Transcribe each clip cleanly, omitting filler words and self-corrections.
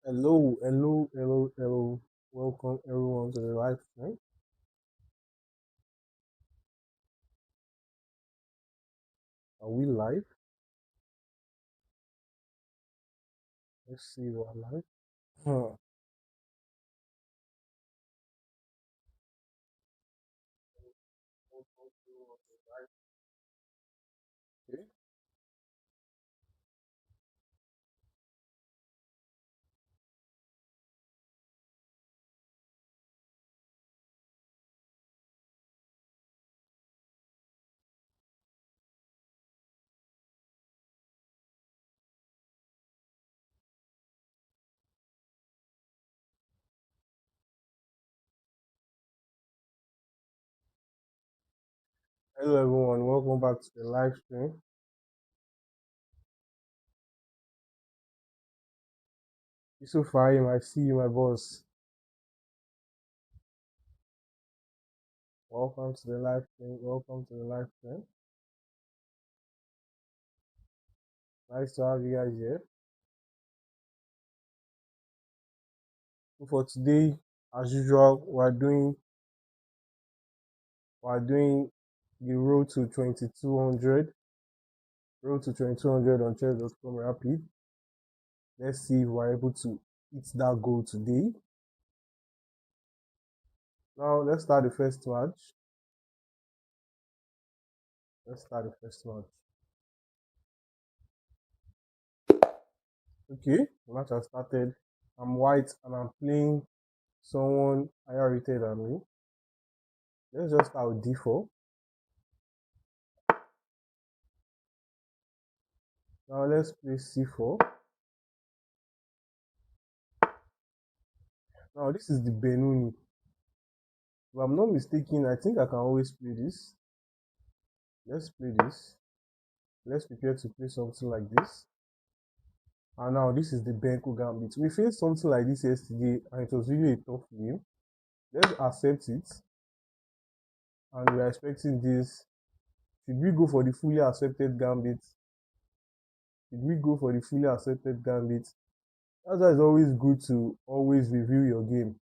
Hello, hello, hello, hello. Welcome everyone to the live stream. Are we live? Let's see what live. Huh. Okay. Hello everyone, welcome back to the live stream. Yusuf Fahim, I see you, my boss. Welcome to the live stream. Welcome to the live stream. Nice to have you guys here. So for today, as usual, we're doing the road to 2200 on chess.com rapid. Let's see if we're able to hit that goal today. Now let's start the first match. Let's start the first match. Okay, the match has started. I'm white and I'm playing someone higher rated than me. Let's just start with d4. Now let's play c4. Now this is the Benoni. If I'm not mistaken, I think I can always play this. Let's play this. Let's prepare to play something like this. And now this is the Benko Gambit. We faced something like this yesterday and it was really a tough game. Let's accept it. And we're expecting this. Should we go for the fully accepted gambit? Should we go for the fully accepted gambit? That's why it's always good to always review your game.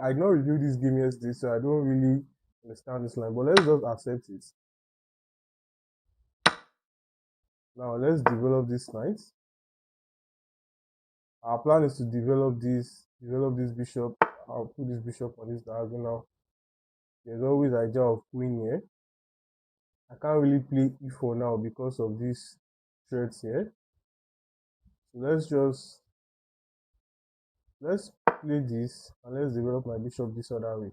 I did not review this game yesterday, so I don't really understand this line, but let's just accept it. Now let's develop this knight. Our plan is to develop this bishop. I'll put this bishop on this diagonal. There's always idea of queen here. I can't really play e4 now because of these threats here. So let's play this and let's develop my bishop this other way.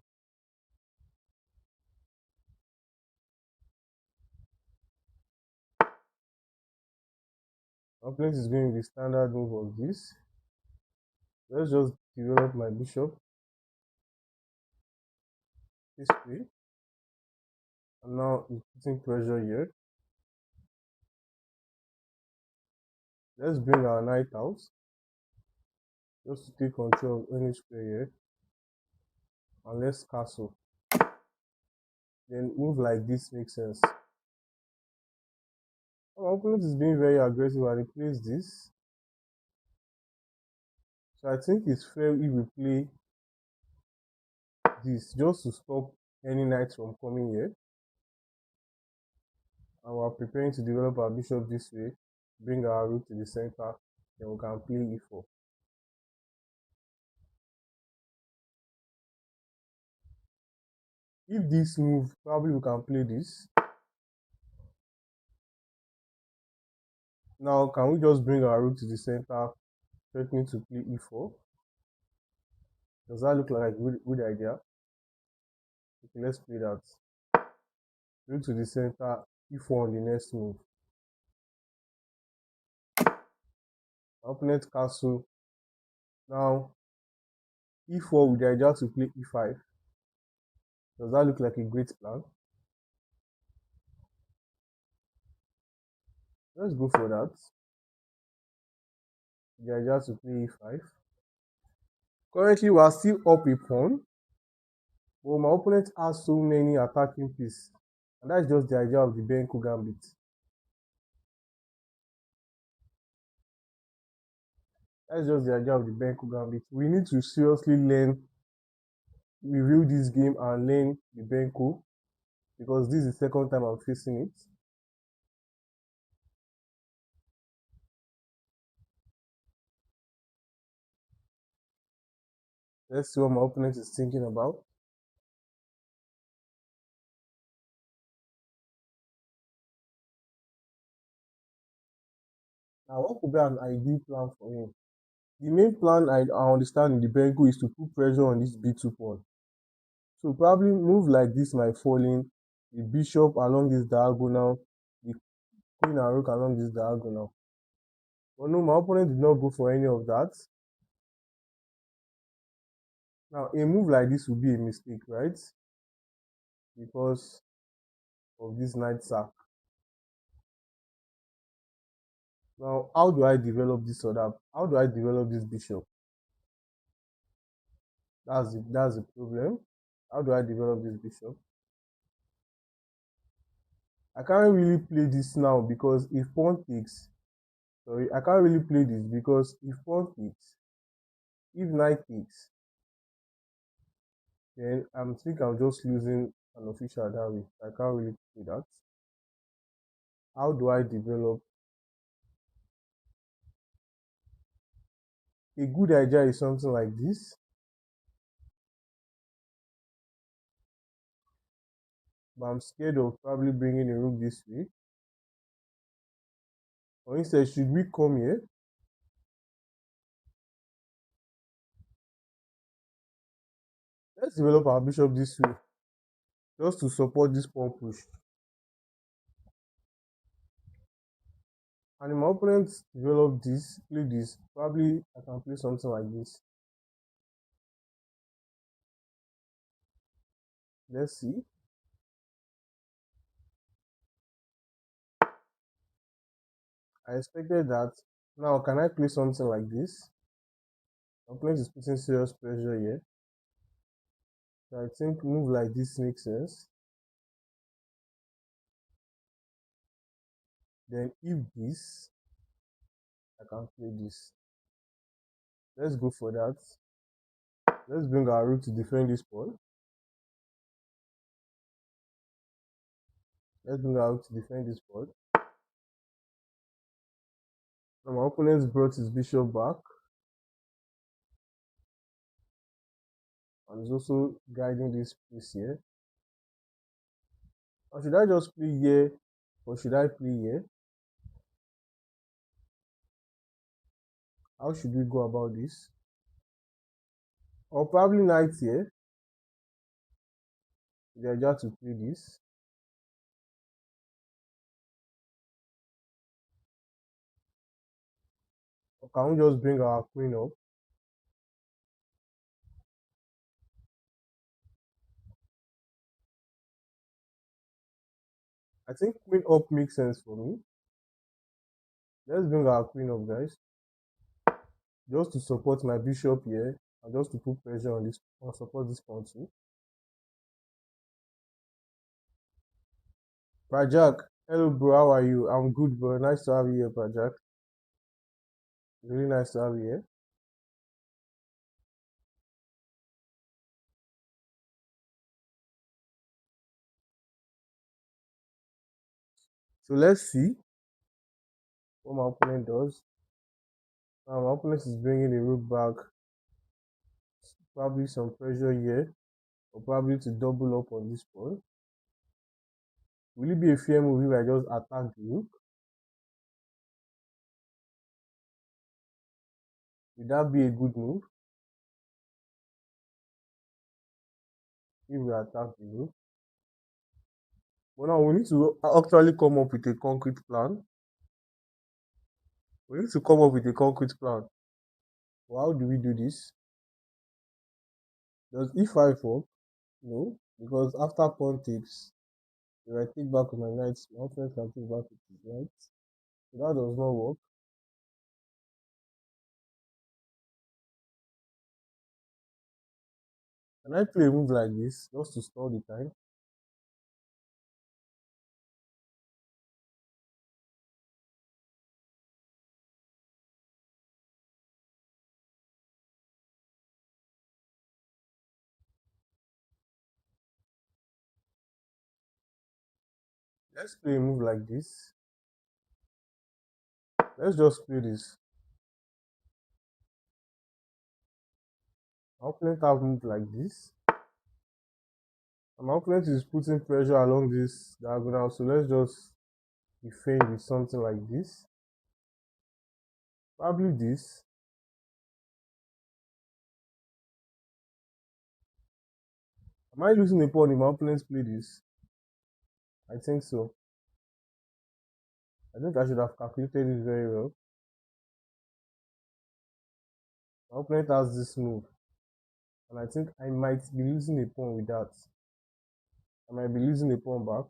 My opponent is going with the standard move of this. Let's just develop my bishop this way. And now it's putting pressure here. Let's bring our knight out. Just to take control of any square here. And let's castle. Then move like this makes sense. Our opponent is being very aggressive and he plays this. So I think it's fair if we play this just to stop any knights from coming here. And we're preparing to develop our bishop this way. Bring our rook to the center. Then we can play e4. If this move, probably we can play this. Now, can we just bring our rook to the center, threatening to play e4? Does that look like a good idea? Okay, let's play that. Rook to the center, e4 on the next move. Opponent castle. Now, e4 with the idea to play e5. Does that look like a great plan? Let's go for that. The idea to play e5. Currently, we are still up a pawn. But my opponent has so many attacking pieces. And that's just the idea of the Benko Gambit. That's just the idea of the Benko Gambit. We need to seriously review this game and learn the Benko because this is the second time I'm facing it. Let's see what my opponent is thinking about. Now, what could be an ideal plan for him? The main plan I understand in the Benko is to put pressure on this B2 pawn. So probably move like this might fall in, the bishop along this diagonal, the queen and rook along this diagonal. But no, my opponent did not go for any of that. Now, a move like this would be a mistake, right? Because of this knight sack. Now, how do I develop this other? How do I develop this bishop? That's the problem. How do I develop this bishop? I can't really play this now because if pawn takes, sorry, I can't really play this because if pawn takes, if knight takes, then I think I'm just losing an official that way. I can't really play that. How do I develop? A good idea is something like this, but I'm scared of probably bringing a rook this way. Or instead, should we come here? Let's develop our bishop this way, just to support this pawn push. And if my opponent develop this, play this, probably I can play something like this. Let's see. I expected that. Now, can I play something like this? My opponent is putting serious pressure here. So I think move like this makes sense. Then if this, I can play this. Let's go for that. Let's bring our rook to defend this pawn. Let's bring our rook to defend this pawn. Now my opponent brought his bishop back. And is also guiding this piece here. Or should I just play here? Or should I play here? How should we go about this? Or probably knight here. They just to play this. Or can we just bring our queen up? I think queen up makes sense for me. Let's bring our queen up, guys. Just to support my bishop here. And just to put pressure on this, or support this pawn too. Prajak, hello bro, how are you? I'm good, bro. Nice to have you here, Prajak. Really nice to have you here. So let's see what my opponent does. Now my opponent is bringing the rook back. Probably some pressure here, or probably to double up on this pawn. Will it be a fair move if I just attack the rook? Would that be a good move if we attack the rook? But now we need to actually come up with a concrete plan. We need to come up with a concrete plan. Well, how do we do this? Does e5 work? No, because after pawn takes, if I take back with my knight, my opponent can take back with his knight. So that does not work. Can I play a move like this just to stall the time? Let's play a move like this. Let's just play this. My opponent have moved like this. And my opponent is putting pressure along this diagonal, so let's just defend with something like this. Probably this. Am I losing a pawn if my opponent play this? I think so. I think I should have calculated it very well. My opponent has this move, and I think I might be losing a pawn with that. I might be losing a pawn back.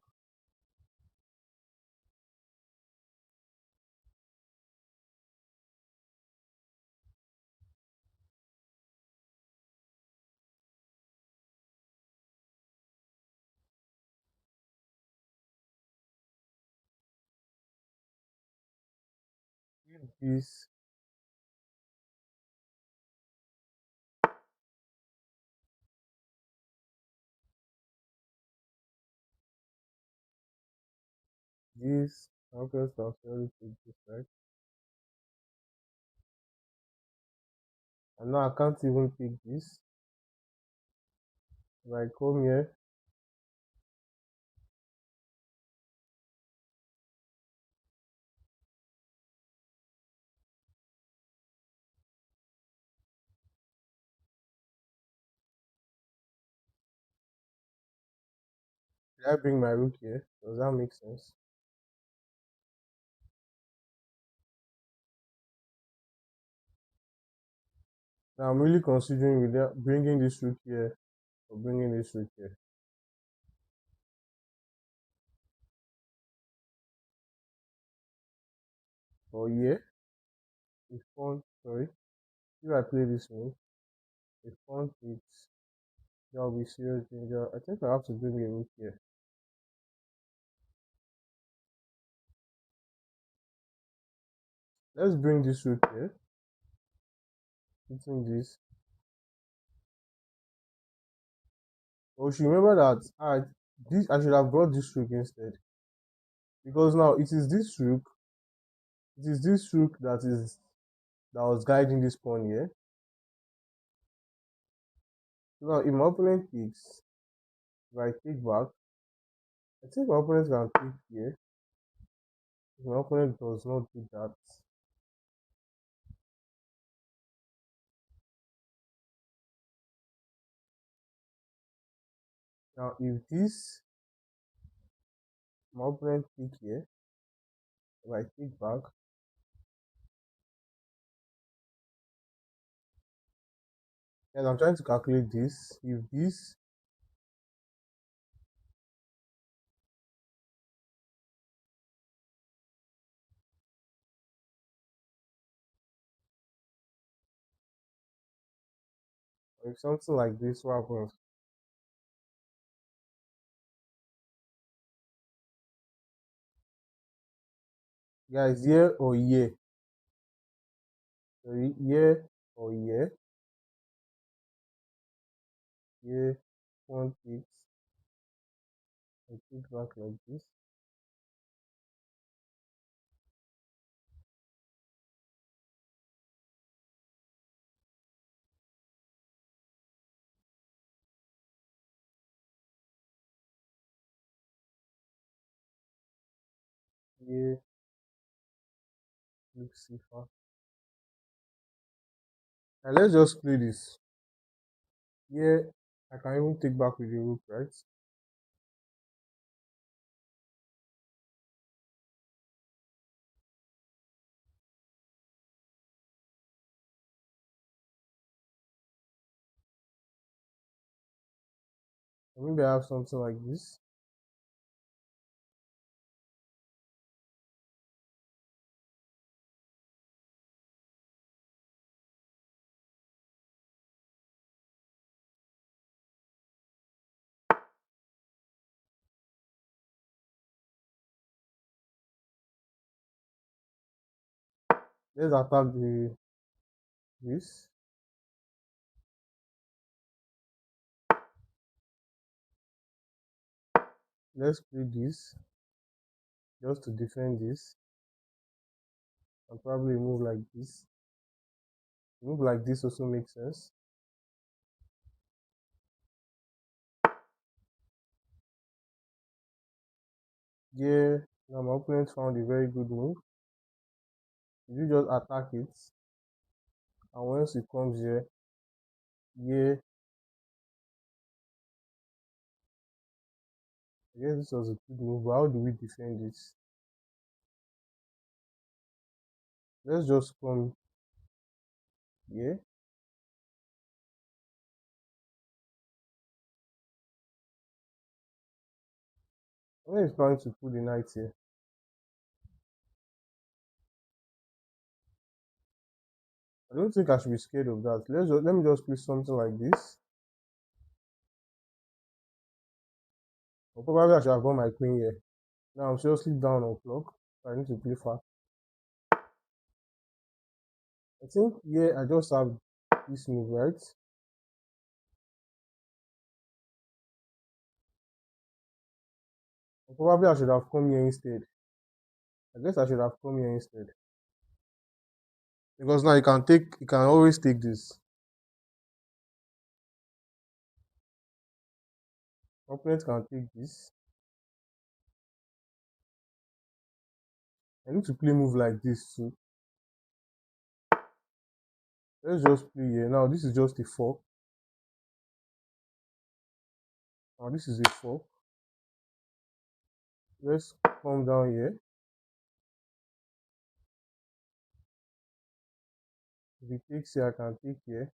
If this, this, my opponent can actually take this, right? And now I can't even take this. If I come here, did I bring my rook here? Does that make sense? Now I'm really considering whether bringing this rook here or bringing this rook here. Or here, if pawn, sorry, if I play this move, if pawn takes, there will be serious danger. I think I have to bring a rook here. Let's bring this rook here. Hitting this. Oh, should remember that I should have brought this rook instead. Because now it is this rook that was guiding this pawn here. So now if my opponent takes, if I take back, I think my opponent can take here. If my opponent does not do that, now if this my opponent take here, if I take back, and I'm trying to calculate this. If this, or if something like this, what happens? Guys, here or here? Sorry, here or here? Here, one takes, I take back like this. Here, looks safer. And let's just play this. Here, I can even take back with the rook, right? Or maybe I have something like this. Let's attack the this. Let's play this. just to defend this, and probably move like this. Move like this also makes sense. Yeah, now my opponent found a very good move. You just attack it, and once it comes here, yeah, I guess this was a good move, but how do we defend this? Let's just come here. When he's planning to put the knight here, I don't think I should be scared of that. Let me just play something like this. Or probably I should have got my queen here. Now I'm seriously down on clock. So I need to play fast. I think yeah, I just have this move right. Or probably I should have come here instead. I guess I should have come here instead. Because now you can always take this. Opponent can take this. I need to play move like this too. Let's just play here. Now this is just a fork. Now this is a fork. Let's come down here. If he takes here, I can take here.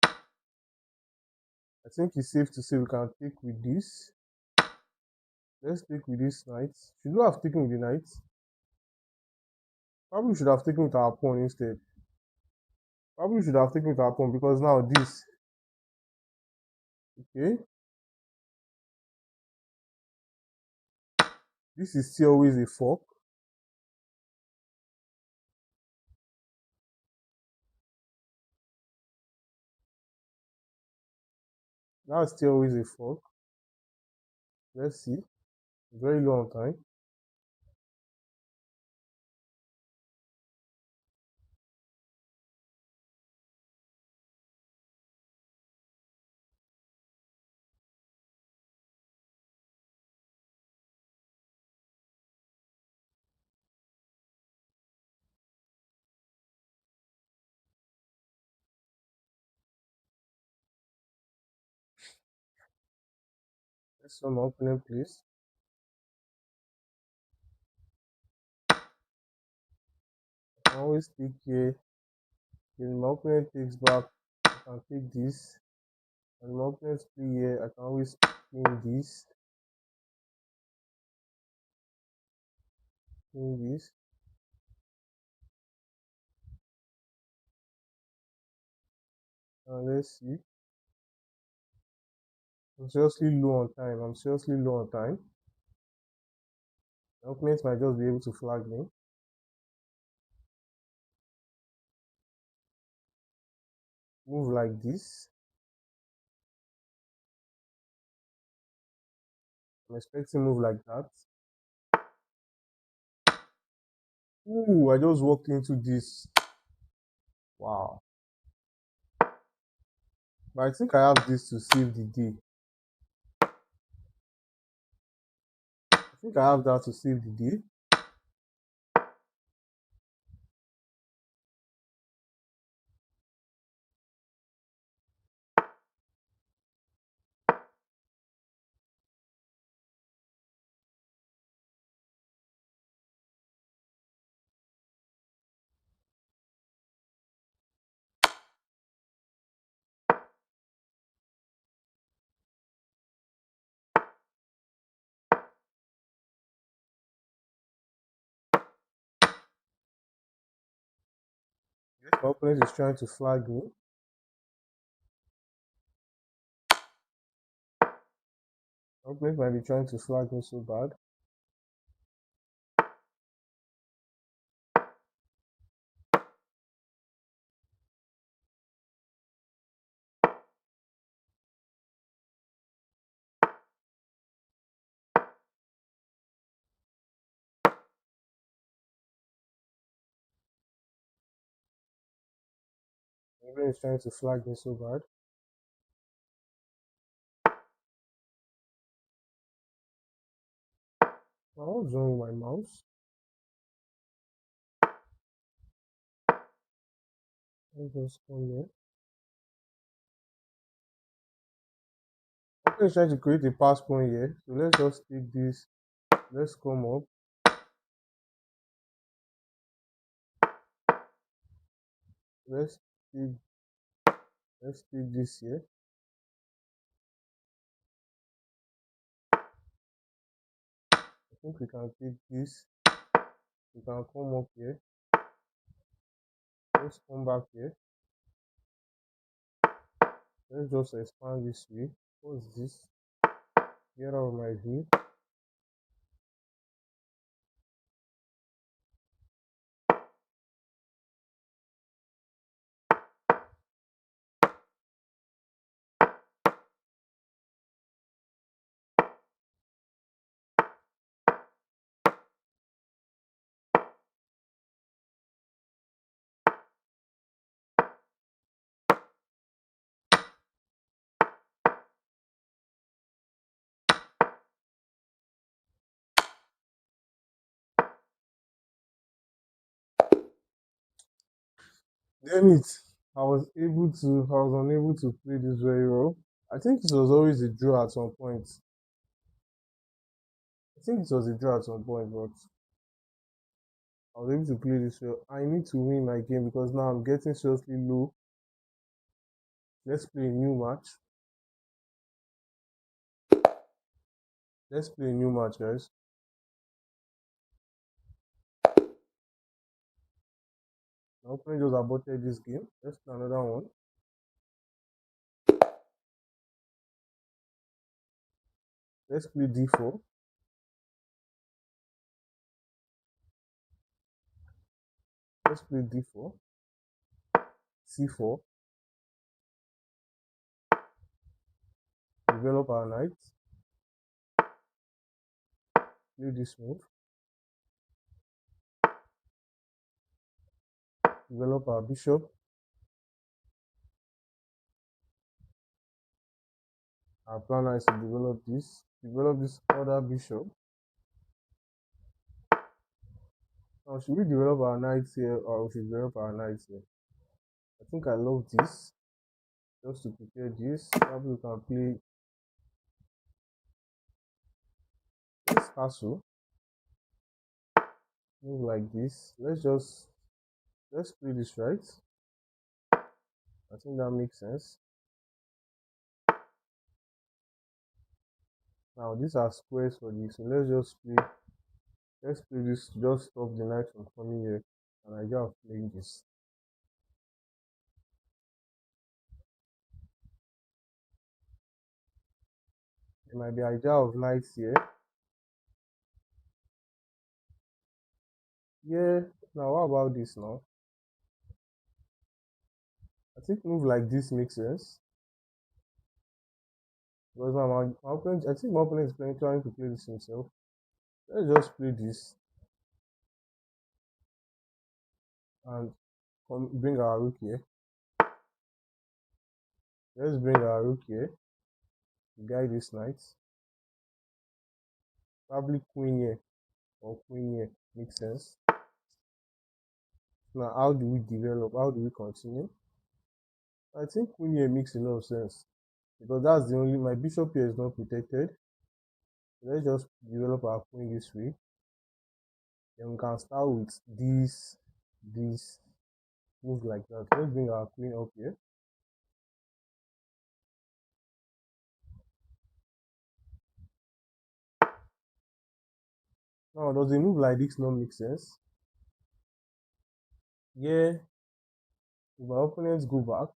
I think it's safe to say we can take with this. Let's take with this knight. Should we have taken with the knight? Probably should have taken with our pawn instead. Probably should have taken with our pawn because now this. Okay. This is still always a fork. Now it's still always a fork. Let's see. Very long time. Let's show my opponent, please. I always take here. When my opponent takes back, I can take this. And my opponent play here, I can always pin this. Pin this. And let's see. I'm seriously low on time. I'm seriously low on time. My opponent might just be able to flag me. Move like this. I'm expecting move like that. Ooh, I just walked into this. Wow. But I think I have this to save the day. I think I have that to save the day. Yes, my opponent is trying to flag me. My opponent might be trying to flag me so bad. My brain is trying to flag me so bad. Now, what's wrong with my mouse? Let's just come here. I'm trying to create a pass point here. So let's just take this. Let's come up. Let's take let's take this here. I think we can take this. We can come up here. Let's come back here. Let's just expand this way. What's this? Get out of my view. Damn it. I was unable to play this very well. I think it was always a draw at some point. I think it was a draw at some point, but I was able to play this well. I need to win my game because now I'm getting seriously low. Let's play a new match. Let's play a new match, guys. My opponent just aborted this game. Let's play another one. Let's play d4. Let's play d4. c4. Develop our knight. Play this move. Develop our bishop. Our plan is to develop this other bishop. Now, should we develop our knights here or we should develop our knights here? I think I love this. Just to prepare this, probably we can play this castle. Move like this. Let's play this right. I think that makes sense. Now these are squares for this, so let's play this to just stop the knight from coming here. And I just playing this. There might be idea of knights here. Yeah, now what about this now? I think move like this makes sense. Because now my opponent, I think my opponent is trying to play this himself. Let's just play this and bring our rook here. Let's bring our rook here to guide this knight. Probably queen here or queen here makes sense. Now, how do we develop? How do we continue? I think queen here makes a lot of sense because that's the only my bishop here is not protected. Let's just develop our queen this way. Then we can start with this move like that. Let's bring our queen up here. Now, does a move like this not make sense? Yeah. If my opponents go back,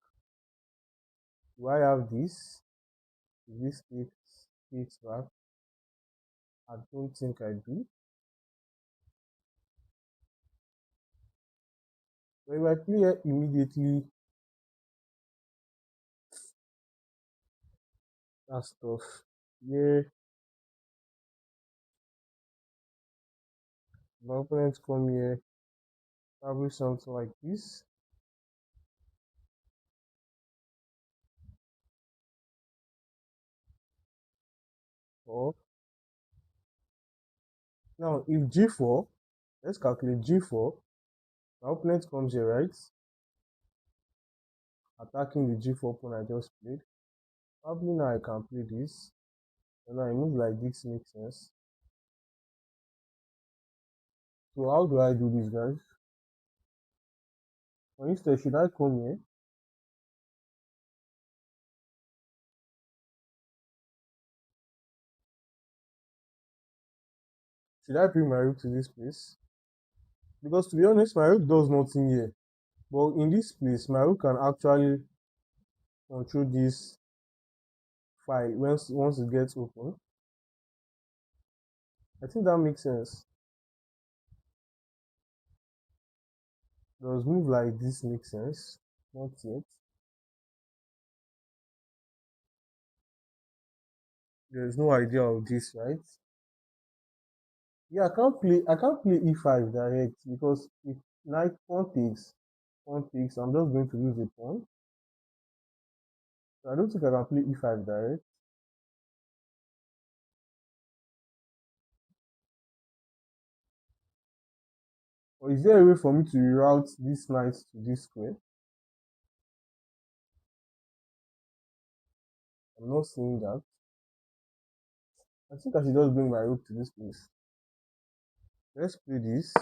do I have this? If this takes back, I don't think I do. But if I play here immediately, that's tough. Yeah. My opponents come here, probably something like this. Or now if g4, let's calculate g4. My opponent comes here, right? Attacking the g4 pawn I just played. Probably now I can play this. And now I move like this makes sense. So how do I do this, guys? For instance, should I come here? Should I bring my rook to this place? Because to be honest, my rook does nothing here. But in this place, my rook can actually control this file once it gets open. I think that makes sense. Does move like this make sense? Not yet. There's no idea of this, right? Yeah, I can't play e5 direct because if knight pawn takes, I'm just going to lose a pawn. So I don't think I can play e5 direct. Or is there a way for me to reroute this knight to this square? I'm not seeing that. I think I should just bring my rook to this place. Let's play this.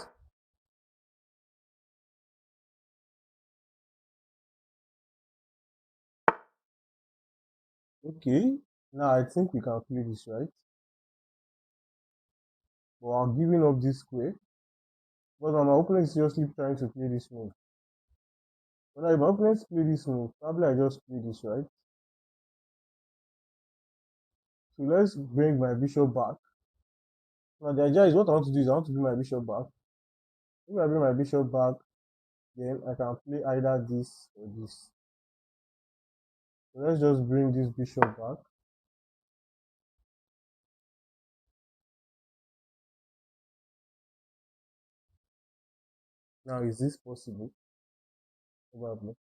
Okay, now I think we can play this, right? But I'm giving up this square. But my opponent is seriously trying to play this move. When my opponent play this move, probably I just play this, right? So let's bring my bishop back. Now the idea is what I want to do is I want to bring my bishop back. If I bring my bishop back, then I can play either this or this. So let's just bring this bishop back. Now is this possible? Probably.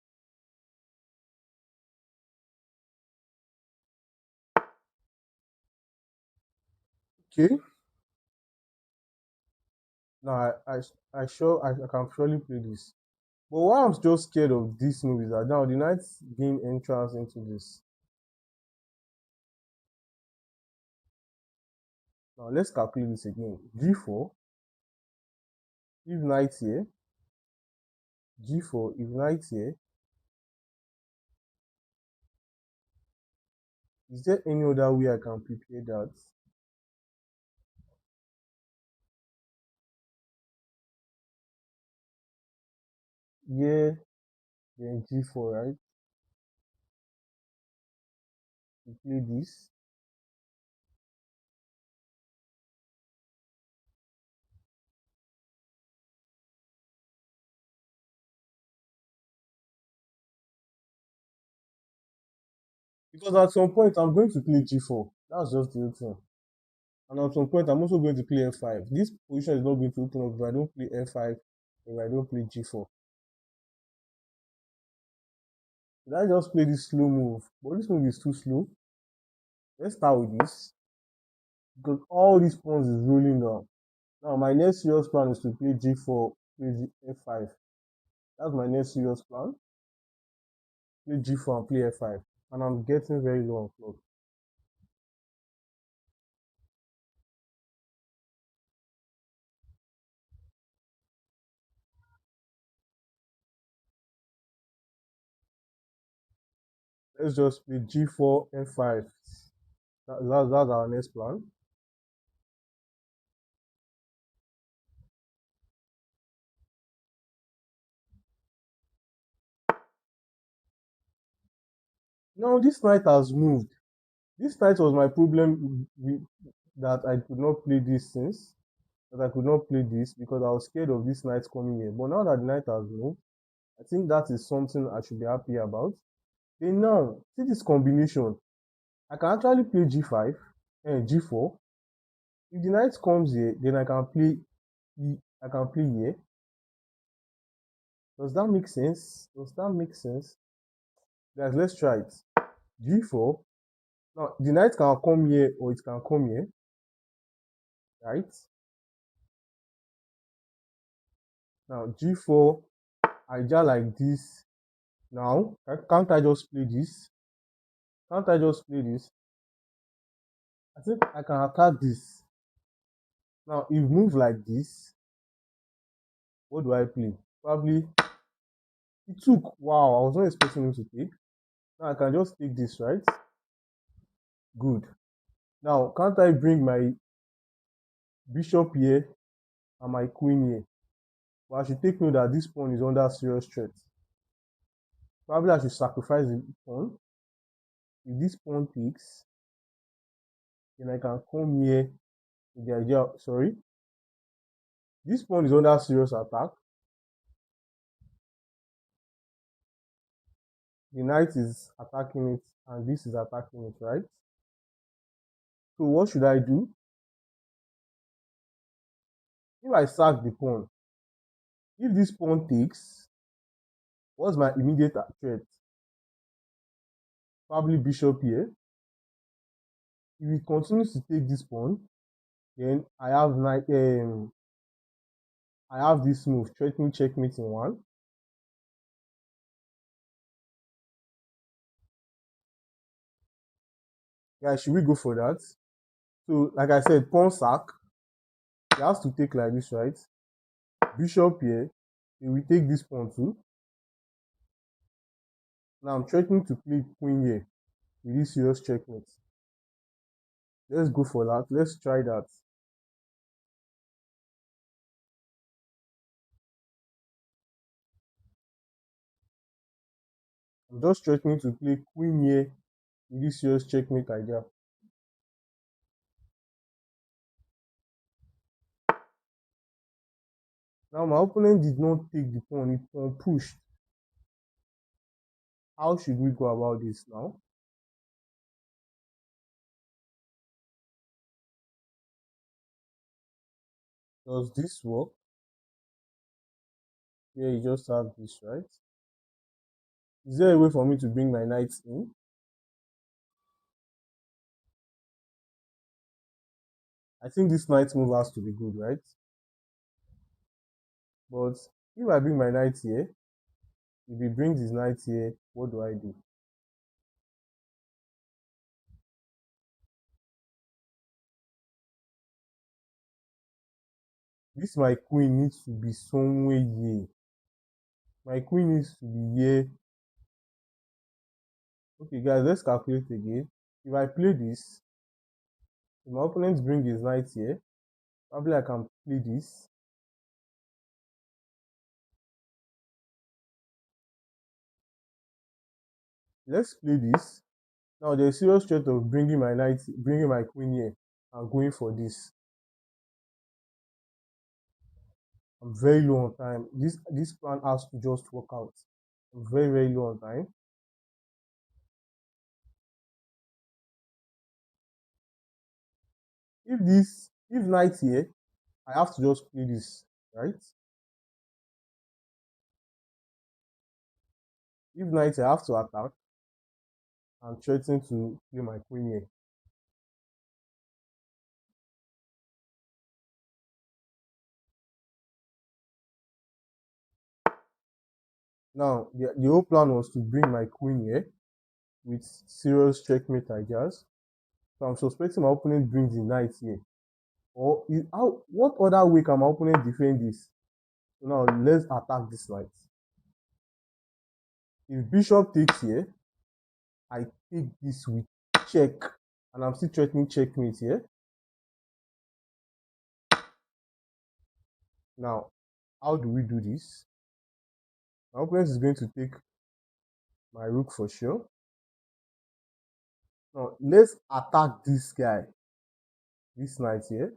Okay. Now I can surely play this. But why I'm just scared of this move is that now the knight gain entrance into this. Now let's calculate this again. G4, if knight here, G4, if knight here, is there any other way I can prepare that? Yeah, then G4, right? To play this. Because at some point I'm going to play G4. That's just the thing. And at some point I'm also going to play F5. This position is not going to open up if I don't play F5, if I don't play G4. Did I just play this slow move? But this move is too slow. Let's start with this. Because all these pawns is rolling down. Now my next serious plan is to play G4, play F5. That's my next serious plan. Play G4 and play F5. And I'm getting very low on clock. Let's just play G4, F5. That's our next plan. Now this knight has moved. This knight was my problem that I could not play this since. That I could not play this because I was scared of this knight coming here. But now that the knight has moved, I think that is something I should be happy about. Then now, see this combination. I can actually play G5 and G4. If the knight comes here, then I can play here. Does that make sense? Does that make sense? Guys, let's try it. G4, Now the knight can come here or it can come here, right? Now g4, I just like this. Now can't I just play this? Can't I just play this? I think I can attack this. Now if move like this, what do I play? Probably he took. Wow, I was not expecting him to take. Now I can just take this, right? Good. Now can't I bring my bishop here and my queen here? But I should take note that this pawn is under serious threat. Probably I should sacrifice the pawn. If this pawn takes, then I can come here with the idea. Sorry, this pawn is under serious attack. The knight is attacking it, and this is attacking it, right? So what should I do? If I sack the pawn, if this pawn takes, what's my immediate threat? Probably bishop here. If it continues to take this pawn, then I have I have this move, threatening checkmate in one. Guys, should we go for that? So, like I said, pawn sack. He has to take like this, right? Bishop here. He will take this pawn too. Now I'm threatening to play queen here with this serious checkmate. Let's go for that. Let's try that. I'm just threatening to play queen here with this serious checkmate idea. Now my opponent did not take the pawn, the pawn pushed. How should we go about this now? Does this work? Yeah, you just have this, right? Is there a way for me to bring my knight in? I think this knight move has to be good, right? But if I bring my knight here, if he brings his knight here, what do I do? This my queen needs to be somewhere here. My queen needs to be here. Okay, guys, let's calculate again. If I play this, if my opponent brings his knight here, probably I can play this. Let's play this. Now there's serious threat of bringing my queen here and going for this. I'm very low on time. This plan has to just work out. I'm very low on time. If knight here, I have to just play this, right? If knight, I have to attack and threaten to play my queen here. Now, the whole plan was to bring my queen here with serious checkmate ideas. So I'm suspecting my opponent brings the knight here. Or what other way can my opponent defend this? So now let's attack this knight. If bishop takes here, I take this with check, and I'm still threatening checkmate here. Now, how do we do this? My opponent is going to take my rook for sure. Now, let's attack this guy, this knight here.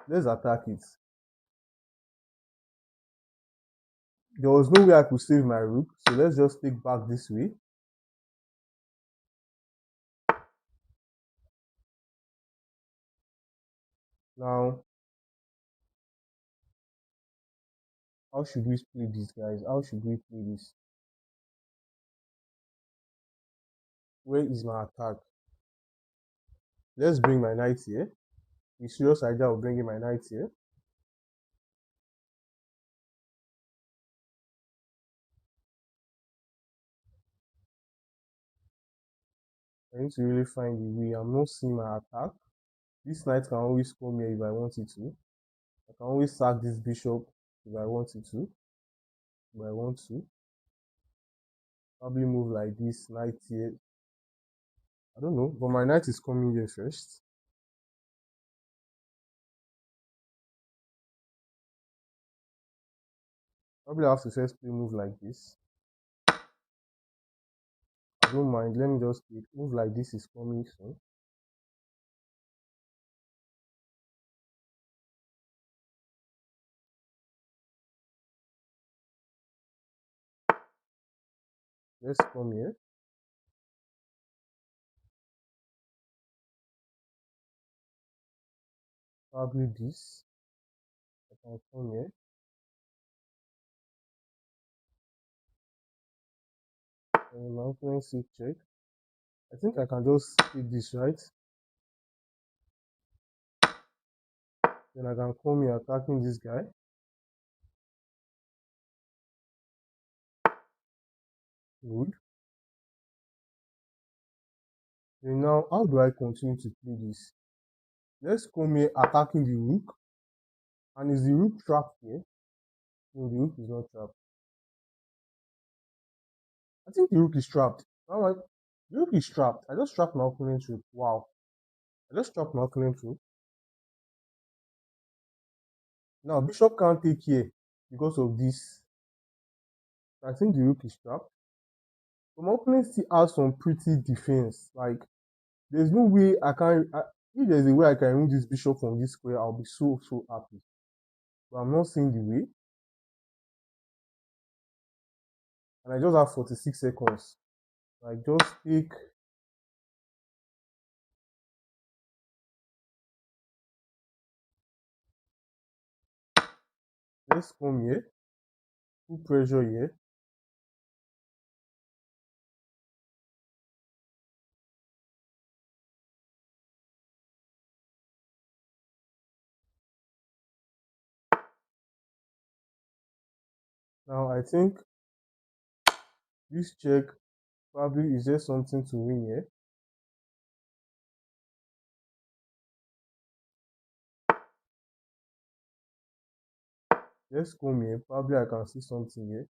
Let's attack it. There was no way I could save my rook, so let's just take back this way. Now, how should we play this, guys? How should we play this? Where is my attack? Let's bring my knight here. The serious idea of bringing my knight here. I need to really find the way. I'm not seeing my attack. This knight can always come here if I want it to. I can always sack this bishop if I want it to. If I want to. Probably move like this, knight here. I don't know, but my knight is coming here first. Probably have to first play move like this. I don't mind. Let me just play. Move like this is coming soon. Let's come here. Probably this. I can come here. And my opponent see check. I think I can just take this, right? Then I can come here attacking this guy. Good. And now, how do I continue to play this? Let's come here attacking the rook. And is the rook trapped here? No, the rook is not trapped. I think the rook is trapped. Alright, the rook is trapped. I just trapped my opponent's rook. Wow. I just trapped my opponent's rook. Now, bishop can't take here because of this. I think the rook is trapped. But my opponent still has some pretty defense. Like, there's no way I can. If there's a way I can remove this bishop from this square, I'll be so happy. But I'm not seeing the way. And I just have 46 seconds. I just take. Let's come here. Put pressure here. Now I think this check probably is just something to win here. Let's come here. Probably I can see something here.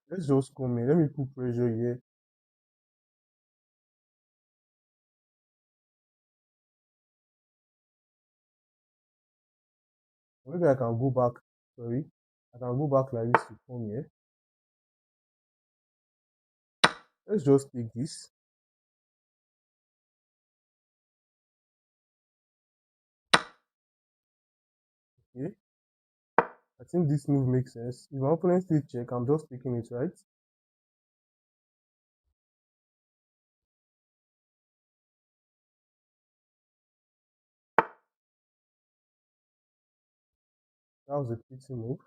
Let's just come here. Let me put pressure here. Maybe I can go back. Sorry. I can go back like this to come here. Let's just take this. Okay. I think this move makes sense. If my opponent still check, I'm just taking it, right? That was a pretty move.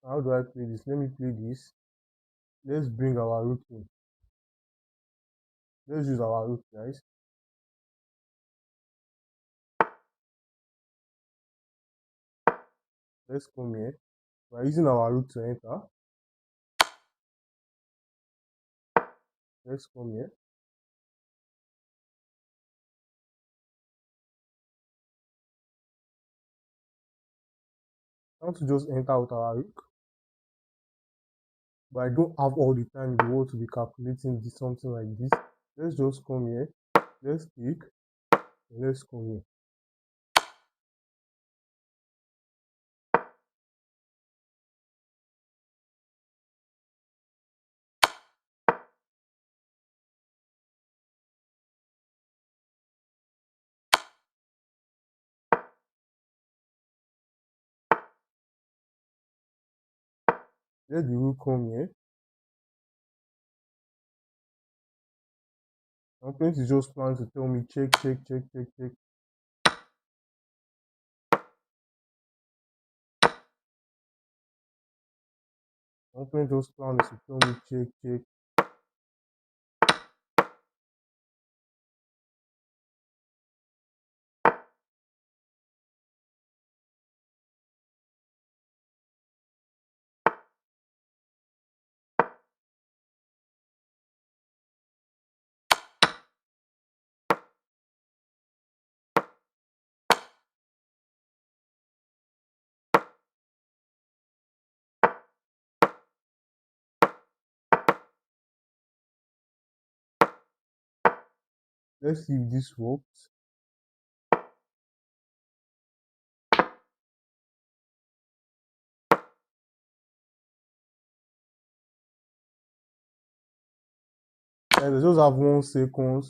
How do I play this? Let me play this. Let's bring our rook in. Let's use our rook, guys. Let's come here. We're using our rook to enter. Let's come here. I want to just enter with our rook. But I don't have all the time in the world to be calculating this, something like this. Let's just come here. Let's take. And let's come here. Let the rook come here. My opponent is just planning to tell me check, check, check, check, check. My opponent just planning to tell me check, check. Let's see if this works. Guys, I just have 1 second.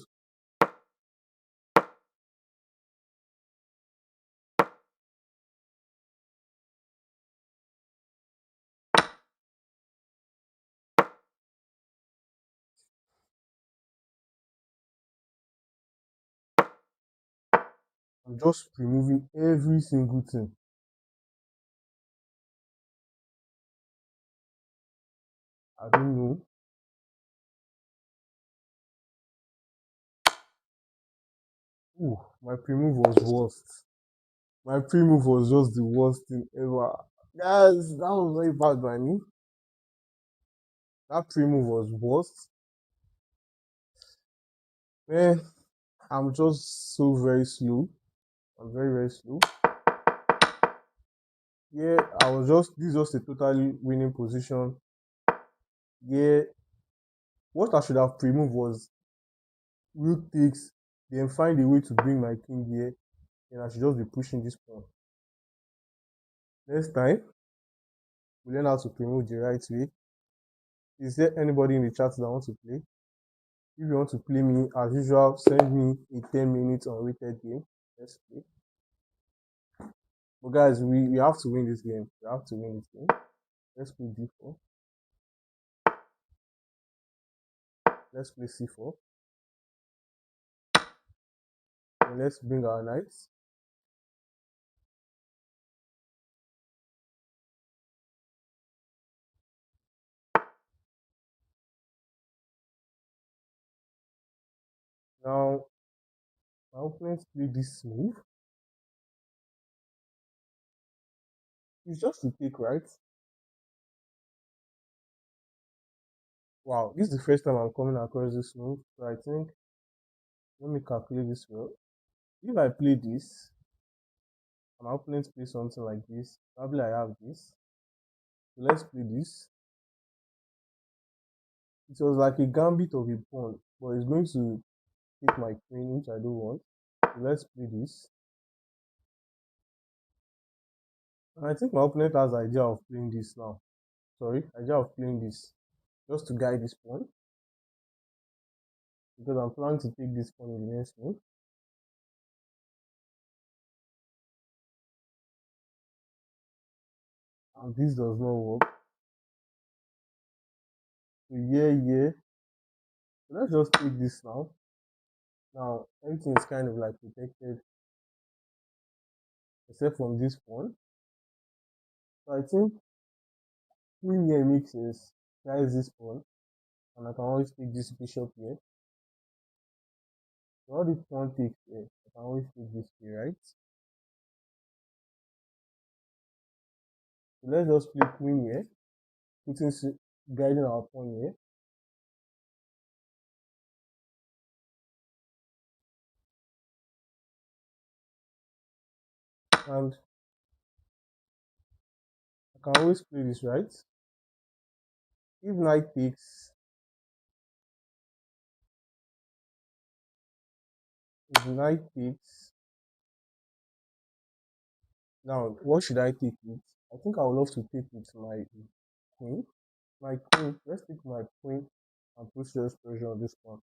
I'm just removing every single thing. I don't know. Ooh, my pre-move was worst. My pre-move was just the worst thing ever. Guys, that was very bad by me. That pre-move was worst. Man, I'm just so very slow. I'm very, very slow. Yeah, this is just a totally winning position. Yeah, what I should have pre-moved was rook takes, then find a way to bring my king here, and I should just be pushing this pawn. Next time, we learn how to pre-move the right way. Is there anybody in the chat that wants to play? If you want to play me, as usual, send me a 10-minute unrated game. Let's play. But guys, we have to win this game. We have to win this game. Let's play d4. Let's play c4. And let's bring our knights. Now, my opponent play this move. It's just to take, right? Wow, this is the first time I'm coming across this move. So I think, let me calculate this well. If I play this, and my opponent plays something like this, probably I have this. So let's play this. It was like a gambit of a pawn, but it's going to take my queen, which I don't want. So let's play this. And I think my opponent has idea of playing this now. Sorry, idea of playing this. Just to guide this pawn. Because I'm planning to take this pawn in the next move. And this does not work. So yeah. So let's just take this now. Now everything is kind of like protected except from this pawn. So I think queen here makes sense. Here is this pawn, and I can always take this bishop here. So all this pawn takes here, I can always take this here, right? So let's just play queen here, putting guiding our pawn here. And I can always play this, right? If knight takes, if knight takes, now what should I take with? I think I would love to take with my queen. My queen, let's take my queen and put serious pressure on this one.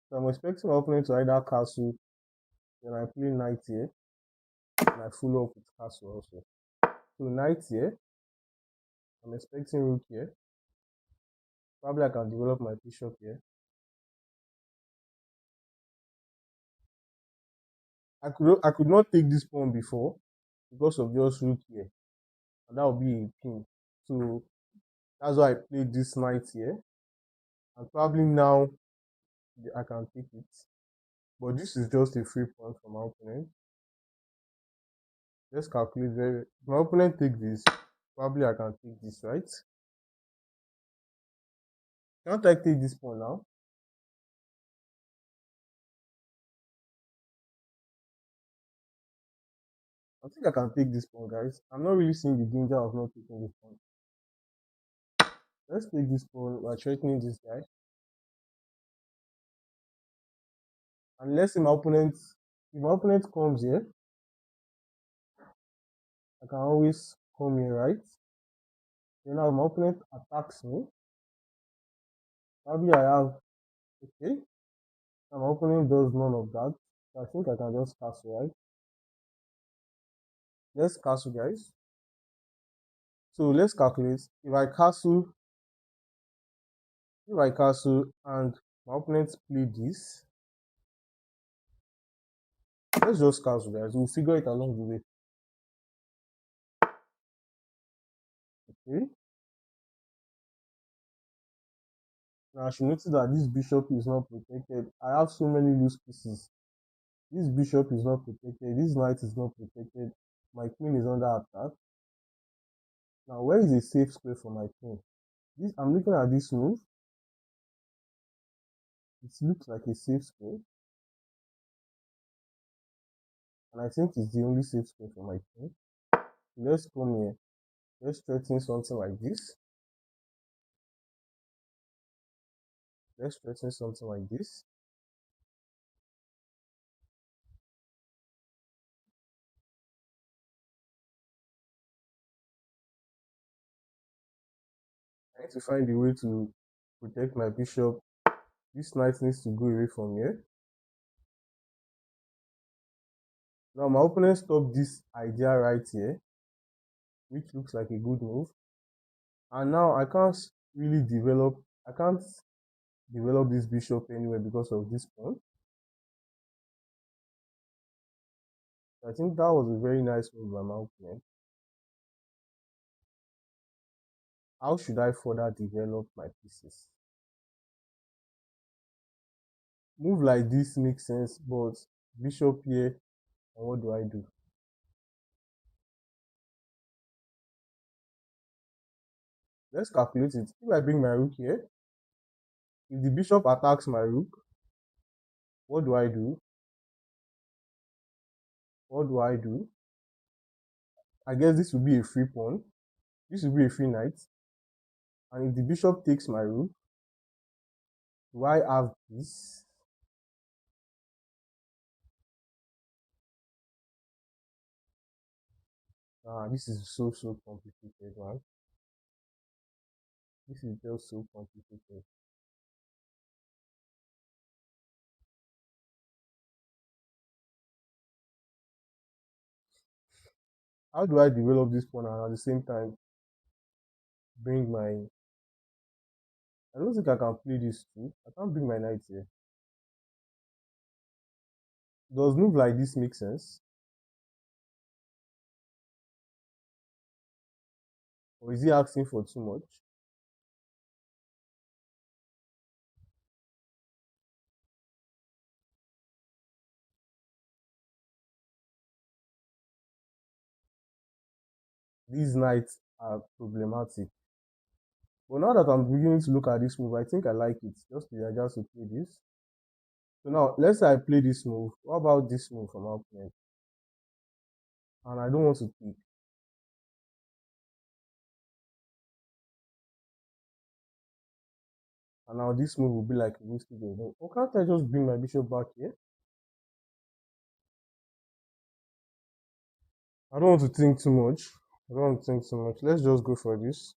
So I'm expecting my opponent to either castle, then I play knight here, and I follow up with castle also. So knight here, I'm expecting rook here. Probably I can develop my bishop here. I could not take this pawn before because of just rook here, and that would be a pin. So that's why I played this knight here, and probably now I can take it. But this is just a free pawn from my opponent. Let's calculate very. If my opponent take this, probably I can take this, right? Can't I take this pawn now? I think I can take this pawn, guys. I'm not really seeing the danger of not taking this pawn. Let's take this pawn. We're threatening this guy. And let's say if my opponent comes here, I can always come here, right? Then now if my opponent attacks me, probably I have, okay. And my opponent does none of that. So I think I can just castle, right? Let's castle, guys. So let's calculate. If I castle and my opponent play this, let's just castle, guys. We'll figure it along the way. Okay. Now I should notice that this bishop is not protected. I have so many loose pieces. This bishop is not protected. This knight is not protected. My queen is under attack. Now where is a safe square for my queen? I'm looking at this move. It looks like a safe square. And I think it's the only safe square for my queen. Let's come here. Let's threaten something like this. Let's threaten something like this. I need to find a way to protect my bishop. This knight needs to go away from here. Now my opponent stopped this idea right here, which looks like a good move. And now I can't develop this bishop anywhere because of this pawn. So I think that was a very nice move by my opponent. How should I further develop my pieces? Move like this makes sense, but bishop here, and what do I do? Let's calculate it. If I bring my rook here, if the bishop attacks my rook, what do I do? What do I do? I guess this will be a free pawn. This will be a free knight. And if the bishop takes my rook, do I have this? This is so complicated, man. This is just so complicated. How do I develop this pawn and at the same time bring my... I don't think I can play this too. I can't bring my knight here. Does move like this make sense? Or is he asking for too much? These knights are problematic. But now that I'm beginning to look at this move, I think I like it. Just to play this. So now, let's say I play this move. What about this move from our opponent? And I don't want to pick. And now this move will be like a risky game. Oh, can't I just bring my bishop back here? I don't want to think too much. I don't want to think too much. Let's just go for this.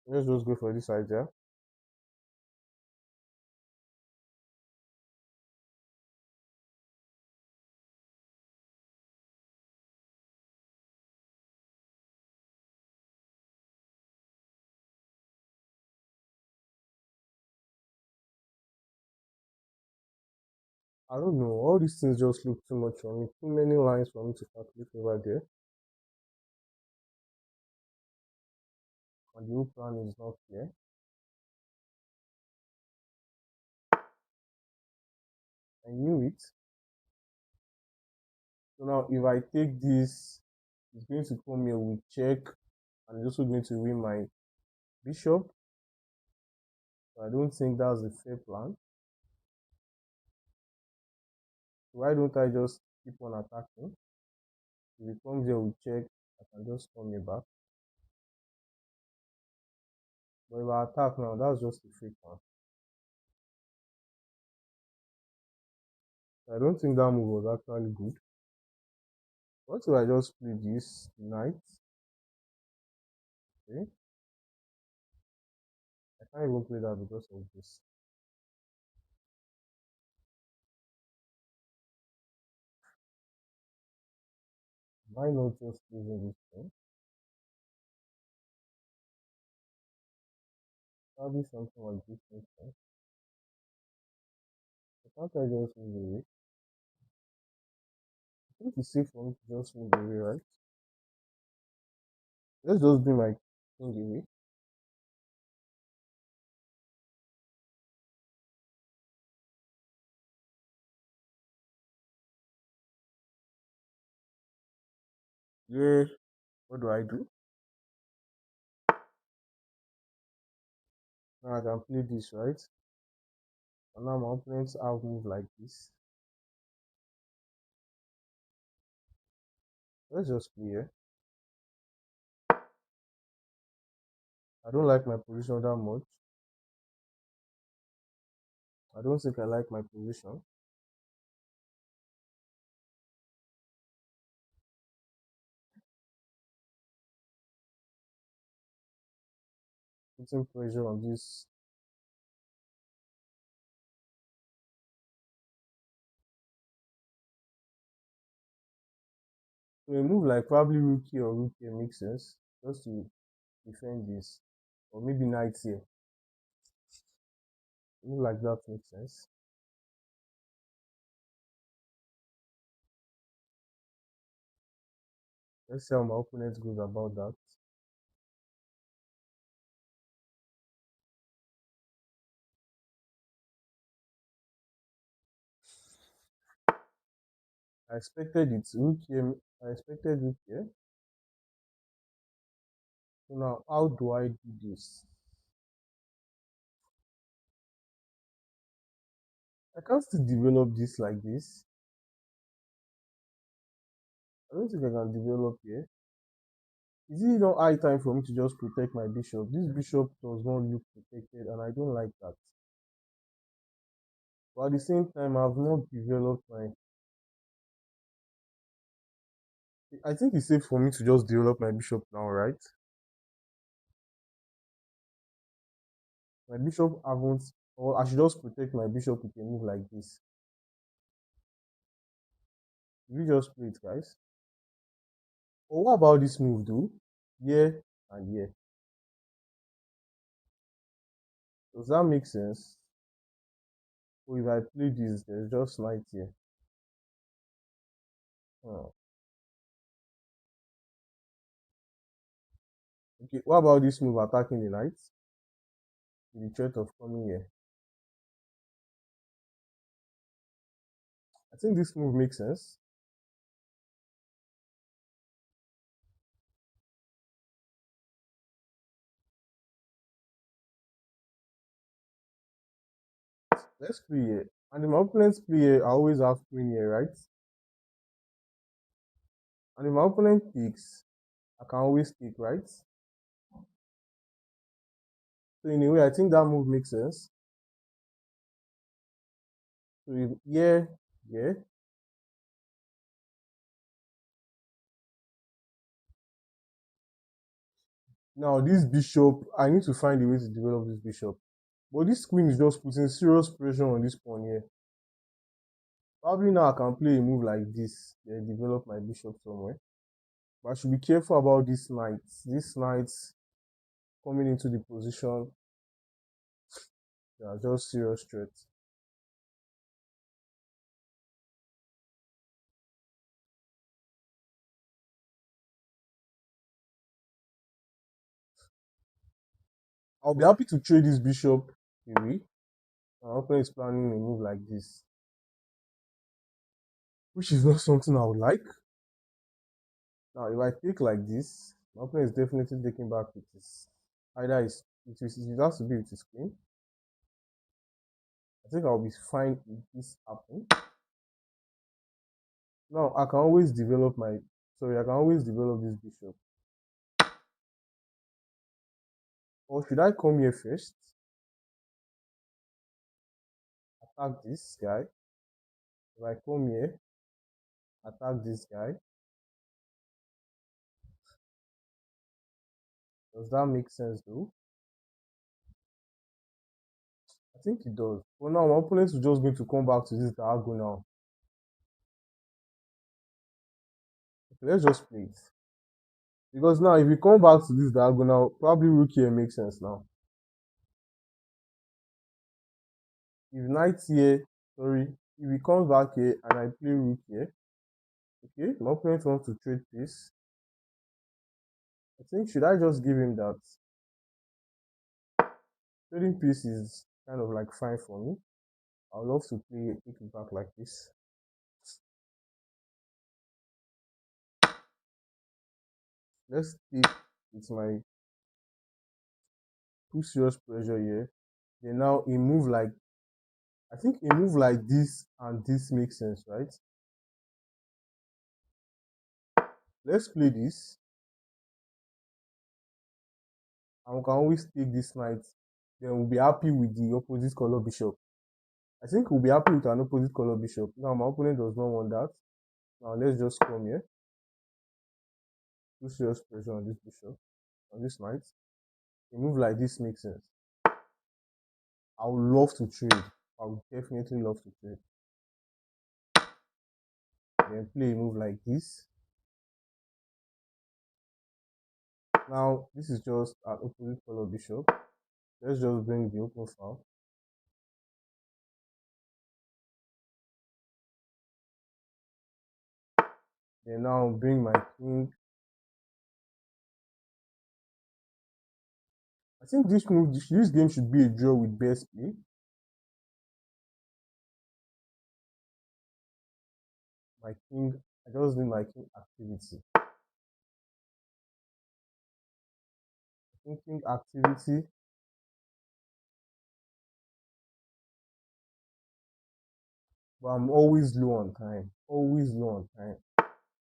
Let's just go for this idea. I don't know. All these things just look too much for me. Too many lines for me to calculate over there. And the whole plan is not clear. I knew it. So now if I take this, it's going to come here with check, and it's also going to win my bishop. So I don't think that's a fair plan. So why don't I just keep on attacking? If it comes here with check, I can just turn it back. But if I attack now, that's just a fake one. I don't think that move was actually good. What if I just play this knight? Okay. I can't even play that because of this. Why not just using this thing? Probably something like this instead. Can't I just move away? I think it's safe for me to just move away, right? Let's just bring my king away. Yeah, what do I do? Now I can play this, right? And now my opponents have move like this. Let's just play here. I don't like my position that much. I don't think I like my position. Putting pressure on this. So a move like probably rook here or rook here makes sense. Just to defend this. Or maybe knight here. A move like that makes sense. Let's see how my opponent goes about that. I expected it. Rook here. I expected rook here. So now, how do I do this? I can't still develop this like this. I don't think I can develop here. Is it not high time for me to just protect my bishop? This bishop does not look protected, and I don't like that. But at the same time, I've not developed my. I think it's safe for me to just develop my bishop now, right? My bishop haven't, or I should just protect my bishop with a move like this. We just play it, guys. Or what about this move, though? Yeah and yeah. Does that make sense? Or if I play this, there's just knight here. Oh. Okay, what about this move attacking the knight? With the threat of coming here. I think this move makes sense. Let's play here. And if my opponents play here, I always have queen here, right? And if my opponent picks, I can always take, right? So in a way, I think that move makes sense. So if yeah, yeah. Now this bishop, I need to find a way to develop this bishop. But this queen is just putting serious pressure on this pawn here. Probably now I can play a move like this, then develop my bishop somewhere. But I should be careful about this knight. This knight coming into the position, they are just serious threats. I'll be happy to trade this bishop away. My opponent is planning a move like this, which is not something I would like. Now, if I take like this, my opponent is definitely taking back with his either it has to be with his queen. I think I'll be fine if this happens. Now I can always develop this bishop. Or should I come here first? Attack this guy. If I come here, attack this guy. Does that make sense though? I think it does. For now, my opponent is just going to come back to this diagonal. Okay, let's just play it. Because now, if we come back to this diagonal, probably rook here makes sense now. If knight here, sorry, if he comes back here and I play rook here, okay, my opponent wants to trade piece. I think, should I just give him that? Trading piece is kind of like fine for me. I would love to take it back like this. Let's take with my too serious pressure here. Then now a move like, I think a move like this and this makes sense, right? Let's play this. And we can always take this knight. Then we'll be happy with the opposite color bishop. I think we'll be happy with an opposite color bishop. Now my opponent does not want that. Now let's just come here. Too serious pressure on this bishop, on this knight. A move like this makes sense. I would love to trade. I would definitely love to trade. Then play a move like this. Now, this is just an opposite color bishop. Let's just bring the open file. Then now bring my king. I think this game should be a draw with best play. My king, I just need my king activity. King activity. But I'm always low on time. Always low on time.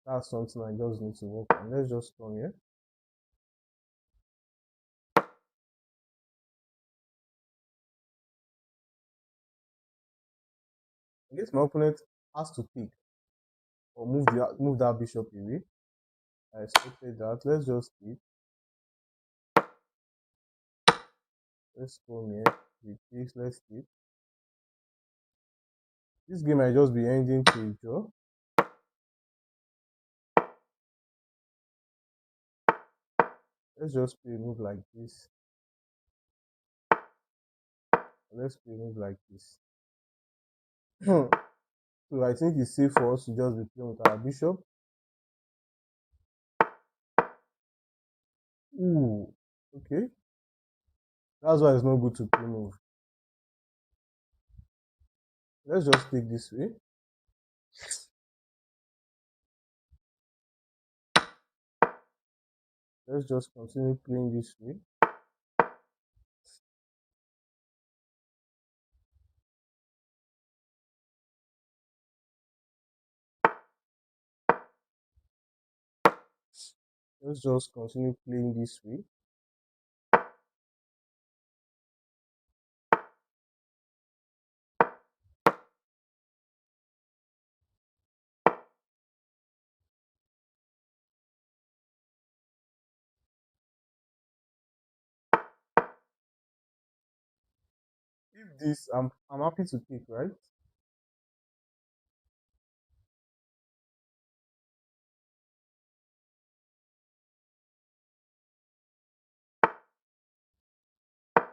That's something I just need to work on. Let's just come here. I guess my opponent has to pick or move that bishop away. I expected that. Let's just pick. Let's come here. We pick. Let's pick. This game might just be ending to a draw. Let's just play a move like this. Let's play a move like this. So I think it's safe for us to just be playing with our bishop. Ooh, okay. That's why it's not good to play move. Let's just take this way. Let's just continue playing this way. Let's just continue playing this way. If this, I'm happy to take, right?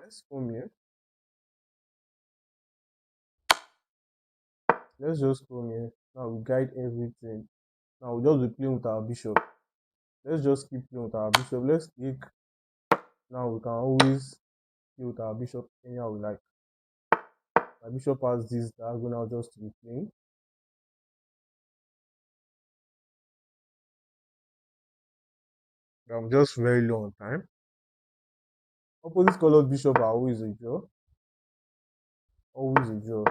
Let's come here. Let's just come here. Now we guide everything. Now we'll just be playing with our bishop. Let's just keep playing with our bishop. Let's take. Now we can always play with our bishop anyhow we like. My bishop has this diagonal just to be playing. I'm just very low on time. Opposite colored bishop are always a draw. Always a draw.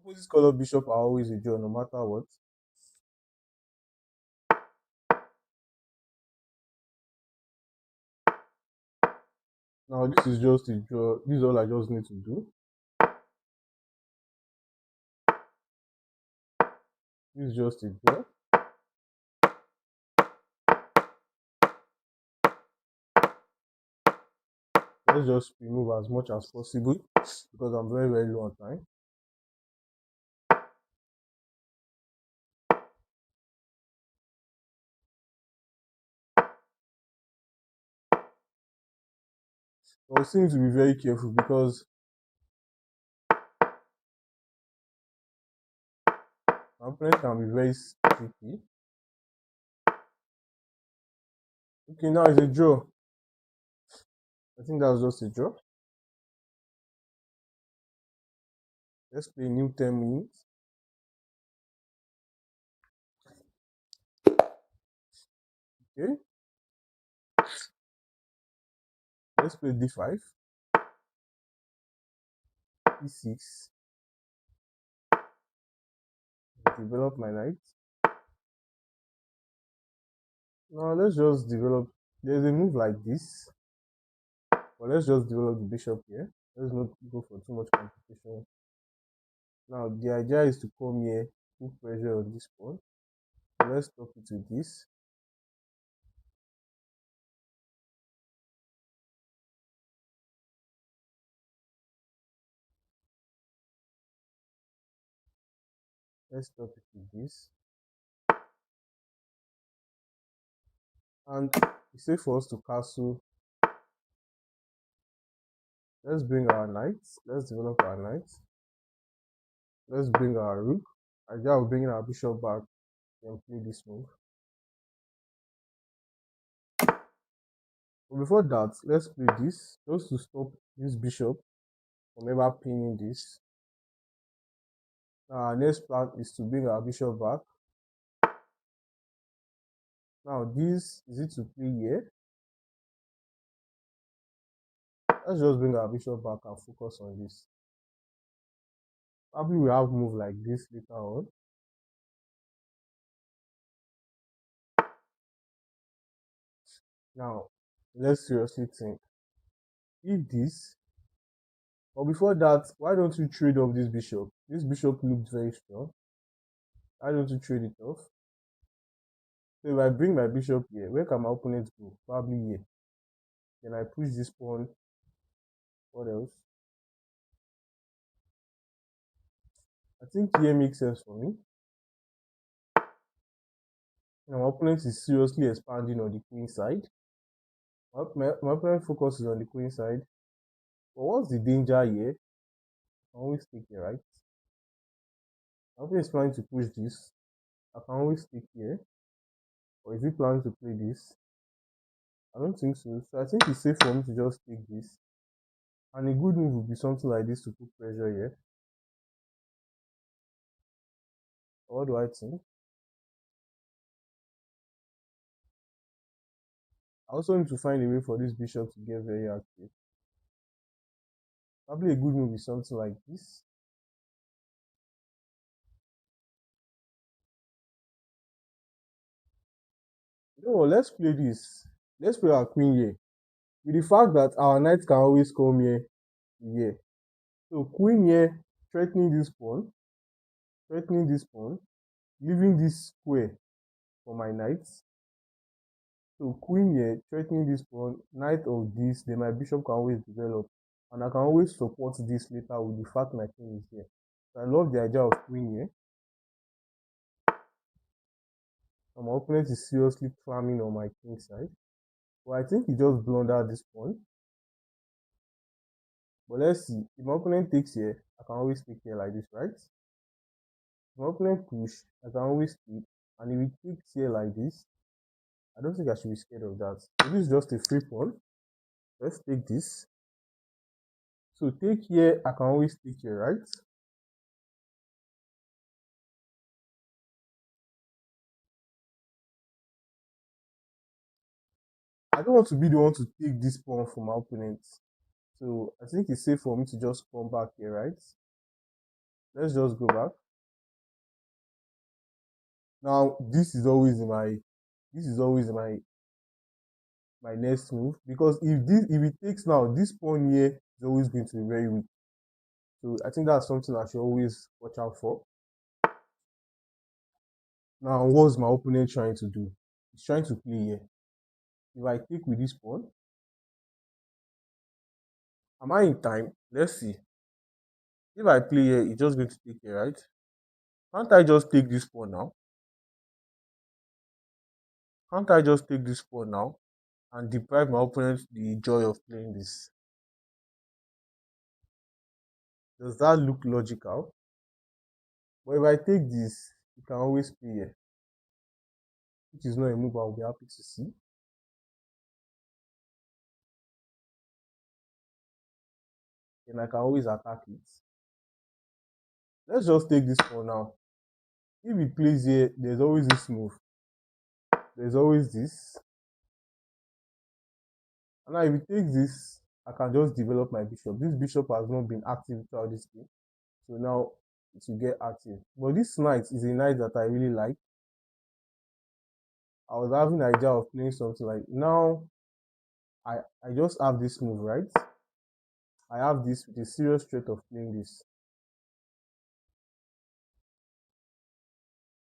Opposite colored bishop are always a draw no matter what. Now this is just a draw. This is all I just need to do. This is just a draw. Let's just remove as much as possible because I'm very, very low on time. But we still need to be very careful because my opponent can be very tricky. Okay, now it's a draw. I think that was just a draw. Let's play new 10 minutes. Okay. Let's play d5, e6. Develop my knight. Now let's just develop. There's a move like this, but let's just develop the bishop here. Let's not go for too much complication. Now the idea is to come here, put pressure on this pawn. So let's stop it with this. Let's stop it with this. And it's safe for us to castle. Let's bring our knight. Let's develop our knight. Let's bring our rook. Idea of bringing our bishop back and play this move. But before that, let's play this just to stop this bishop from ever pinning this. Now our next plan is to bring our bishop back. Now this is it to play here. Let's just bring our bishop back and focus on this. Probably we have move like this later on. Now let's seriously think. If this, but before that, why don't you trade off this bishop? This bishop looked very strong. Why don't you trade it off? So if I bring my bishop here, where can my opponent go? Probably here. Then I push this pawn. What else? I think here makes sense for me. Now my opponent is seriously expanding on the queen side. My opponent focuses on the queen side. But what's the danger here? I can always take it, right? My opponent is planning to push this. I can always take here. Or is he planning to play this? I don't think so. So I think it's safe for me to just take this. And a good move would be something like this to put pressure here. What do I think? I also need to find a way for this bishop to get very active. Probably a good move is something like this. No, let's play this. Let's play our queen here. With the fact that our knight can always come here. So queen here, threatening this pawn, leaving this square for my knight. So queen here, threatening this pawn, knight of this, then my bishop can always develop. And I can always support this later with the fact my king is here. So I love the idea of queen here. And my opponent is seriously clamming on my king side. But I think he just blundered this pawn. But let's see. If my opponent takes here, I can always take here like this, right? If my opponent push, I can always take. And if he takes here like this, I don't think I should be scared of that. So this is just a free pawn. Let's take this. So take here, I can always take here, right? I don't want to be the one to take this pawn from my opponent. So I think it's safe for me to just come back here, right? Let's just go back. Now this is always my next move, because if it takes now, this pawn here is always going to be very weak. So I think that's something I should always watch out for. Now, what's my opponent trying to do? He's trying to play here. If I take with this pawn, am I in time? Let's see. If I play here, it's just going to take here, right? Can't I just take this pawn now? Can't I just take this pawn now and deprive my opponent the joy of playing this? Does that look logical? But if I take this, you can always play here, which is not a move I'll be happy to see. And I can always attack it. Let's just take this pawn now. If he plays here, there's always this move. There's always this. And now if he takes this, I can just develop my bishop. This bishop has not been active throughout this game. So now it will get active. But this knight is a knight that I really like. I was having an idea of playing something like now I just have this move, right? I have this with a serious threat of playing this.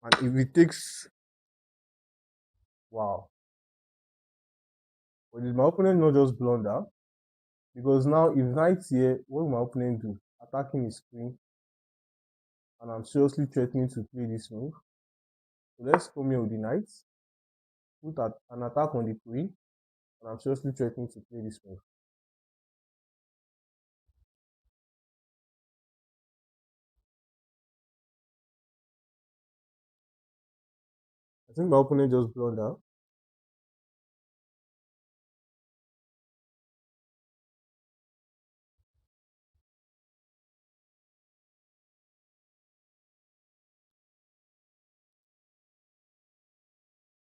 And if it takes, wow. But did my opponent not just blunder? Because now if knight here, what will my opponent do? Attacking his queen. And I'm seriously threatening to play this move. So let's come here with the knight. Put an attack on the queen. And I'm seriously threatening to play this move. I think my opponent just blundered.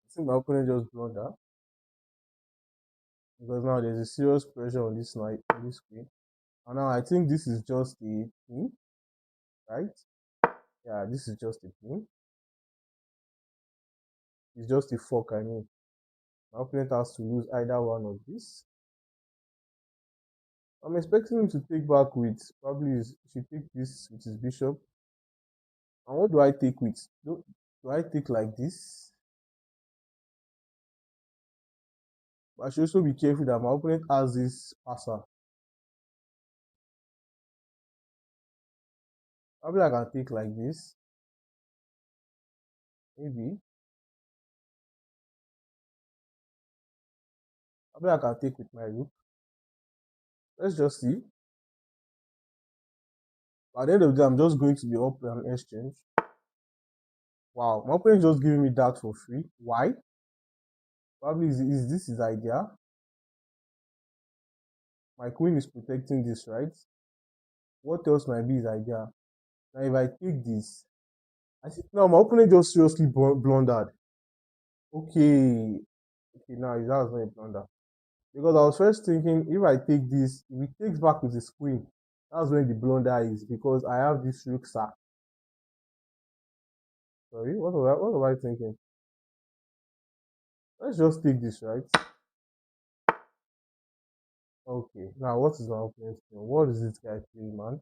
I think my opponent just blundered. Because now there's a serious pressure on this knight, on this queen. And now I think this is just a pin, right? Yeah, this is just a pin. It's just a fork, I mean. My opponent has to lose either one of these. I'm expecting him to take back with, probably he should take this with his bishop. And what do I take with? Do I take like this? But I should also be careful that my opponent has this passer. Probably I can take like this. Maybe. Probably I can take with my rook. Let's just see. At the end of the day, I'm just going to be up an exchange. Wow, my opponent just giving me that for free. Why? Probably is this his idea? My queen is protecting this, right? What else might be his idea? Now, if I take this, I think now my opponent just seriously blundered. Okay, okay, now that's not a blunder. Because I was first thinking, if I take this, if he takes back with his queen, that's when the blunder is, because I have this rook sack. Sorry, what was I thinking? Let's just take this, right? Okay, now what is my opponent's doing? What is this guy playing, man?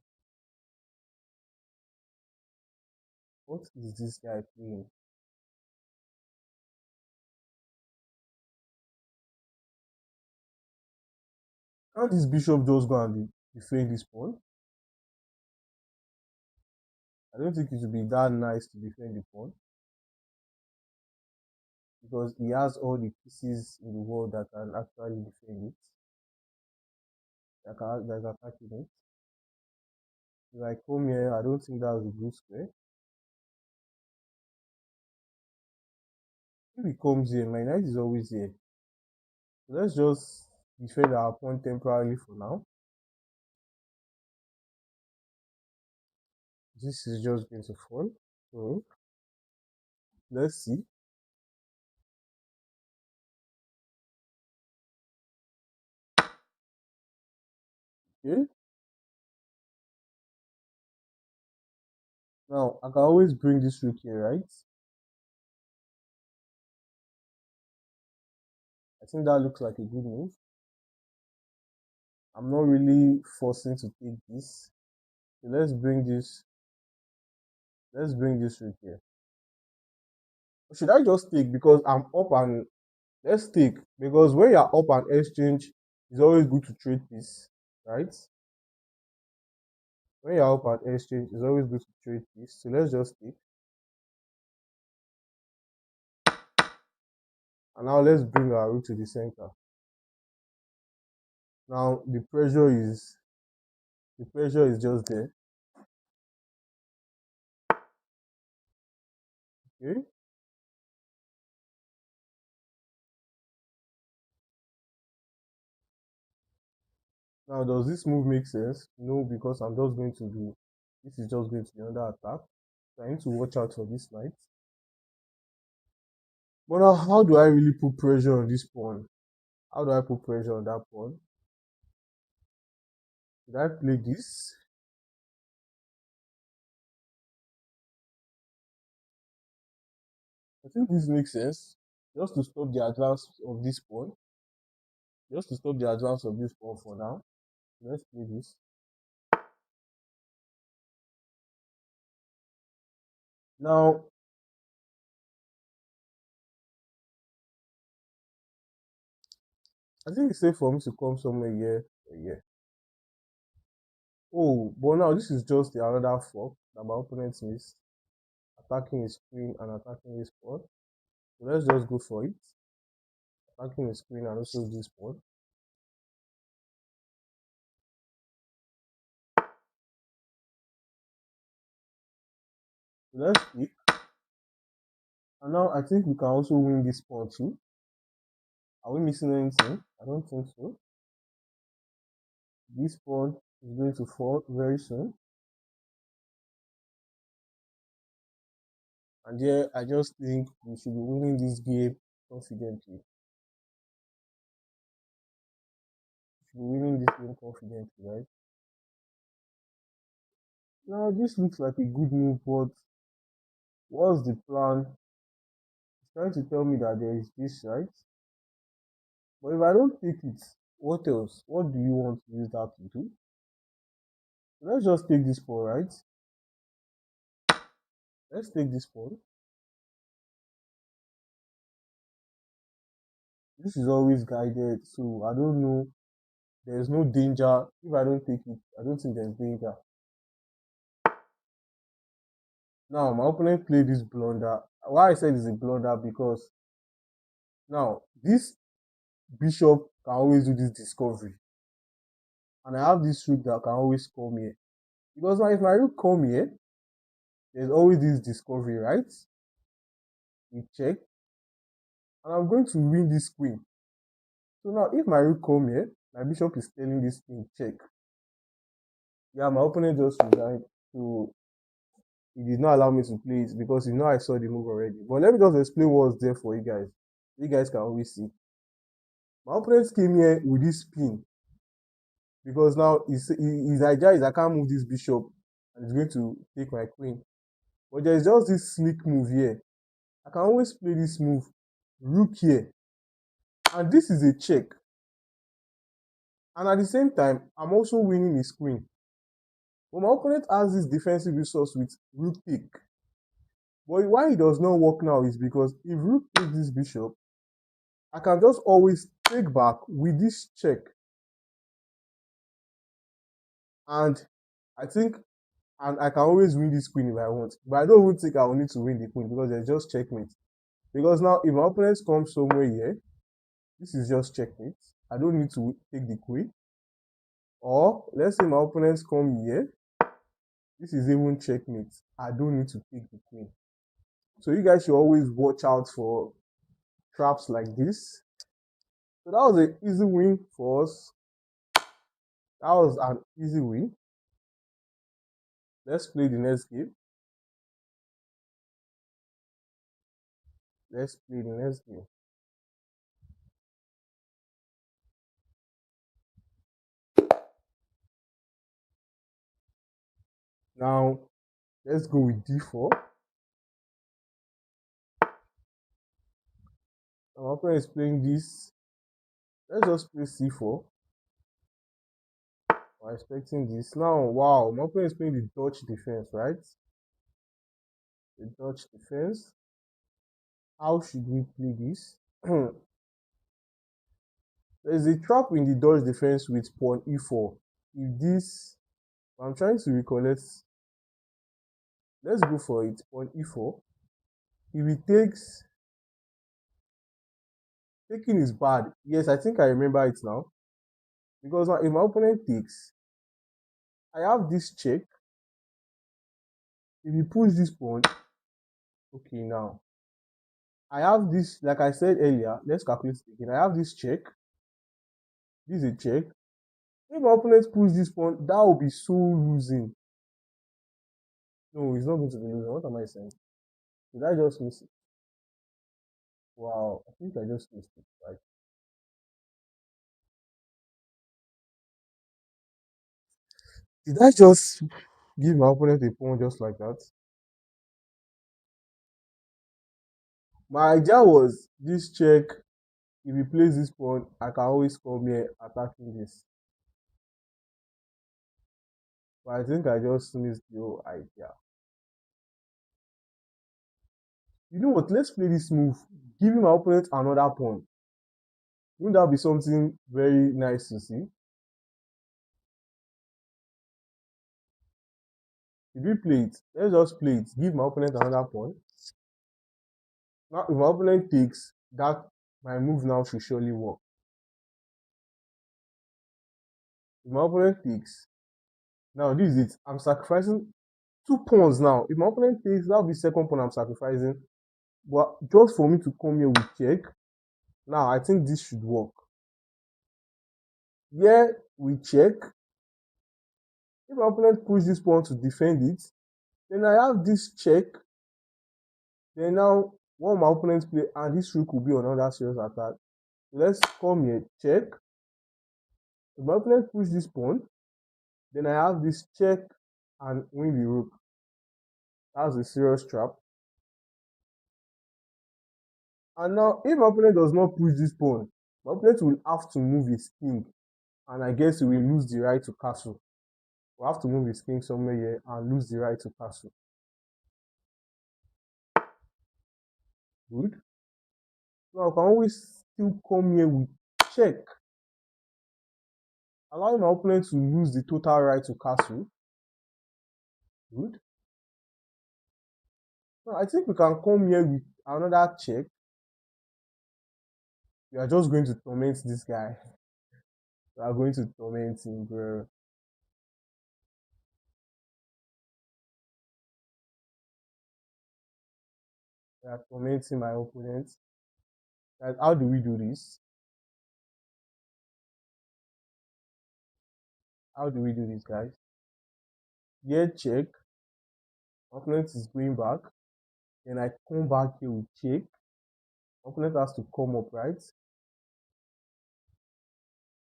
What is this guy playing? Can't this bishop just go and defend this pawn? I don't think it would be that nice to defend the pawn, because he has all the pieces in the world that can actually defend it. That's attacking it. If I come here, I don't think that's a good square. If he comes here, my knight is always here. So let's just defend our pawn temporarily for now. This is just going to fall. So let's see. Okay. Now I can always bring this rook here, right? I think that looks like a good move. I'm not really forcing to take this. So let's bring this. Let's bring this rook here. Or should I just take because I'm up and let's take because when you're up and exchange, it's always good to trade piece, right? When you're up and exchange, it's always good to trade piece. So let's just take. And now let's bring our rook to the center. Now the pressure is just there. Okay. Now does this move make sense? No, because I'm just going to be this is just going to be under attack. So I need to watch out for this knight. But now how do I really put pressure on this pawn? How do I put pressure on that pawn? Did I play this? I think this makes sense. Just to stop the advance of this pawn. Just to stop the advance of this pawn for now. Let's play this. Now, I think it's safe for me to come somewhere here. Yeah. Oh, but now this is just the another fork that my opponent missed. Attacking his queen and attacking his pawn. So let's just go for it. Attacking his queen and also this pawn. So let's pick. And now I think we can also win this pawn too. Are we missing anything? I don't think so. This pawn is going to fall very soon. And yeah, I just think we should be winning this game confidently. We should be winning this game confidently, right? Now this looks like a good move, but what's the plan? It's trying to tell me that there is this, right? But if I don't take it, what else? What do you want to use that to do? So let's just take this pawn, right? Let's take this pawn. This is always guided, so I don't know. There's no danger. If I don't take it, I don't think there's danger. Now, my opponent played this blunder. Why I said it's a blunder because now this bishop can always do this discovery. And I have this rook that can always come here. Because now if my rook come here, there's always this discovery, right? We check. And I'm going to win this queen. So now if my rook come here, my bishop is telling this king check. Yeah, my opponent just resigned. So he did not allow me to play it because I saw the move already. But let me just explain what's there for you guys. You guys can always see. My opponent came here with this pin because now his idea is I can't move this bishop and it's going to take my queen. But there's just this sneak move here. I can always play this move, rook here, and this is a check. And at the same time, I'm also winning his queen. But my opponent has this defensive resource with rook pick. But why it does not work now is because if rook takes this bishop, I can just always take back with this check. And I think and I can always win this queen if I want. But I don't even think I will need to win the queen because there's just checkmate. Because now if my opponent comes somewhere here, this is just checkmate. I don't need to take the queen. Or let's say my opponents come here. This is even checkmate. I don't need to take the queen. So you guys should always watch out for traps like this. So that was an easy win for us. That was an easy win. Let's play the next game. Let's play the next game. Now, let's go with d4. My opponent is playing this. Let's just play c4. I'm expecting this. Now, wow, my opponent is playing the Dutch defense, right? The Dutch defense. How should we play this? There's a trap in the Dutch defense with pawn e4. If this, I'm trying to recollect. Let's go for it. Pawn e4. If it takes, taking is bad. Yes, I think I remember it now. Because now if my opponent takes, I have this check. If you push this pawn, okay, now I have this, like I said earlier, let's calculate it again. I have this check. This is a check. If my opponent push this pawn, that will be so losing. No, it's not going to be losing. What am I saying? Did I just miss it? Wow, I think I just missed it, right? Did I just give my opponent a pawn just like that? My idea was this check, if he plays this pawn, I can always come here attacking this. But I think I just missed the whole idea. You know what? Let's play this move. Giving my opponent another pawn. Wouldn't that be something very nice to see? If we play it, let's just play it. Give my opponent another pawn. Now, if my opponent takes, that my move now should surely work. If my opponent takes, now this is it. I'm sacrificing two pawns now. If my opponent takes, that'll be second pawn I'm sacrificing. But just for me to come here with check, now I think this should work. Here we check. If my opponent push this pawn to defend it, then I have this check. Then now one of my opponents play, and this rook will be another serious attack. Let's come here, check. If my opponent push this pawn, then I have this check and win the rook. That's a serious trap. And now, if my opponent does not push this pawn, my opponent will have to move his king. And I guess he will lose the right to castle. We'll have to move his king somewhere here and lose the right to castle. Good. Now I can always still come here with check. Allowing my opponent to lose the total right to castle. Good. Now I think we can come here with another check. We are just going to torment this guy. We are going to torment him, bro. We are tormenting my opponent. Like, how do we do this? How do we do this, guys? Here, check. Opponent is going back. Then I come back here with check. Opponent has to come up, right?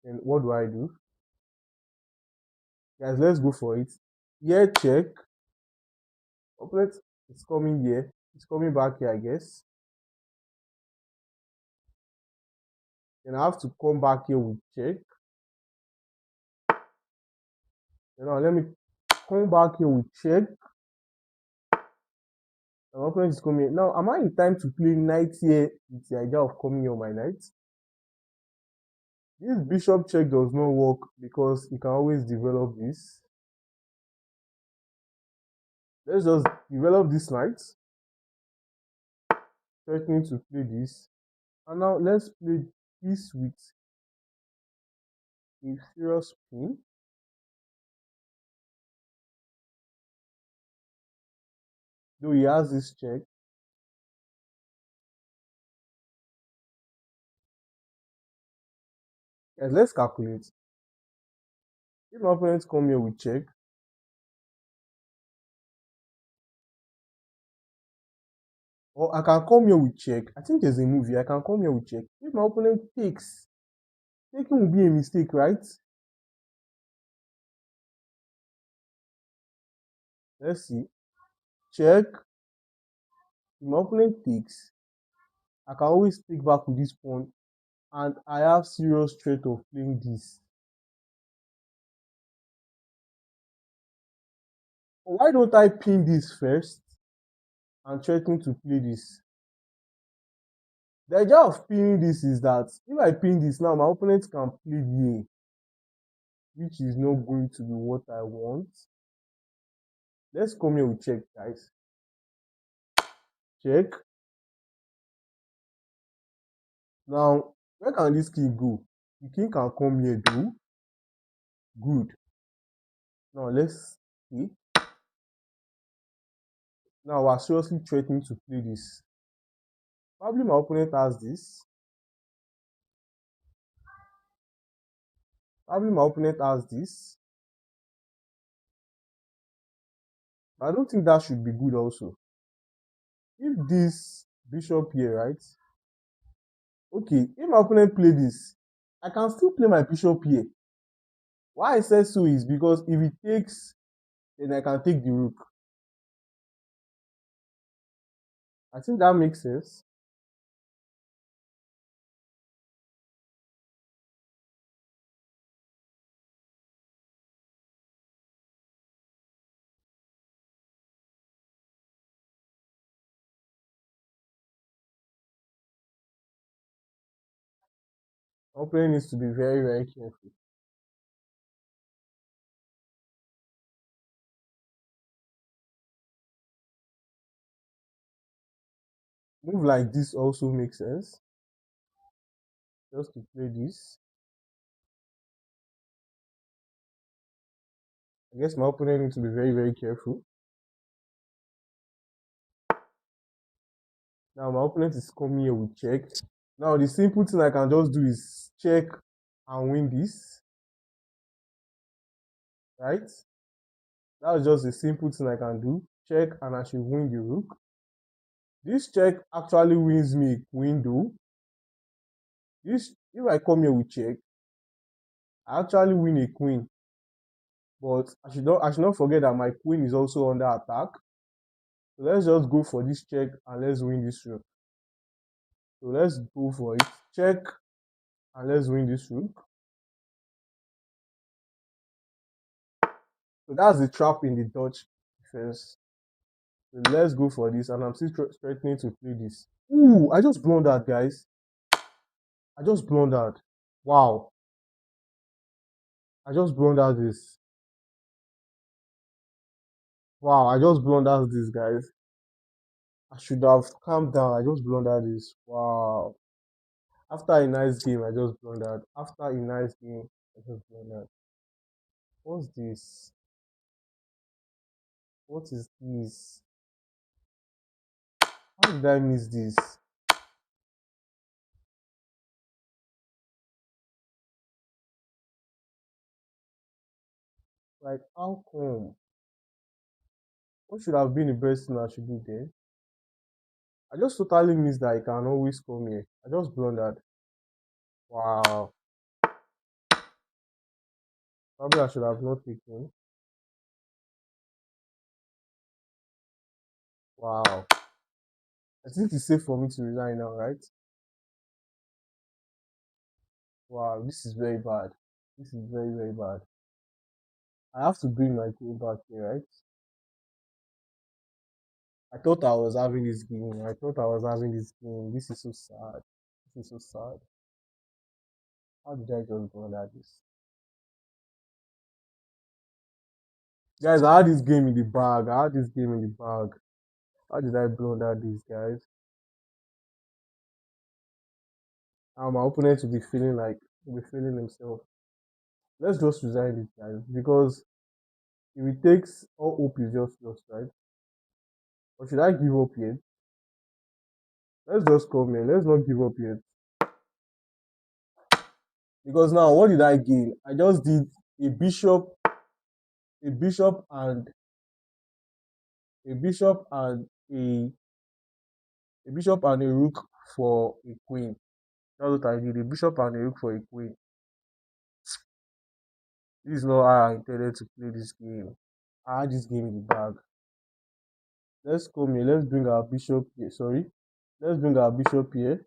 Then what do I do? Guys, let's go for it. Here, check. Opponent is coming here. It's coming back here, I guess. Then I have to come back here with check. Now let me come back here with check. My opponent is coming here. Now, am I in time to play knight here with the idea of coming here on my knight? This bishop check does not work because you can always develop this. Let's just develop this knight. Threatening to play this. And now let's play this with a serious pin. Though he has this check. Yes, let's calculate. If my opponent come here with check, or I can come here with check. I think there's a movie. I can come here with check. If my opponent takes, taking will be a mistake, right? Let's see. Check. If my opponent takes, I can always take back with this pawn, and I have serious threat of playing this. Why don't I pin this first and threaten to play this? The idea of pinning this is that if I pin this now, my opponent can play here, which is not going to be what I want. Let's come here with check, guys. Check. Now, where can this king go? The king can come here, though. Good. Now, let's see. Now, we're seriously threatening to play this. Probably my opponent has this. Probably my opponent has this. But I don't think that should be good also. If this bishop here, right? Okay, if my opponent play this, I can still play my bishop here. Why I said so is because if it takes, then I can take the rook. I think that makes sense. My opponent needs to be very, very careful. Move like this also makes sense. Just to play this. I guess my opponent needs to be very, very careful. Now my opponent is coming here with check. Now the simple thing I can just do is check and win this. Right? That's just a simple thing I can do. Check and I should win the rook. This check actually wins me a queen though. This, if I come here with check, I actually win a queen. But I should not forget that my queen is also under attack. So let's just go for this check and let's win this rook. So let's go for it. Check and let's win this rook. So that's the trap in the Dutch defense. So let's go for this, and I'm still threatening to play this. Ooh, I just blundered, guys. I just blundered. Wow. I just blundered this. Wow, I just blundered this, guys. I should have calmed down. I just blundered this. Wow. After a nice game, I just blundered. After a nice game, I just blundered. What's this? What is this? How did I miss this? Like, how come? What should have been the best thing I should do there? I just totally missed that I can always come here. I just blundered. Wow. Probably I should have not taken. Wow. I think it's safe for me to resign now, right? Wow, this is very bad. This is very, very bad. I have to bring my queen back here, right? I thought I was having this game. I thought I was having this game. This is so sad. This is so sad. How did I just go like this? Guys, I had this game in the bag. I had this game in the bag. How did I blunder this, guys? And my opponent will be feeling like will be feeling himself. Let's just resign this, guys, because if it takes all hope is just lost, right? Or should I give up yet? Let's just come here. Let's not give up yet. Because now, what did I gain? I just did a bishop, a bishop, and a bishop and a bishop and a rook for a queen. That's what I did. A bishop and a rook for a queen. This is not how I intended to play this game. I had this game in the bag. Let's come here. Let's bring our bishop here. Sorry. Let's bring our bishop here.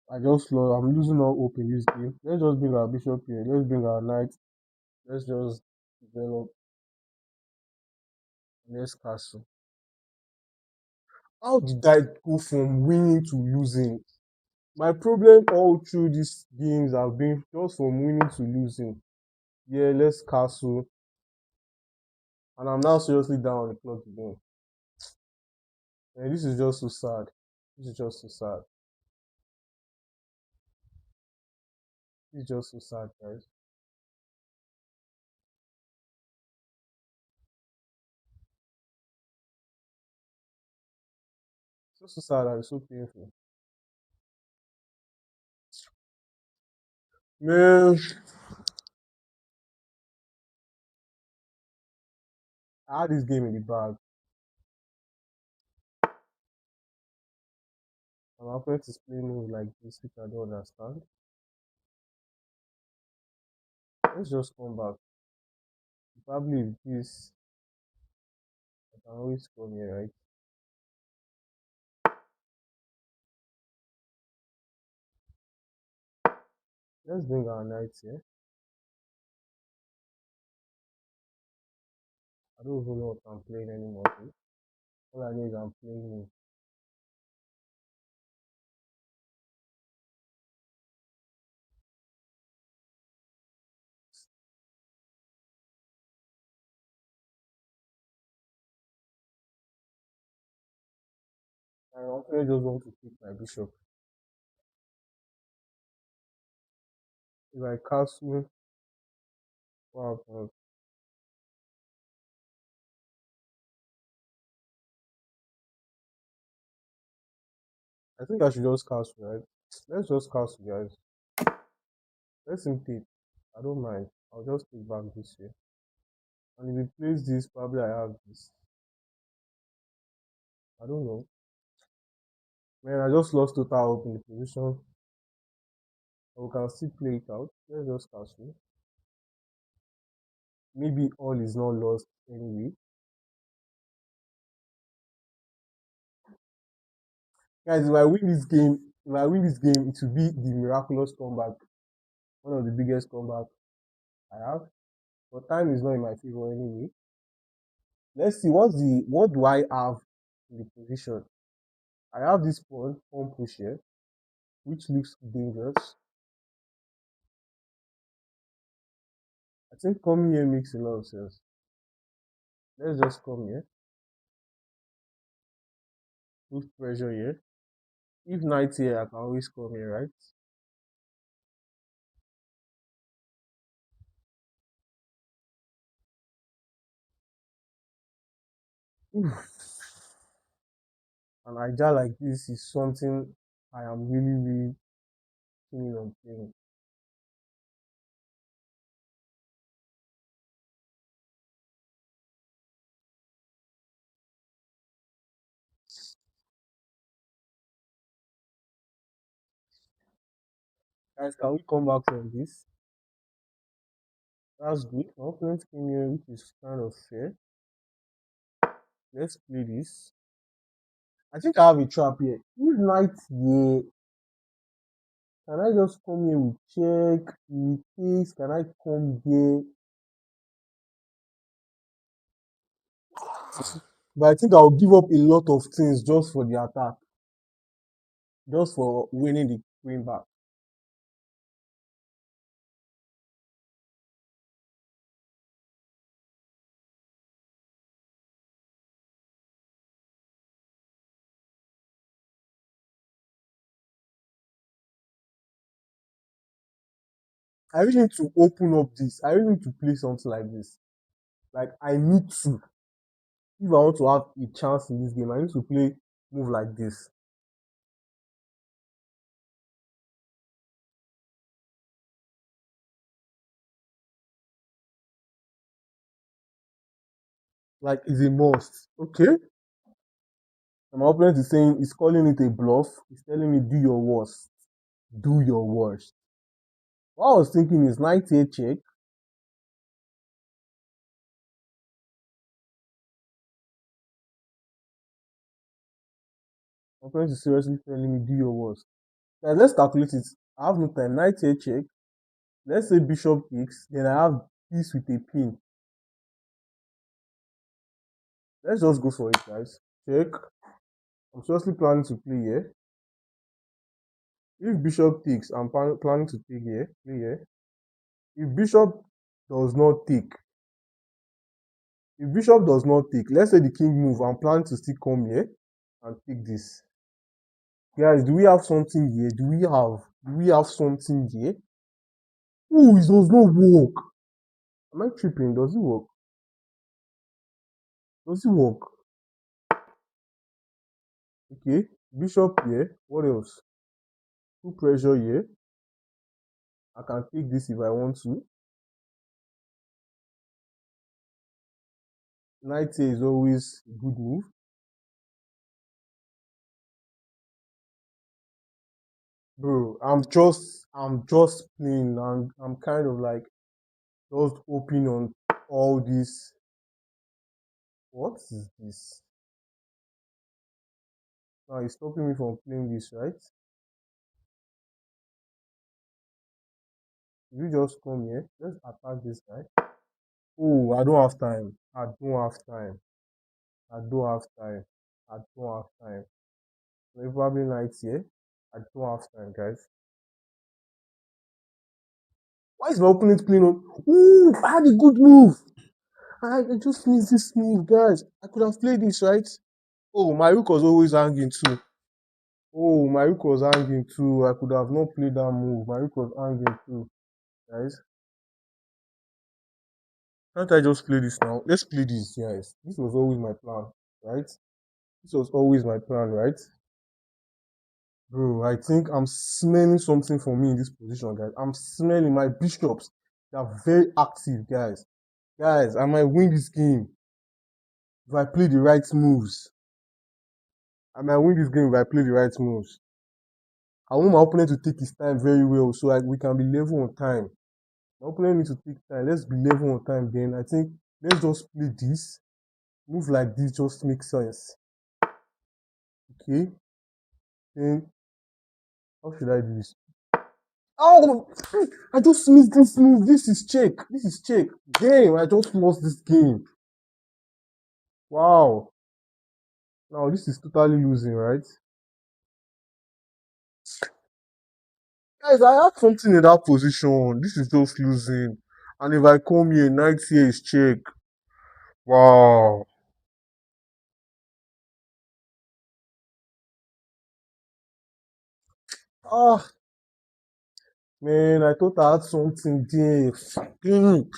I'm losing all hope in this game. Let's just bring our bishop here. Let's bring our knight. Let's just develop. Let's castle. How did I go from winning to losing? My problem all through these games have been just from winning to losing. Yeah, let's castle. And I'm now seriously down on the clock again. And this is just so sad. This is just so sad. This is just so sad, guys. So sad and it's so painful. Man, I had this game in the bag. And my friend is playing moves like this, which I don't understand. Let's just come back. Probably with this, I can always come here, right? Let's bring our knights here. I don't even know what I'm playing anymore. Dude. All I know is I'm playing move. I actually just want to pick my bishop. If I castle, what happens? I think I should just castle, right? Let's just castle, guys. Let's him take. I don't mind. I'll just take back this here. And if he plays this, probably I have this. I don't know. Man, I just lost total hope in the position. But we can still play it out. Let's just castle. Maybe all is not lost anyway. Guys, if I win this game, it will be the miraculous comeback. One of the biggest comeback I have. But time is not in my favor anyway. Let's see what do I have in the position. I have this pawn push here, which looks dangerous. I think coming here makes a lot of sense. Let's just come here, put pressure here. If knight here, I can always come here, right? An idea like this is something I am really keen on playing. Guys, can we come back from this? That's good. My opponent came here, which is kind of fair. Let's play this. I think I have a trap here. If knight here, can I just come here with check? In case, can I come here? But I think I'll give up a lot of things just for the attack, just for winning the queen back. I really need to open up this. I really need to play something like this. Like I need to. If I want to have a chance in this game, I need to play move like this. Like it's a must. Okay? And my opponent is saying he's calling it a bluff. He's telling me do your worst. Do your worst. What I was thinking is knight a check. My opponent is seriously telling me do your worst. Guys, let's calculate it. I have no time. Knight a check. Let's say bishop takes. Then I have piece with a pin. Let's just go for it, guys. Check. I'm seriously planning to play here. If bishop takes, I'm planning to take here, play here. If bishop does not take, if bishop does not take, let's say the king move, I'm planning to still come here and take this. Guys, do we have something here? Do we have something here? Oh, it does not work. Am I tripping? Does it work? Does it work? Okay, bishop here. What else? Put pressure here. I can take this if I want to. Knight here is always a good move. Bro, I'm just playing. I'm kind of like just hoping on all this. What is this? Now it's stopping me from playing this, right? If you just come here, let's attack this guy. Oh, I don't have time. I don't have time. I don't have time. I don't have time. Maybe probably night here. I don't have time, guys. Why is my opponent playing on? Ooh, I had a good move. I just missed this move, guys. I could have played this, right? Oh, my rook was always hanging too. Oh, my rook was hanging too. I could have not played that move. My rook was hanging too, guys. Can't I just play this now? Let's play this, guys. This was always my plan, right? This was always my plan, right? Bro, I think I'm smelling something for me in this position, guys. I'm smelling my bishops. They are very active, guys. Guys, I might win this game if I play the right moves. I might win this game if I play the right moves. I want my opponent to take his time very well so we can be level on time. My opponent needs to take time. Let's be level on time then. I think let's just play this. Move like this just makes sense. Okay. Then how should I do this? Oh, I just missed this move. This is check. This is check. Damn, I just lost this game. Wow. Now this is totally losing, right? Guys, I had something in that position. This is just losing. And if I come here, knight here is check. Wow. Ah, man, I thought I had something there. Fucking.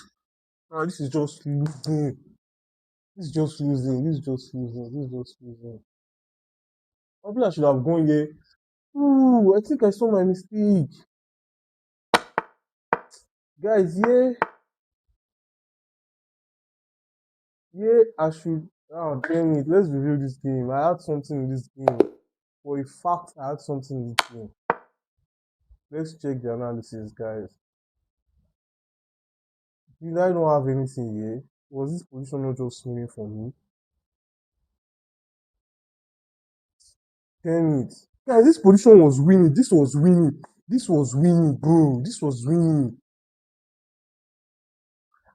Ah, this is just losing. This is just losing. This is just losing. This is just losing. Probably I should have gone here. Ooh, I think I saw my mistake. Guys, yeah, yeah, I should. Oh, damn it. Let's review this game. I had something in this game. For a fact, I had something in this game. Let's check the analysis, guys. Did I not have anything here? Was this position not just winning for me? Damn it. Guys, this position was winning. This was winning. This was winning, bro. This was winning.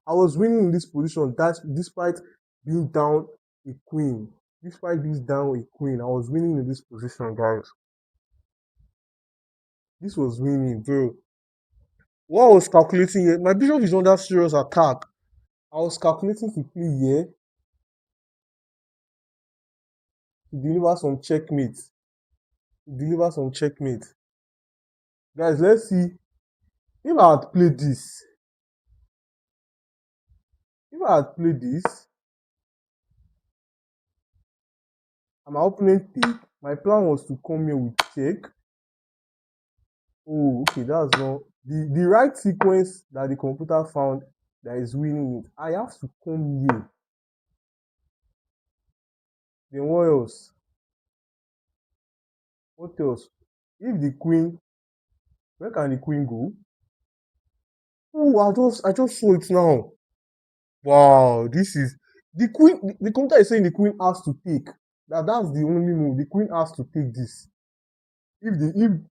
I was winning in this position. That's despite being down a queen. Despite being down a queen, I was winning in this position, guys. This was winning, bro. What I was calculating here, my bishop is under serious attack. I was calculating to play here to deliver some checkmate. To deliver some checkmate. Guys, let's see. If I had played this, if I had played this, and my opponent take, my plan was to come here with check. Oh, okay, that's not the right sequence that the computer found that is winning it. I have to come here. Then what else? What else? If the queen, where can the queen go? Oh, I just saw it now. Wow, this is the queen. The computer is saying the queen has to take. That's the only move. The queen has to take this. If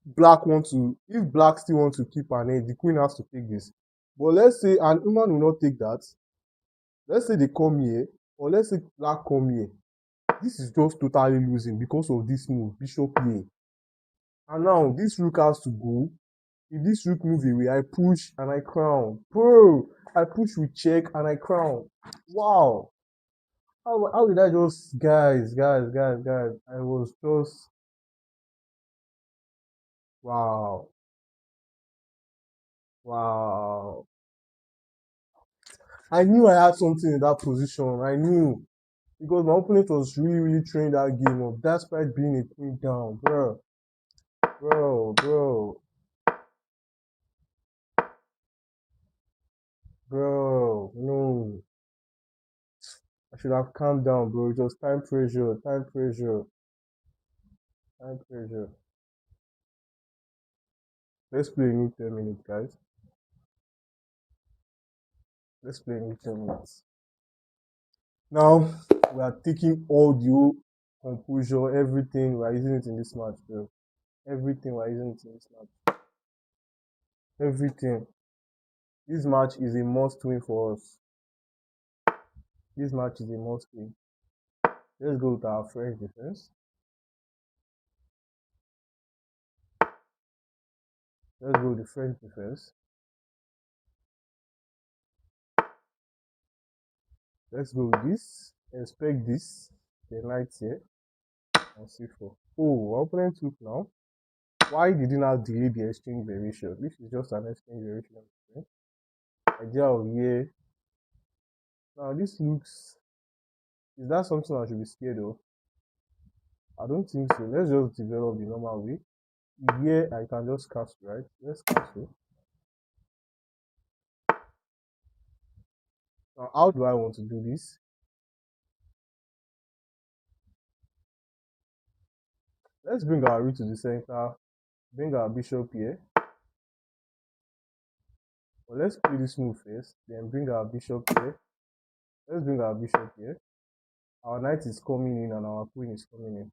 black still want to keep an edge, the queen has to take this. But let's say an human will not take that. Let's say they come here, or let's say black come here. This is just totally losing because of this move, bishop here. And now this rook has to go. If this rook move away, I push and I crown. Bro, I push with check and I crown. Wow. How did I just guys? I was just wow. Wow. I knew I had something in that position. I knew. Because my opponent was really throwing that game up, despite being a queen down, bro, no. I should have calmed down, bro. It was time pressure. Let's play a new 10 minutes, guys. Let's play a new 10 minutes. Now, we are taking audio, composure, everything. We are using it in this match, bro. Everything, we are using it in this match. Everything. This match is a must win for us. This match is a must win. Let's go with our French defense. Let's go with the French defense. Let's go with this. Inspect this. The knight here. And c4. Oh, our opponent took now. Why did he not delay the exchange variation? This is just an exchange variation. Idea of here. Now this looks. Is that something I should be scared of? I don't think so. Let's just develop the normal way. Here I can just castle, right? Let's castle. Now how do I want to do this? Let's bring our rook to the center. Bring our bishop here. Well, let's play this move first. Then bring our bishop here. Let's bring our bishop here. Our knight is coming in and our queen is coming in.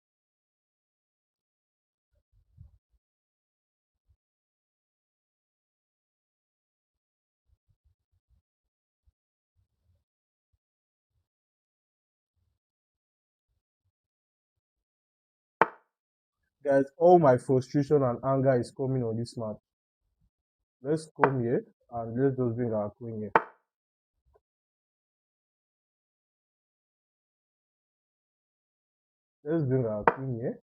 Guys, all my frustration and anger is coming on this match. Let's come here and let's just bring our queen here. Let's bring our queen here.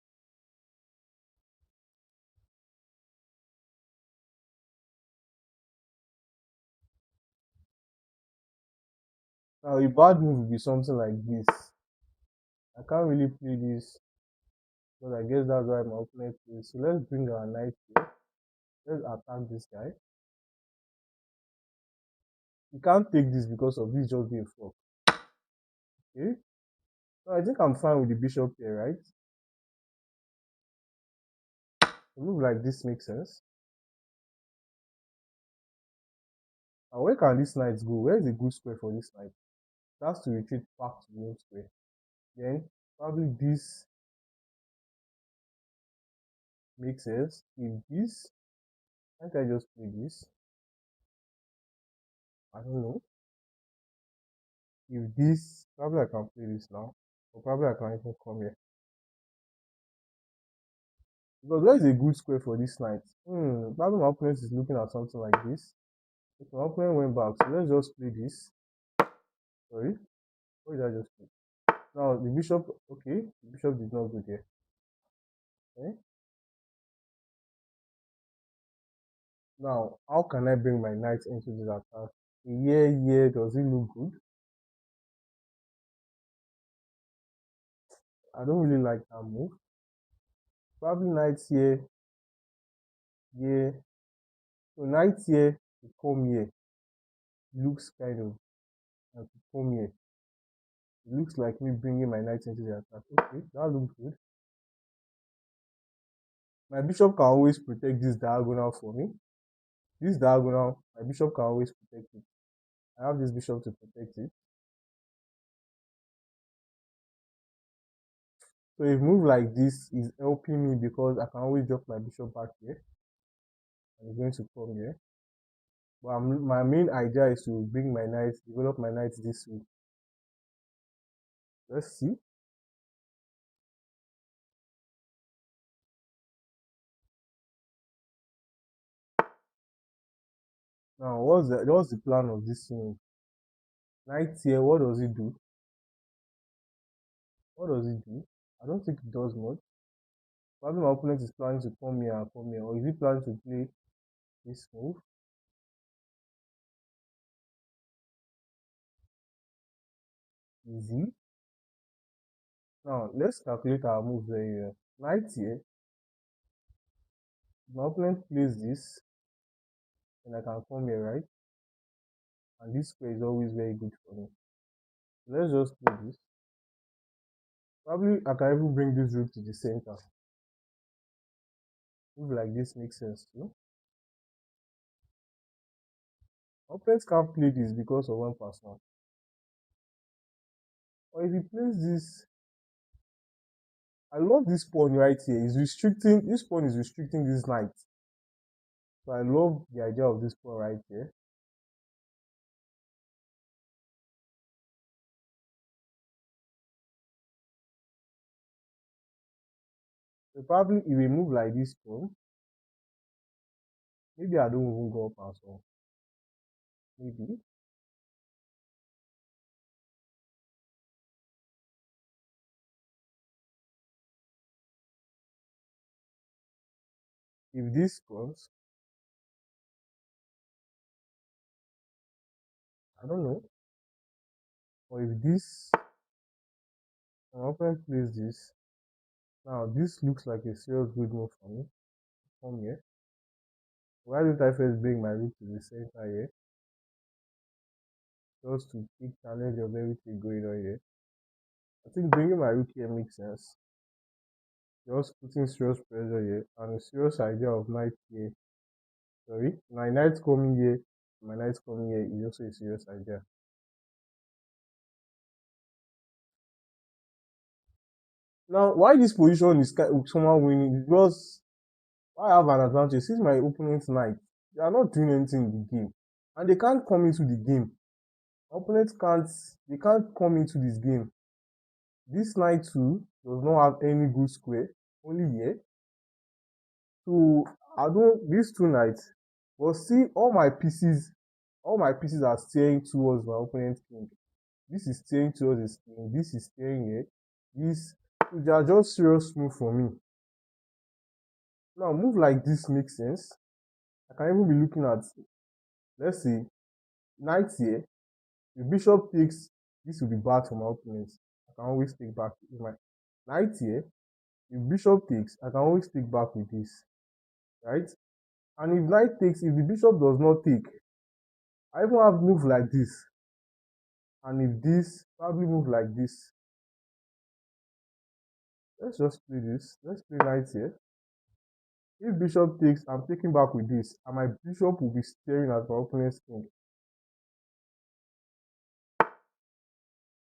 Now, a bad move would be something like this. I can't really play this, but I guess that's why my opponent plays. So let's bring our knight here. Let's attack this guy. You can't take this because of this just being fork. Okay. So I think I'm fine with the bishop here, right? A move like this makes sense. And where can this knight go? Where is the good square for this knight? It has to retreat back to the home square. Then probably this makes sense. If this, can't I just play this? I don't know. If this, probably I can play this now. Or probably I can even come here. Because where is a good square for this knight? Probably my opponent is looking at something like this. If my opponent went back, so let's just play this. Sorry, what did I just play? Now the bishop, okay, the bishop did not go there. Okay. Now, how can I bring my knight into this attack? Here, does it look good? I don't really like that move. Probably knight here, here. So knight here to come here looks kind of like to come here. It looks like me bringing my knight into the attack. Okay, that looks good. My bishop can always protect this diagonal for me. This diagonal, my bishop can always protect it. I have this bishop to protect it. So a move like this is helping me because I can always drop my bishop back here and it's going to come here. But my main idea is to bring my knight, develop my knight this way. Let's see. Now, what's the plan of this move? Knight here, what does it do? What does it do? I don't think it does much. Probably my opponent is planning to come here and come here, or is he planning to play this move? Easy. Now, let's calculate our moves very well. Knight here, my opponent plays this, and I can come here, right? And this square is always very good for me. Let's just play this. Probably I can even bring this rook to the center. Move like this makes sense too. Opponents can't play this because of one person. Or if he plays this, I love this pawn right here. It's restricting, this pawn is restricting this knight. So I love the idea of this pawn right here. So probably if we move like this pawn, maybe I don't even go up as well. Maybe. If this comes, I don't know. Or if this, my opponent plays this. Now this looks like a serious good move for me. Come here. Why don't I first bring my rook to the center here? Just to take challenge of everything going on here. I think bringing my rook here makes sense. Just putting serious pressure here and a serious idea of knight here. Sorry, my knight coming here, my knight coming here is also a serious idea. Now, why this position is somehow winning? Because I have an advantage. Since my opponent's knight, they are not doing anything in the game, and they can't come into the game. Opponents can't. They can't come into this game. This knight too does not have any good square. Only here. So I don't. These two knights. But see, all my pieces are steering towards my opponent's king. This is steering towards his king. This is steering here. This. They are just serious move for me. Now, move like this makes sense. I can even be looking at, let's see, knight here. If bishop takes, this will be bad for my opponent. I can always take back with my knight here. If bishop takes, I can always take back with this, right? And if knight takes, if the bishop does not take, I even have move like this. And if this, probably move like this. Let's just play this. Let's play knight here. If bishop takes, I'm taking back with this, and my bishop will be staring at my opponent's king.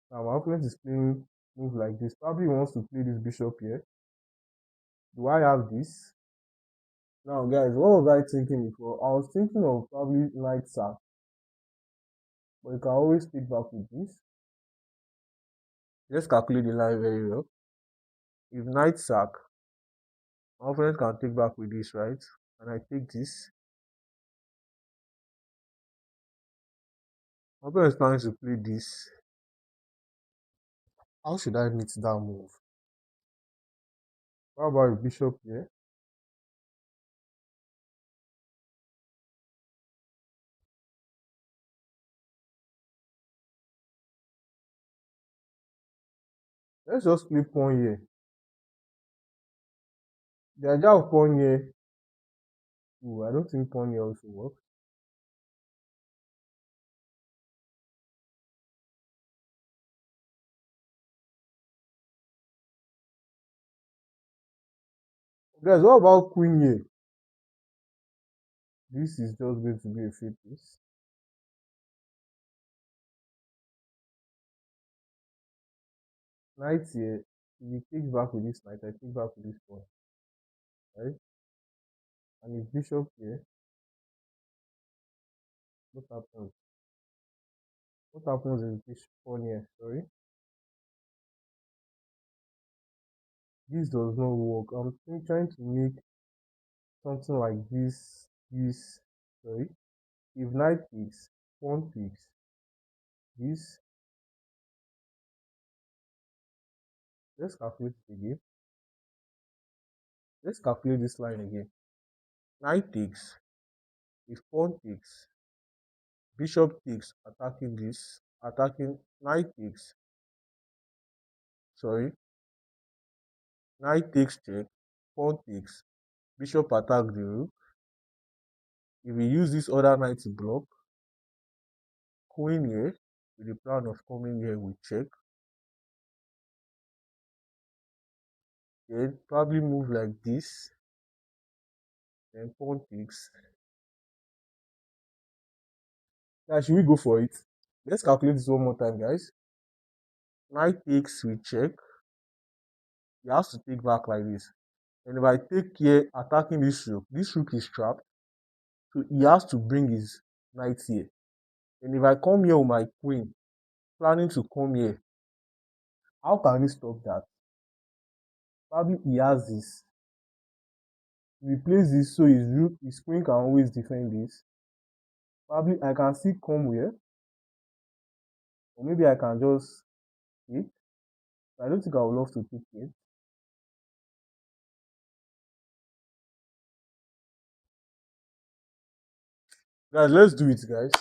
Now my opponent is playing move like this. Probably wants to play this bishop here. Do I have this? Now guys, what was I thinking before? I was thinking of probably knight sack. But you can always take back with this. Let's calculate the line very well. If knight sack, my opponent can take back with this, right? And I take this. My opponent is planning to play this. How should I meet that move? How about a bishop here? Let's just play pawn here. The idea of pawn here, ooh, I don't think pawn here also works. Guys, what about queen here? This is just going to be a free piece. Knight here, if he takes back with this knight, I take back with this pawn, right? And if bishop here, what happens? What happens is bishop pawn here, sorry. This does not work. I'm trying to make something like this, sorry. If knight takes, pawn takes, this, let's calculate it again. Let's calculate this line again. Knight takes, if pawn takes, bishop takes, attacking this, attacking knight takes, sorry, knight takes check, pawn takes, bishop attack the rook. If we use this other knight to block, queen here, with the plan of coming here, we check. Then probably move like this. Then pawn takes. Now, should we go for it? Let's calculate this one more time, guys. Knight takes, we check. He has to take back like this. And if I take here, attacking this rook is trapped. So he has to bring his knight here. And if I come here with my queen, planning to come here, how can he stop that? Probably he has this. Replace this so his queen can always defend this. Probably I can still come here. Or maybe I can just take. I don't think I would love to take it. Guys, let's do it, guys.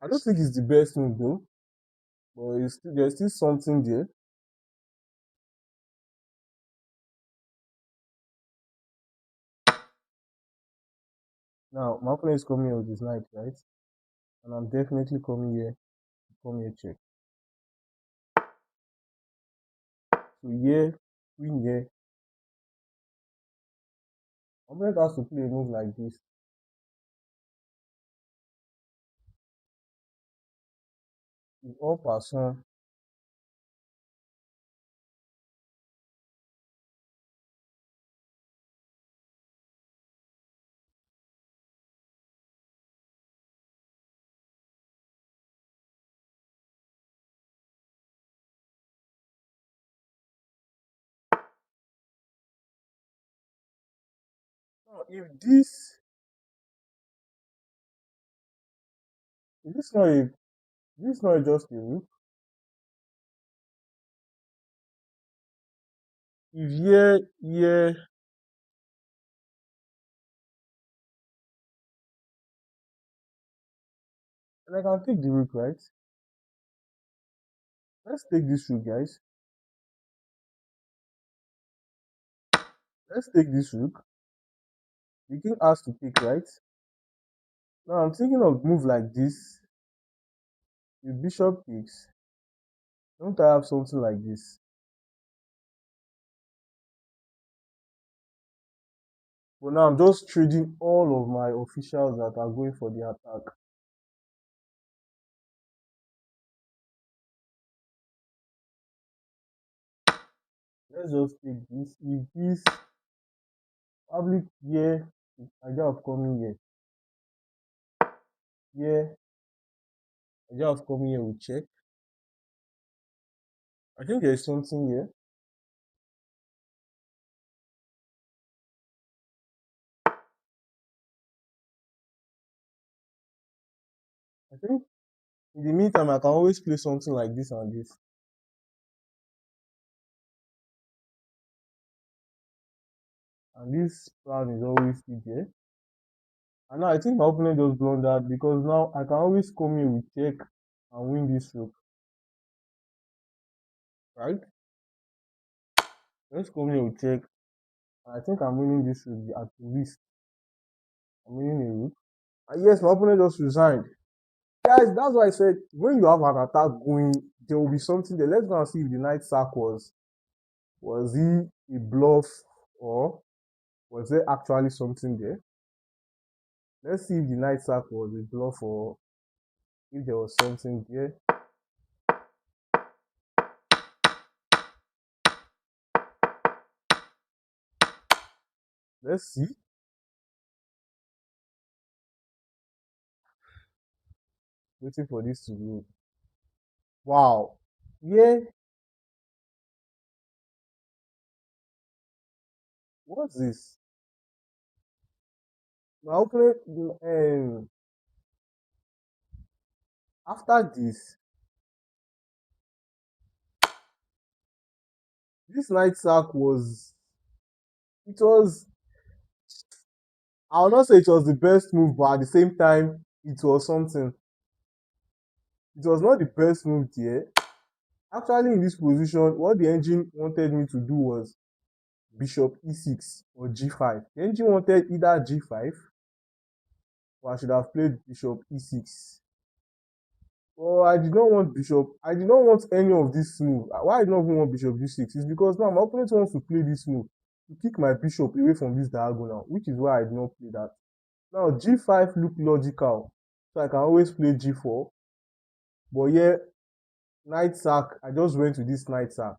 I don't think it's the best move though, but there's still something there. Now, my opponent is coming here with his knight, right? And I'm definitely coming here to come here check. So here, queen here. My opponent has to play a move like this. With all person. Now, if this not just a rook, if here, and I can take the rook, right? Let's take this rook, guys. Let's take this rook. The king has to take, right? Now I'm thinking of move like this. If bishop takes, don't I have something like this? But now I'm just trading all of my officials that are going for the attack. Let's just take this. If this probably here, idea of coming here, idea of coming here, we check. I think there's something here. I think in the meantime, I can always play something like this and this. And this plan is always still there. And now I think my opponent just blundered because now I can always come here with check and win this rook. right? Let's come here and check. I think I'm winning this rook at least. I'm winning a rook. And yes, my opponent just resigned. Guys, that's why I said when you have an attack going, there will be something there. Let's go and see if the knight sack was he a bluff or was there actually something there? Let's see if the knight sack was a bluff or if there was something there. Let's see. Waiting for this to go. Wow. Yeah. What's this? My opponent after this knight sack was I will not say it was the best move, but at the same time, it was something. It was not the best move there. Actually, in this position, what the engine wanted me to do was bishop e6 or g5. The engine wanted either g5 or I should have played bishop e6. Oh, I did not want bishop. I did not want any of this move. Why I did not even want bishop g6 is because now my opponent wants to play this move to kick my bishop away from this diagonal, which is why I did not play that. Now g5 look logical, so I can always play g4. But yeah, knight sack. I just went to this knight sack.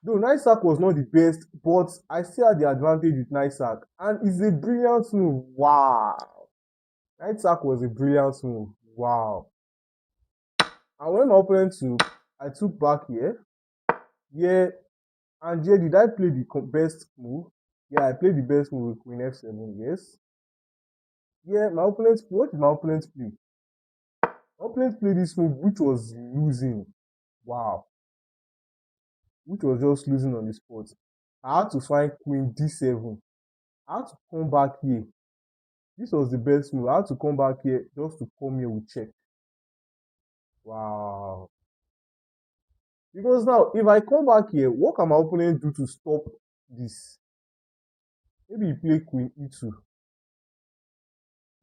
Though knight sack was not the best, but I still had the advantage with knight sack, and it's a brilliant move. Wow, knight sack was a brilliant move. Wow. And when my opponent took, I took back here. Yeah, and yeah, did I play the best move? Yeah, I played the best move with queen f7. Yes. Yeah, my opponent. What did my opponent play? My opponent played this move, which was losing. Wow, which was just losing on the spot. I had to find queen d7. I had to come back here. This was the best move. I had to come back here just to come here with check. Wow. Because now, if I come back here, what can my opponent do to stop this? Maybe he play queen e2.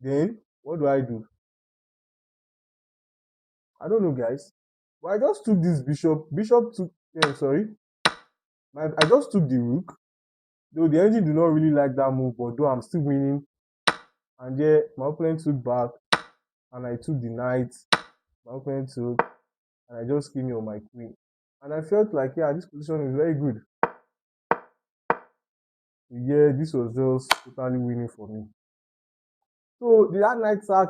Then, what do I do? I don't know, guys. But I just took this bishop. Bishop took, sorry. I just took the rook. Though the engine do not really like that move, but though I'm still winning. And yeah, my opponent took back. And I took the knight. My opponent took. And I just came here on my queen. And I felt like, yeah, this position is very good. Yeah, this was just totally winning for me. So the that knight sack,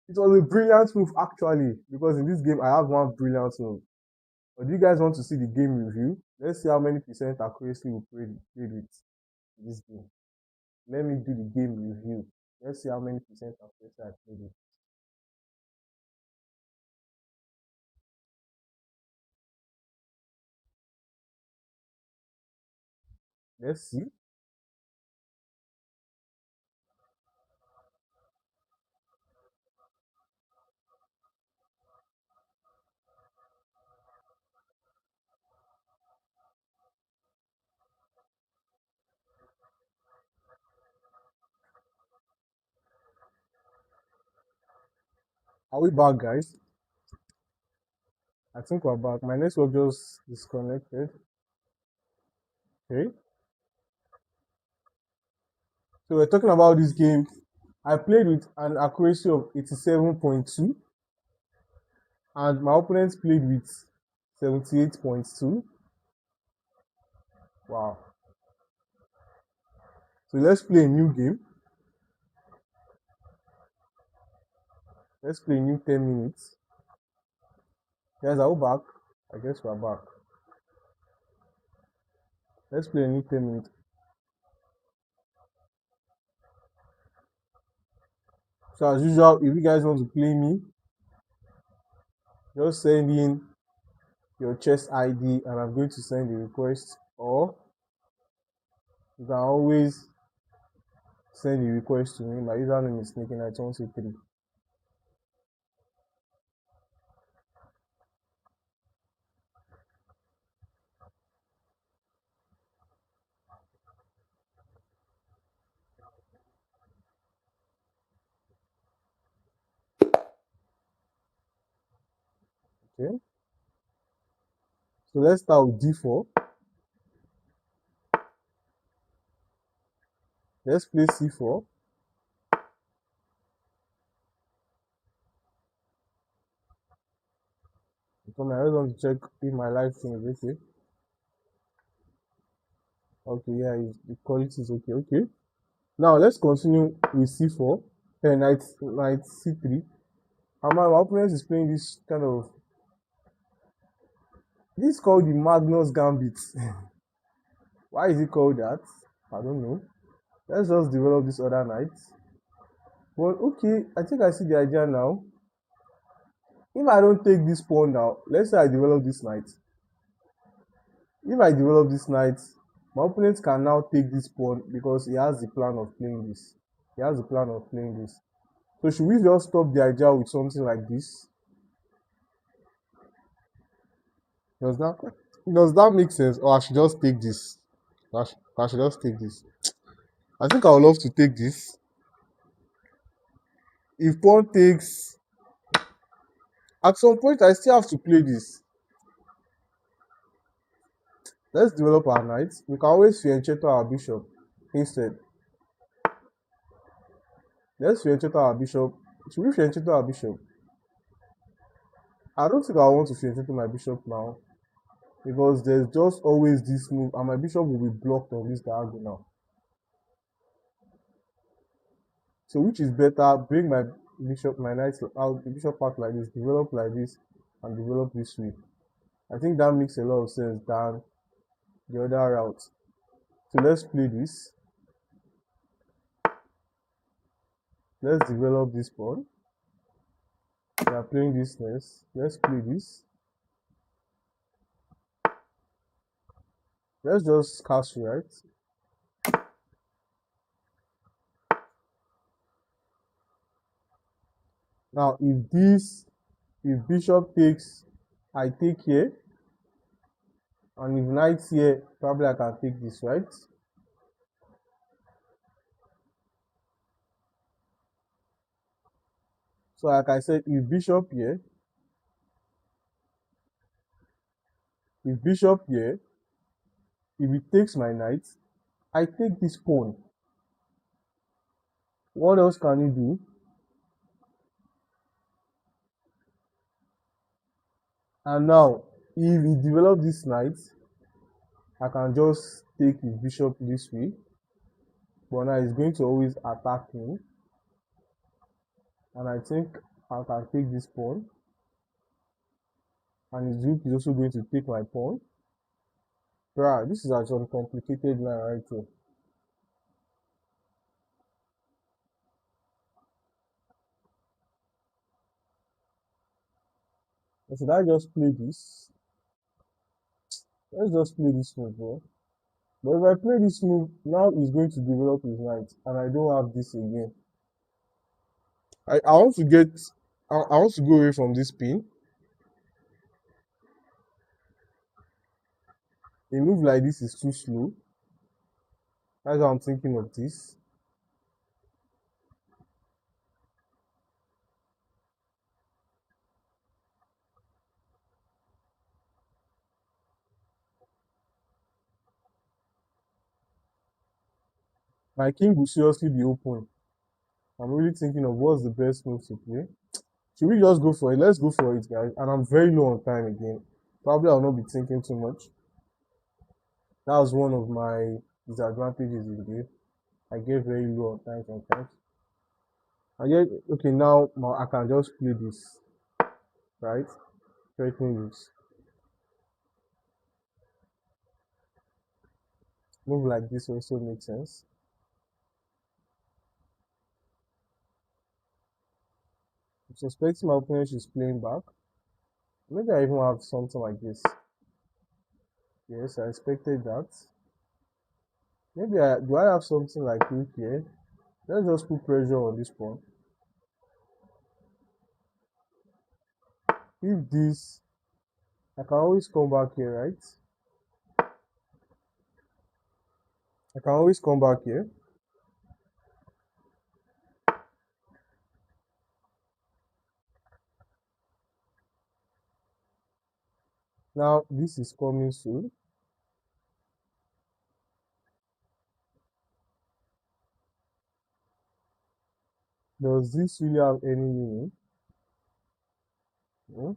it was a brilliant move actually, because in this game I have one brilliant move. But do you guys want to see the game review? Let's see how many percent accuracy we played with this game. Let me do the game review. Let's see how many percent accuracy I played with. Let's see. Are we back, guys? I think we're back. My network just disconnected. Okay. So we're talking about this game. I played with an accuracy of 87.2 and my opponent played with 78.2. Wow. So let's play a new game. Let's play a new 10 minutes. Guys, are we back? I guess we're back. Let's play a new 10 minutes. So as usual, if you guys want to play me, just send in your chess ID and I'm going to send a request, or you can always send a request to me. My username is SnakeNight123. Okay. So let's start with d4. Let's play c4. Come on, I just want to check if my live thing is okay. Okay, yeah, the quality is okay. Okay. Now let's continue with c4. Knight c3. And my opponent is playing this kind of, this is called the Magnus Gambit. Why is it called that? I don't know. Let's just develop this other knight. Well, okay, I think I see the idea now. If I don't take this pawn now, let's say I develop this knight. If I develop this knight, my opponent can now take this pawn because he has the plan of playing this. He has the plan of playing this. So should we just stop the idea with something like this? Does that does that make sense? Or I should just take this? I should just take this. I think I would love to take this. If pawn takes, at some point I still have to play this. Let's develop our knight. We can always fianchetto our bishop instead. Let's fianchetto our bishop. Should we fianchetto our bishop? I don't think I want to fianchetto my bishop now because there's just always this move and my bishop will be blocked on this diagonal. So which is better? Bring my bishop, my knight out, the bishop out like this, develop like this, and develop this way. I think that makes a lot of sense than the other route. So let's play this. Let's develop this pawn. We are playing this next. Let's play this. Let's just castle, right? Now, if bishop takes, I take here, and if knight here, probably I can take this, right? So like I said, if bishop here, if it takes my knight, I take this pawn. What else can he do? And now, if he develop this knight, I can just take his bishop this way. But now he's going to always attack me. And I think I can take this pawn. And his duke is also going to take my pawn. Right, this is actually a complicated line right here. Should I just play this? Let's just play this move, bro. But if I play this move, now he's going to develop his knight, and I don't have this again. I want to get, I want to go away from this pin. A move like this is too slow. That's how I'm thinking of this. My king will seriously be open. I'm really thinking of what's the best move to play. Should we just go for it? Let's go for it, guys. And I'm very low on time again. Probably I'll not be thinking too much. That was one of my disadvantages in game. I get very low on time sometimes. I get okay now. I can just play this, right? Threatening this. Move like this also makes sense. I'm suspecting my opponent is playing back. Maybe I even have something like this. Yes, I expected that. Maybe do I have something like rook here? Let's just put pressure on this pawn. If this, I can always come back here, right? I can always come back here. Now this is coming soon. Does this really have any meaning? Hmm?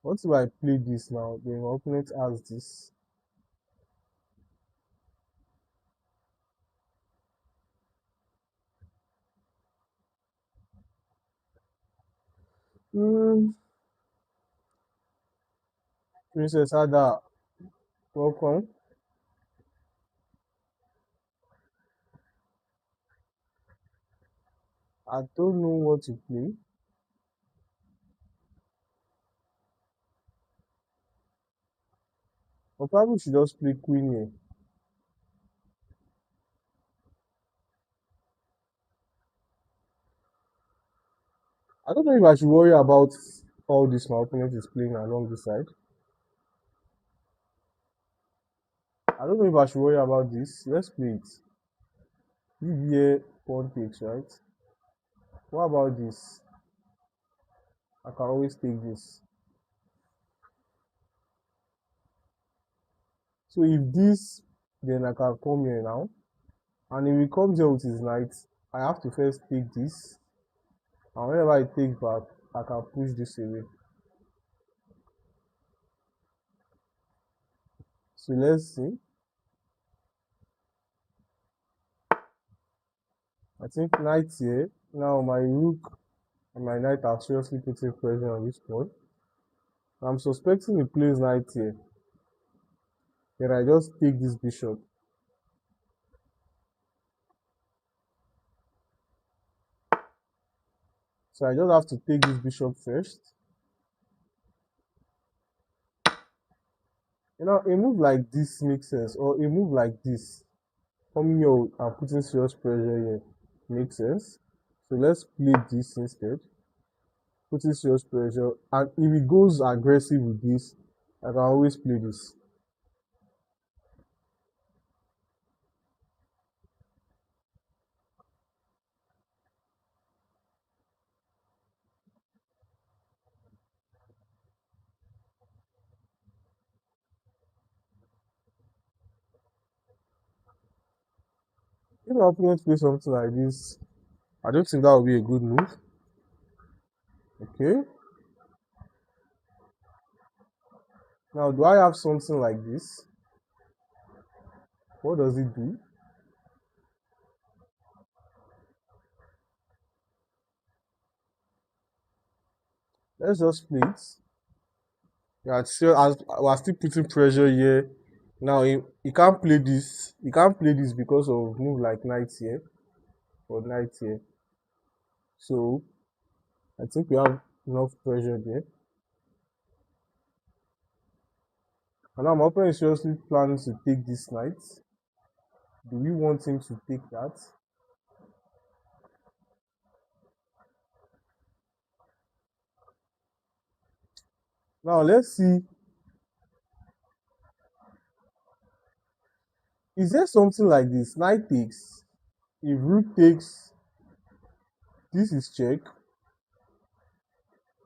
What if I play this now? Then my opponent has this. Hmm. Princess Ada, welcome. I don't know what to play. Or probably should just play queen here. I don't know if I should worry about all this my opponent is playing along this side. I don't know if I should worry about this. Let's play it. If here pawn takes, right? What about this? I can always take this. So if this, then I can come here now. And if he comes here with his knight, I have to first take this. And whenever I take back, I can push this away. So let's see. I think knight here. Now my rook and my knight are seriously putting pressure on this pawn. I'm suspecting he plays knight here. Then I just take this bishop. So I just have to take this bishop first. You know, a move like this makes sense, or a move like this, coming here and putting serious pressure here, makes sense. So let's play this instead, putting serious pressure. And if he goes aggressive with this, I can always play this. If my opponent plays something like this, I don't think that would be a good move. Okay. Now, do I have something like this? What does it do? Let's just play it. Yeah, still, as we're still putting pressure here. Now he can't play this. He can't play this because of move like knight here or knight here. So I think we have enough pressure there. And now my opponent is seriously planning to take this knight. Do we want him to take that? Now let's see. Is there something like this? Knight takes. If rook takes, this is check.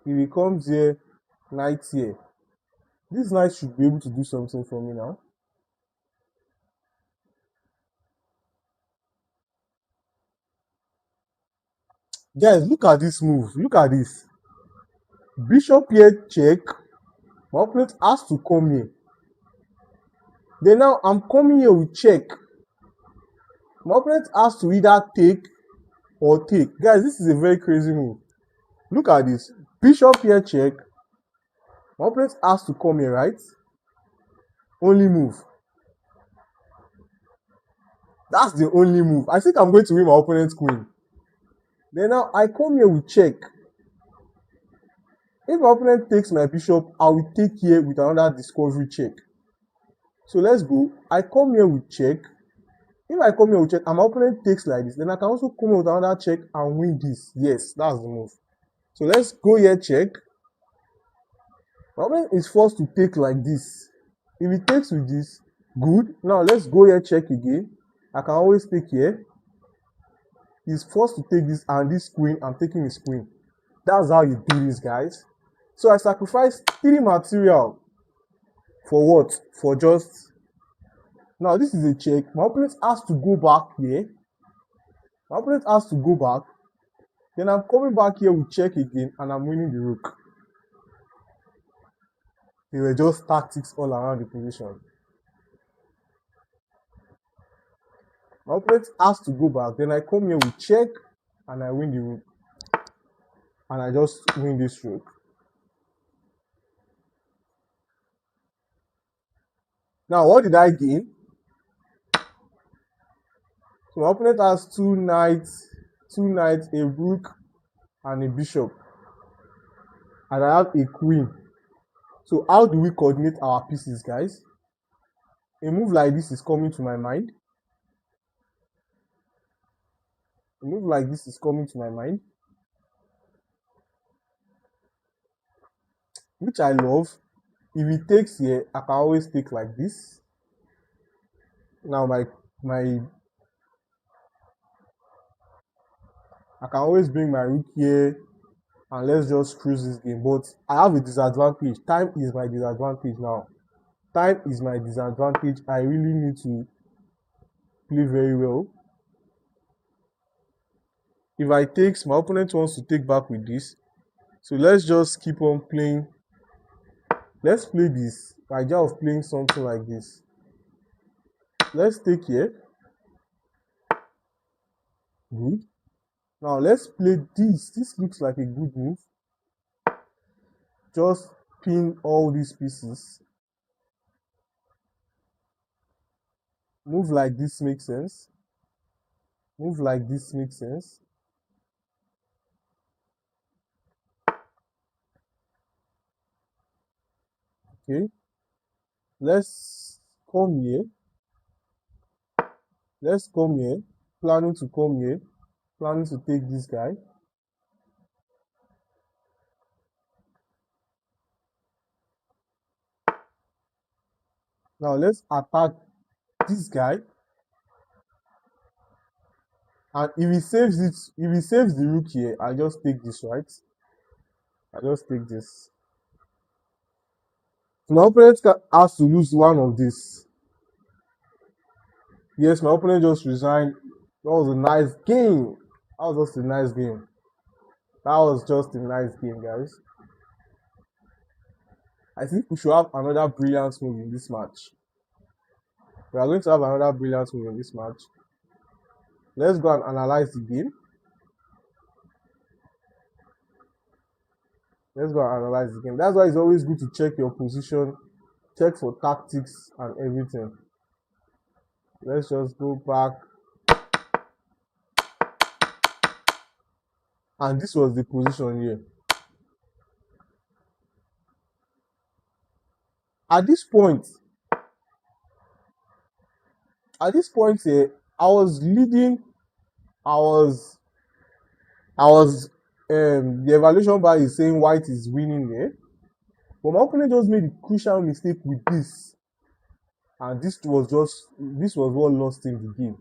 If he comes here, knight here. This knight should be able to do something for me now. Guys, look at this move. Look at this. Bishop here check. My opponent has to come here. Then now I'm coming here with check. My opponent has to either take or take. Guys, this is a very crazy move. Look at this. Bishop here check. My opponent has to come here, right? Only move. That's the only move. I think I'm going to win my opponent's queen. Then now I come here with check. If my opponent takes my bishop, I will take here with another discovery check. So let's go. I come here with check. If I come here with check and my opponent takes like this, then I can also come here with another check and win this. Yes, that's the move. So let's go here check. My opponent is forced to take like this. If he takes with this, good. Now let's go here check again. I can always take here. He's forced to take this and this queen. I'm taking his queen. That's how you do this, guys. So I sacrificed 3 material for what? For just... Now this is a check. My opponent has to go back here. My opponent has to go back. Then I'm coming back here with check again, and I'm winning the rook. They were just tactics all around the position. My opponent has to go back. Then I come here with check, and I win the rook. And I just win this rook. Now, what did I gain? So my opponent has 2 knights, a rook, and a bishop. And I have a queen. So how do we coordinate our pieces, guys? A move like this is coming to my mind. A move like this is coming to my mind, which I love. If he takes here, I can always take like this. Now I can always bring my rook here, and let's just cruise this game. But I have a disadvantage. Time is my disadvantage now. Time is my disadvantage. I really need to play very well. If I take, my opponent wants to take back with this. So let's just keep on playing. Let's play this. The idea of playing something like this. Let's take here. Good. Now let's play this. This looks like a good move. Just pin all these pieces. Move like this makes sense. Move like this makes sense. Okay. Let's come here. Let's come here. Planning to come here. Planning to take this guy. Now let's attack this guy. And if he saves it, if he saves the rook here, I just take this, right? I just take this. So my opponent has to lose one of this. Yes, my opponent just resigned. That was a nice game. That was just a nice game. That was just a nice game, guys. I think we should have another brilliant move in this match. We are going to have another brilliant move in this match. Let's go and analyze the game. Let's go and analyze the game. That's why it's always good to check your position, check for tactics and everything. Let's just go back. And this was the position here. At this point here, I was leading. The evaluation bar is saying white is winning here. But my opponent just made a crucial mistake with this. And this was what lost him the game.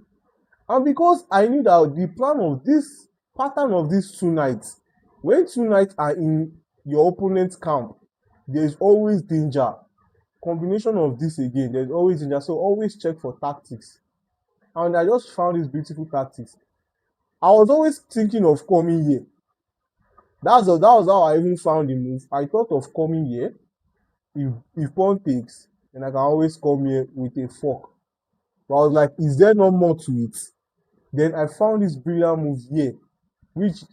And because I knew that the plan of this pattern of these 2 knights, when 2 knights are in your opponent's camp, there's always danger. Combination of this again, there's always danger. So always check for tactics. And I just found this beautiful tactics. I was always thinking of coming here. That was how I even found the move. I thought of coming here. If pawn takes, then I can always come here with a fork. But I was like, is there no more to it? Then I found this brilliant move here, which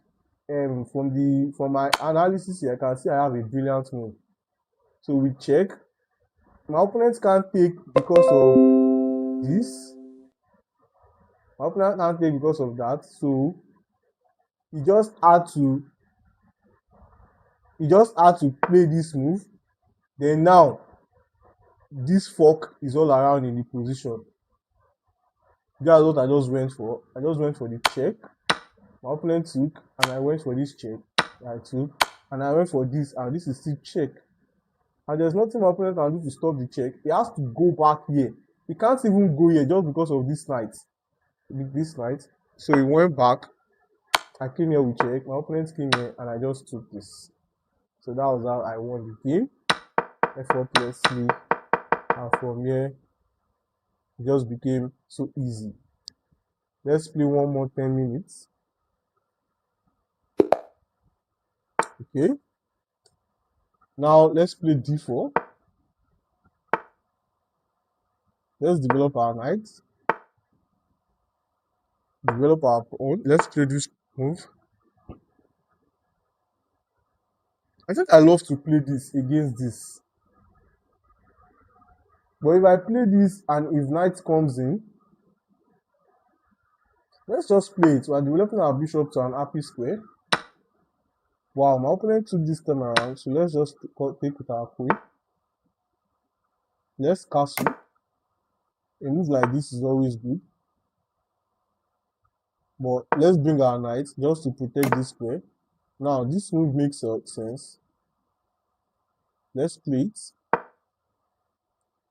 from my analysis here, I can see I have a brilliant move. So we check. My opponent can't take because of this. My opponent can't take because of that. So he just had to play this move. Then now this fork is all around in the position. That's what I just went for. I just went for the check. My opponent took, and I went for this check. I took, and I went for this, and this is still check. And there's nothing my opponent can do to stop the check. He has to go back here. He can't even go here just because of this knight. So he went back. I came here with check. My opponent came here, and I just took this. So that was how I won the game effortlessly, and from here it just became so easy. Let's play one more 10 minutes. Okay, now let's play d4. Let's develop our knight, develop our pawn. Let's play this move. I think I love to play this against this, but if I play this and if knight comes in, let's just play it. We're developing our bishop to an happy square. Wow, my opponent took this time around, so let's just take with our queen. Let's castle. A move like this is always good, but let's bring our knight just to protect this square. Now this move makes sense. Let's play it.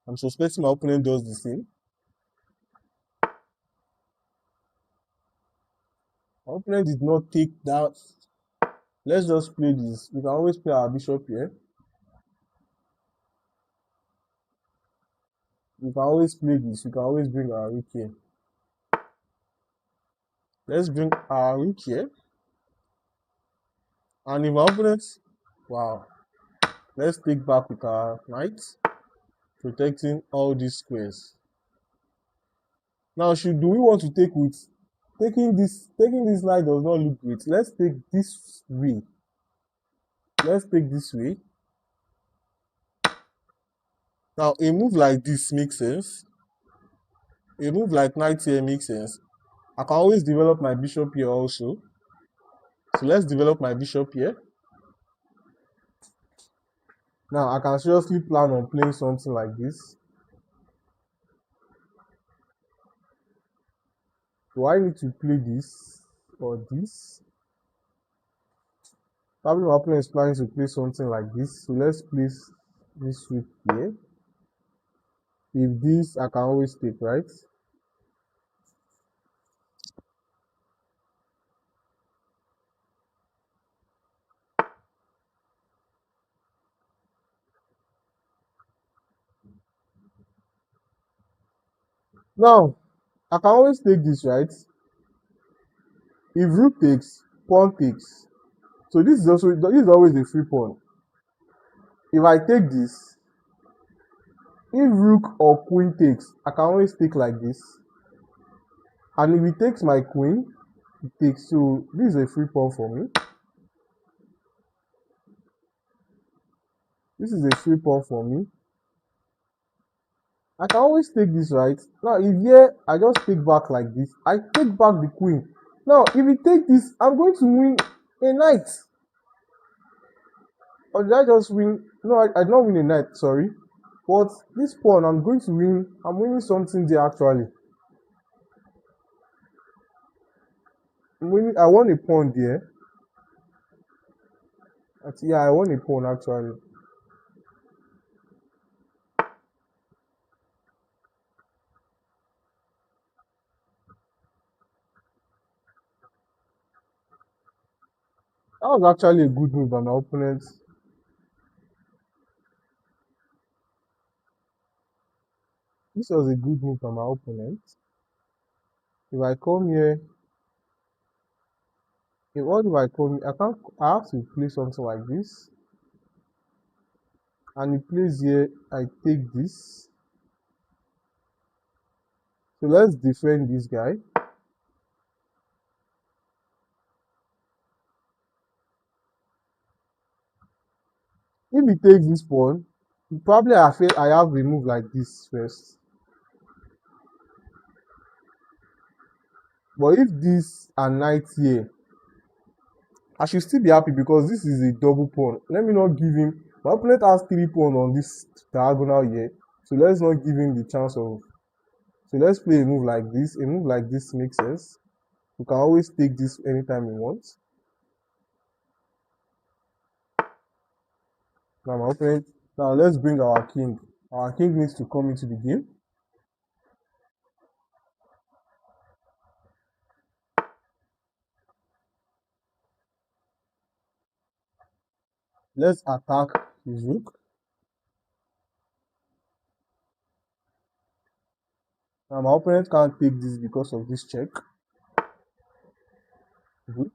I'm suspecting my opponent does the same. My opponent did not take that. Let's just play this. We can always play our bishop here. We can always play this. We can always bring our rook here. Let's bring our rook here. And if my opponent, wow, let's take back with our knight, protecting all these squares. Now, do we want to take with taking this knight does not look great. Let's take this way. Let's take this way. Now, a move like this makes sense. A move like knight here makes sense. I can always develop my bishop here also. So let's develop my bishop here. Now, I can seriously plan on playing something like this. Do I need to play this or this? Probably my opponent is planning to play something like this. So let's place this rook here. If this, I can always take, right? Now, I can always take this, right? If rook takes, pawn takes. So this is always a free pawn. If I take this, if rook or queen takes, I can always take like this. And if it takes my queen, it takes. So this is a free pawn for me. This is a free pawn for me. I can always take this, right? Now, if here, I just take back like this. I take back the queen. Now, if you take this, I'm going to win a knight. Or did I just win? No, I did not win a knight, sorry. But this pawn, I'm going to win. I'm winning something there, actually. I won a pawn there. Yeah, I won a pawn, actually. That was actually a good move by my opponent. This was a good move by my opponent. If I come here, what if I come here? I have to play something like this. And he plays here, I take this. So let's defend this guy. If he takes this pawn, probably I have a move like this first. But if this and knight here, I should still be happy because this is a double pawn. Let me not give him. My opponent has 3 pawns on this diagonal here. So let's not give him the chance of. So let's play a move like this. A move like this makes sense. We can always take this anytime we want. Now my opponent. Now let's bring our king. Our king needs to come into the game. Let's attack his rook. Now my opponent can't take this because of this check. Good.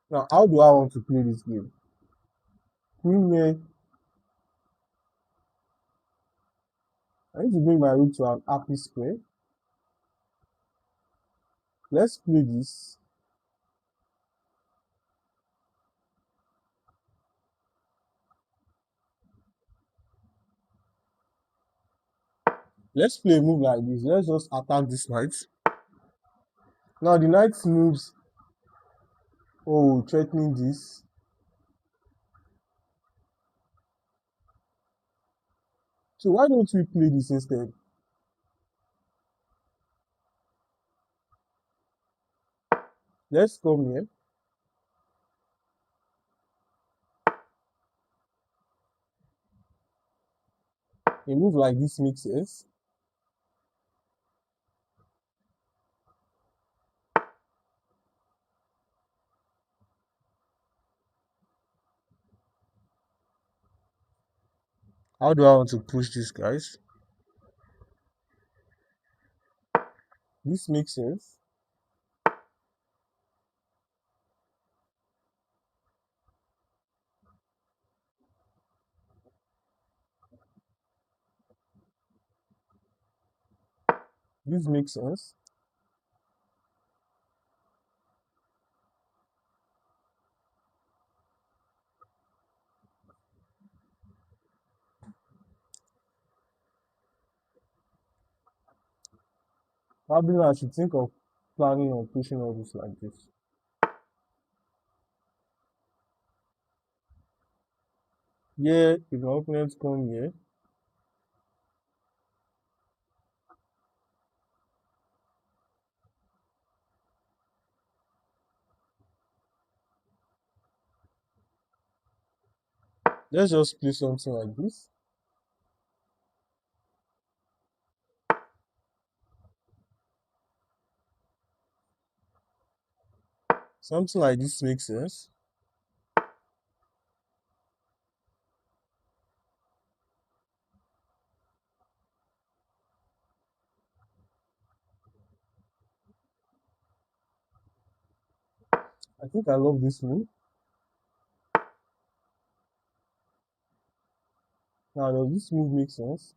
Now how do I want to play this game? Queen here. I need to bring my rook to an happy square. Let's play this. Let's play a move like this. Let's just attack this knight. Now the knight moves. Oh, threatening this. So why don't we play this instead? Let's come here. A move like this makes sense. How do I want to push this, guys? This makes sense. This makes sense. Probably I should think of planning on pushing all this like this. Yeah, if my opponents come here, let's just play something like this. Something like this makes sense. I think I love this move. Now, does this move make sense?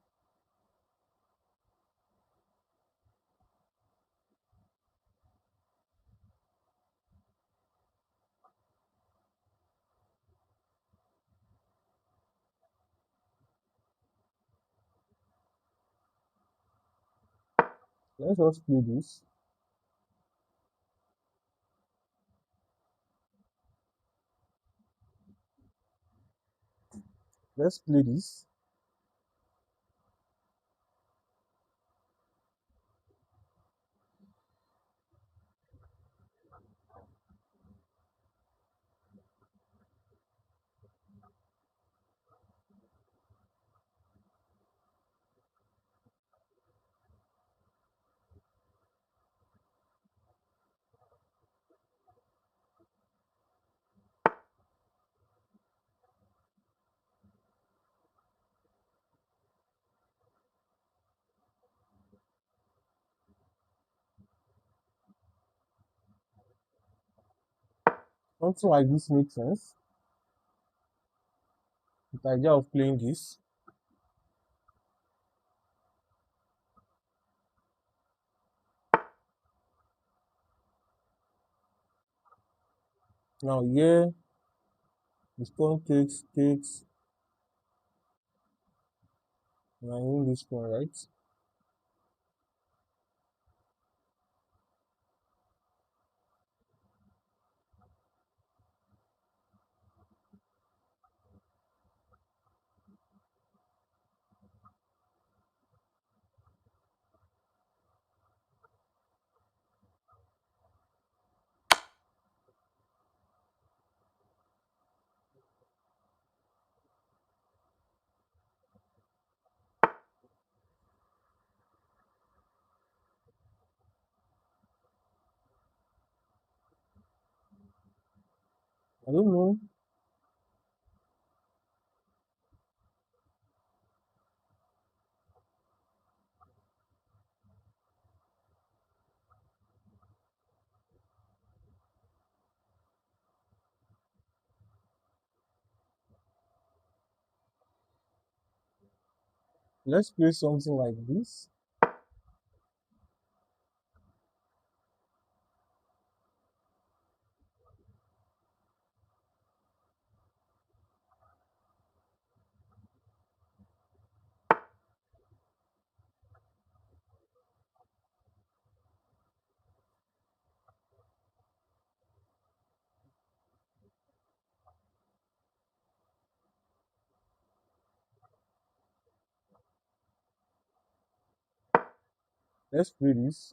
Let's just play this. Let's play this. Something like this makes sense. The idea of playing this. Now here, the pawn takes, and I win this pawn, right? I don't know. Let's play something like this. Let's play this.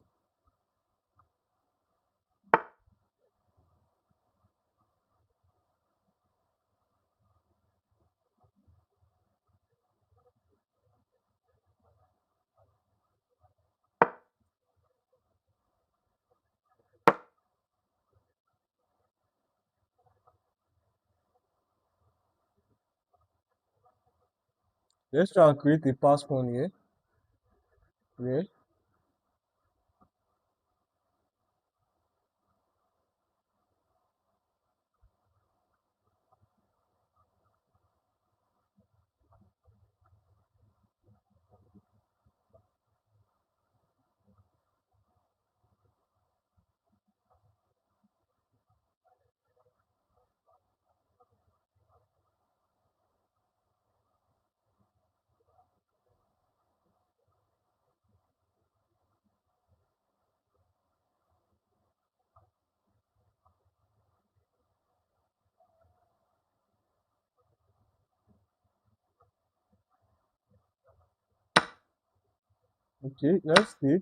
Let's try and create a pass pawn here. Yeah. Okay, let's take.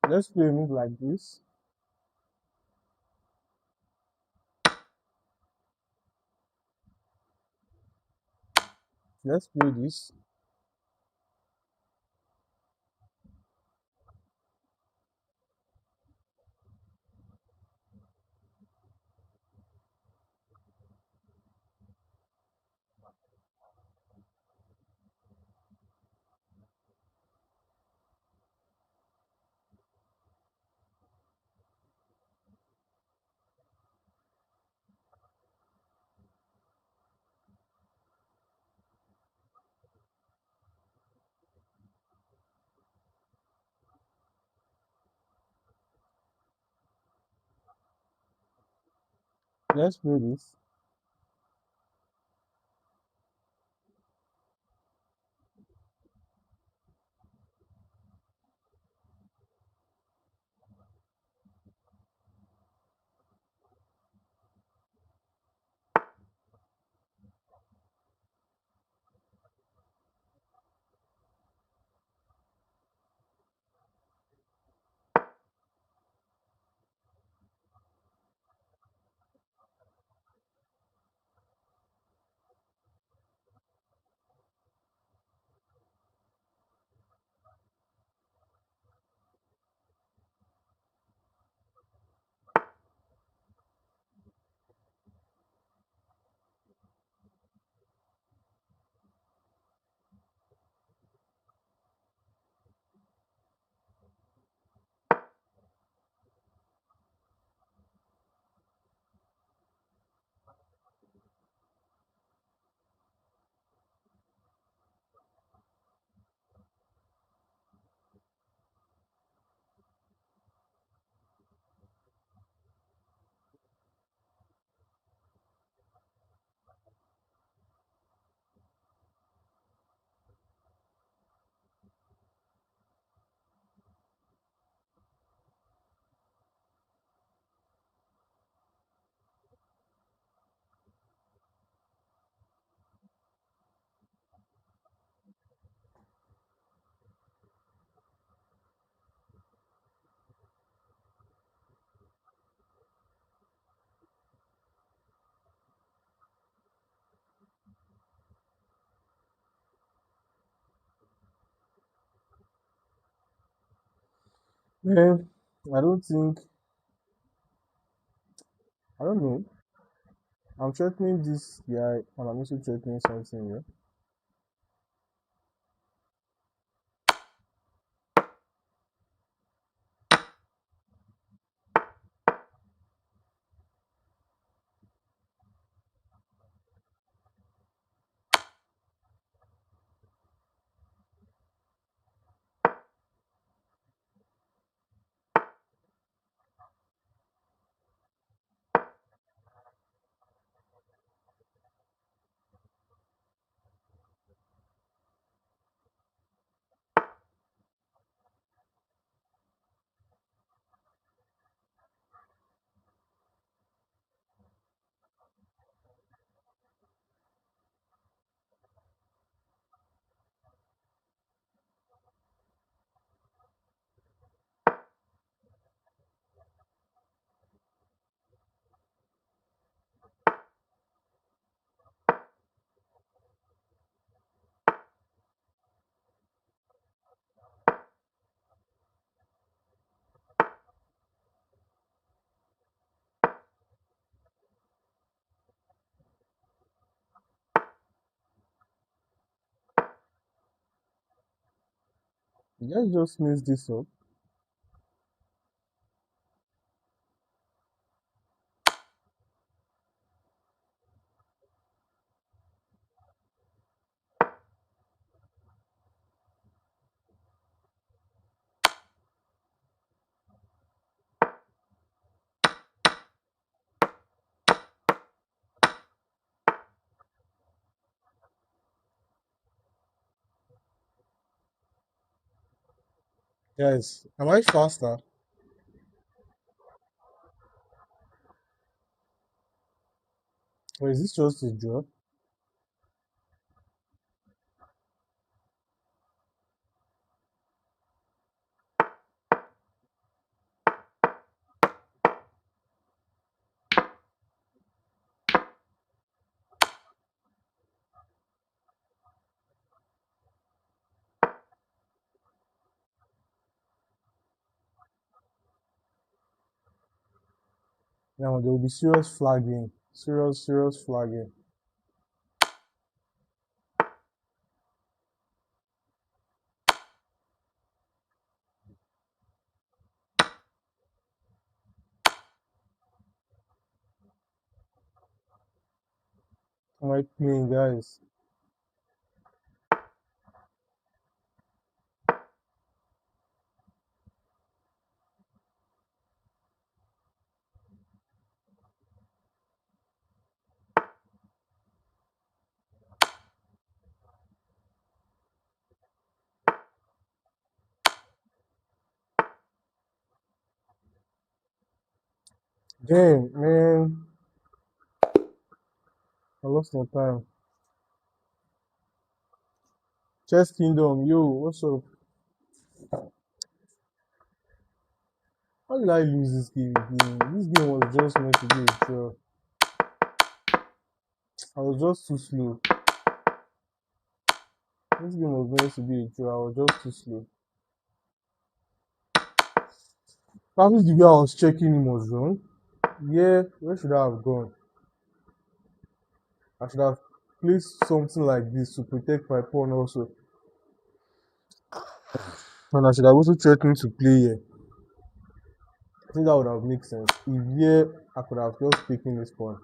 Let's play a move like this. Let's play this. Let's play this. Man, I don't think, I don't know. I'm threatening this guy and I'm also threatening something here. The guy just messed this up. Guys, am I faster? Or is this just a draw? Now there will be serious flagging. Serious flagging. Am I playing, guys? Damn, man. I lost my time. Chess Kingdom, yo, what's up? How did I lose this game again? This game was just meant to be a draw. I was just too slow. This game was meant to be a draw. I was just too slow. Probably the way I was checking him was wrong. Yeah, where should I have gone? I should have placed something like this to protect my pawn also. And I should have also threatened to play here. I think that would have made sense. If here I could have just taken this pawn.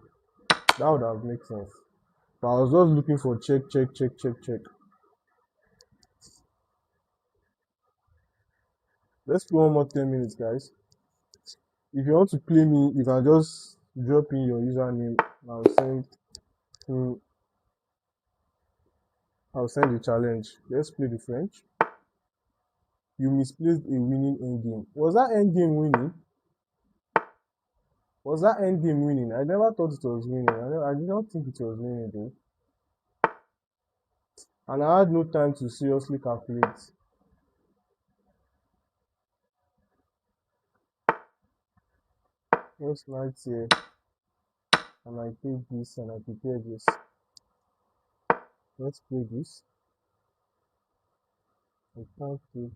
That would have made sense. But I was just looking for check. Let's play one more 10 minutes, guys. If you want to play me, you can just drop in your username. I'll send in, I'll send the challenge. Let's play the French. You misplaced a winning endgame. Was that endgame winning? Was that endgame winning? I never thought it was winning. I did not think it was winning though. And I had no time to seriously calculate. Just knight here, and I take this and I prepare this. Let's play this. I can't take.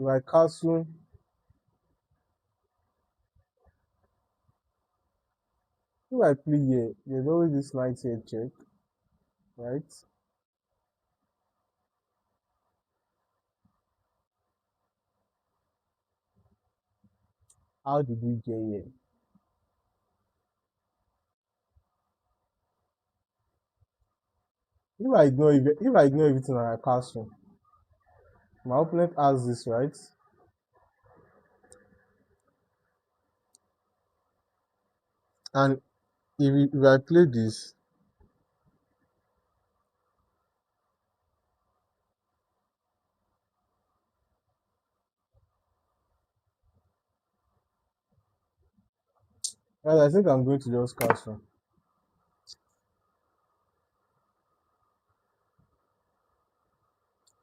If I castle, if I play here, there's always this knight here check, right? How did we get here? If I ignore everything and I castle, my opponent has this, right? And if I play this, well, I think I'm going to just castle.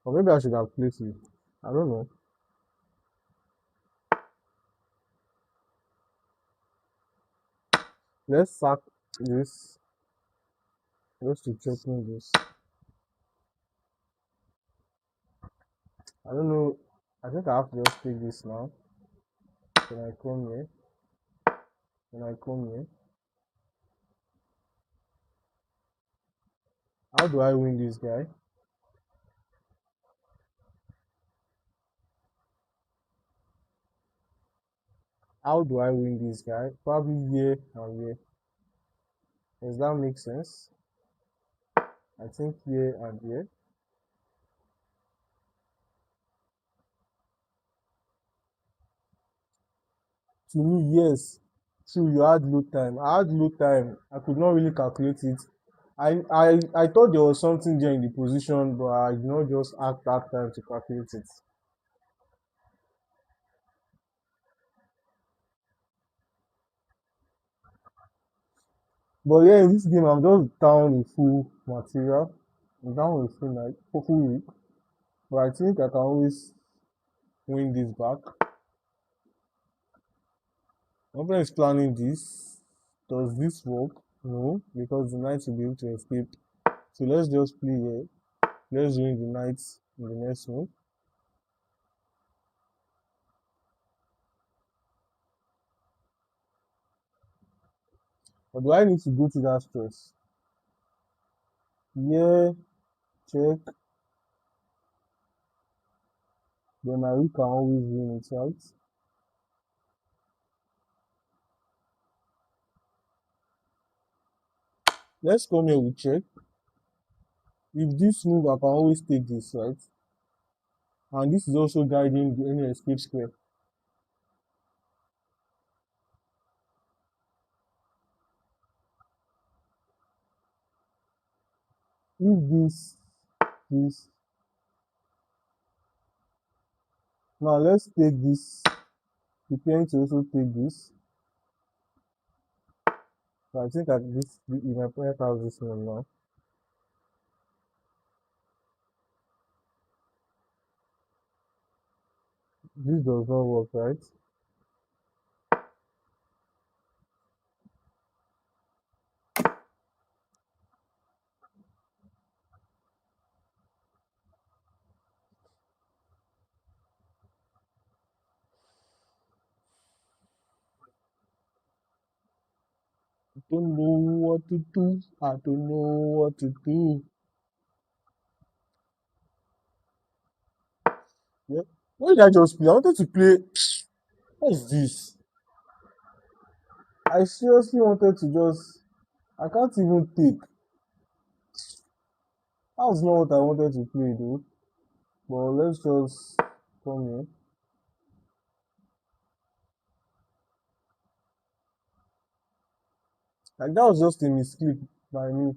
Or maybe I should have played it. I don't know. Let's sack this. Just to check in this. I don't know. I think I have to just take this now. Can I come here? Can I come here? How do I win this guy? How do I win this guy? Probably here and here. Does that make sense? I think here and here. To me, yes. True, you had low time. I had low time. I could not really calculate it. I thought there was something there in the position, but I did not just act that time to calculate it. But yeah, in this game, I'm just down in full material. I'm down with full like full week. But I think I can always win this back. Nobody is planning this. Does this work? No, because the knight will be able to escape. So let's just play here. Let's win the knight in the next move. Or do I need to go to that stress? Yeah, check. Then my rook can always win it, right? Let's come here with check. With this move, I can always take this, right? And this is also guiding the any escape square. If this, now let's take this, preparing to also take this. So I think that this, my opponent has this one now. This does not work, right? I don't know what to do. I don't know what to do. Yeah. What did I just play? I wanted to play. What is this? I seriously wanted to just. I can't even take. That was not what I wanted to play though. But let's just come here. Like that was just a misclick by me.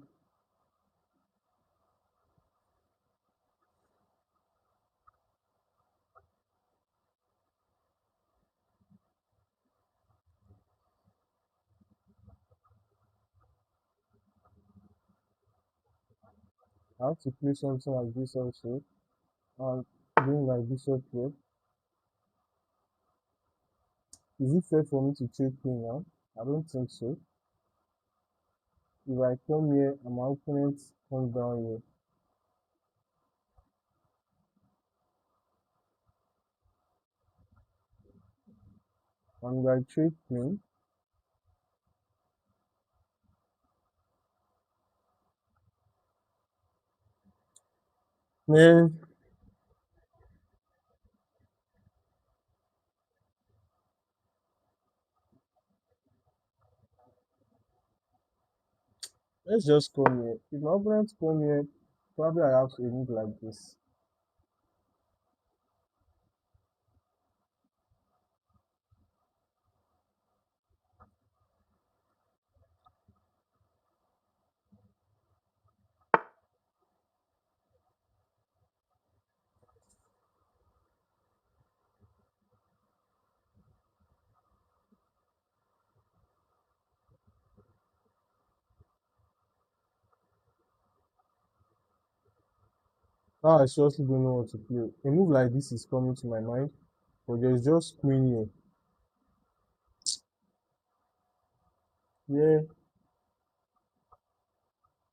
I have to play something like this also. And doing like bishop here. Is it fair for me to check queen now? I don't think so. If I come here and my opponent comes down here, And by trade queen, man, let's just come here. If my opponent come here, probably I have to move like this. Now I seriously don't know what to play. A move like this is coming to my mind, but there's just queen here. Yeah,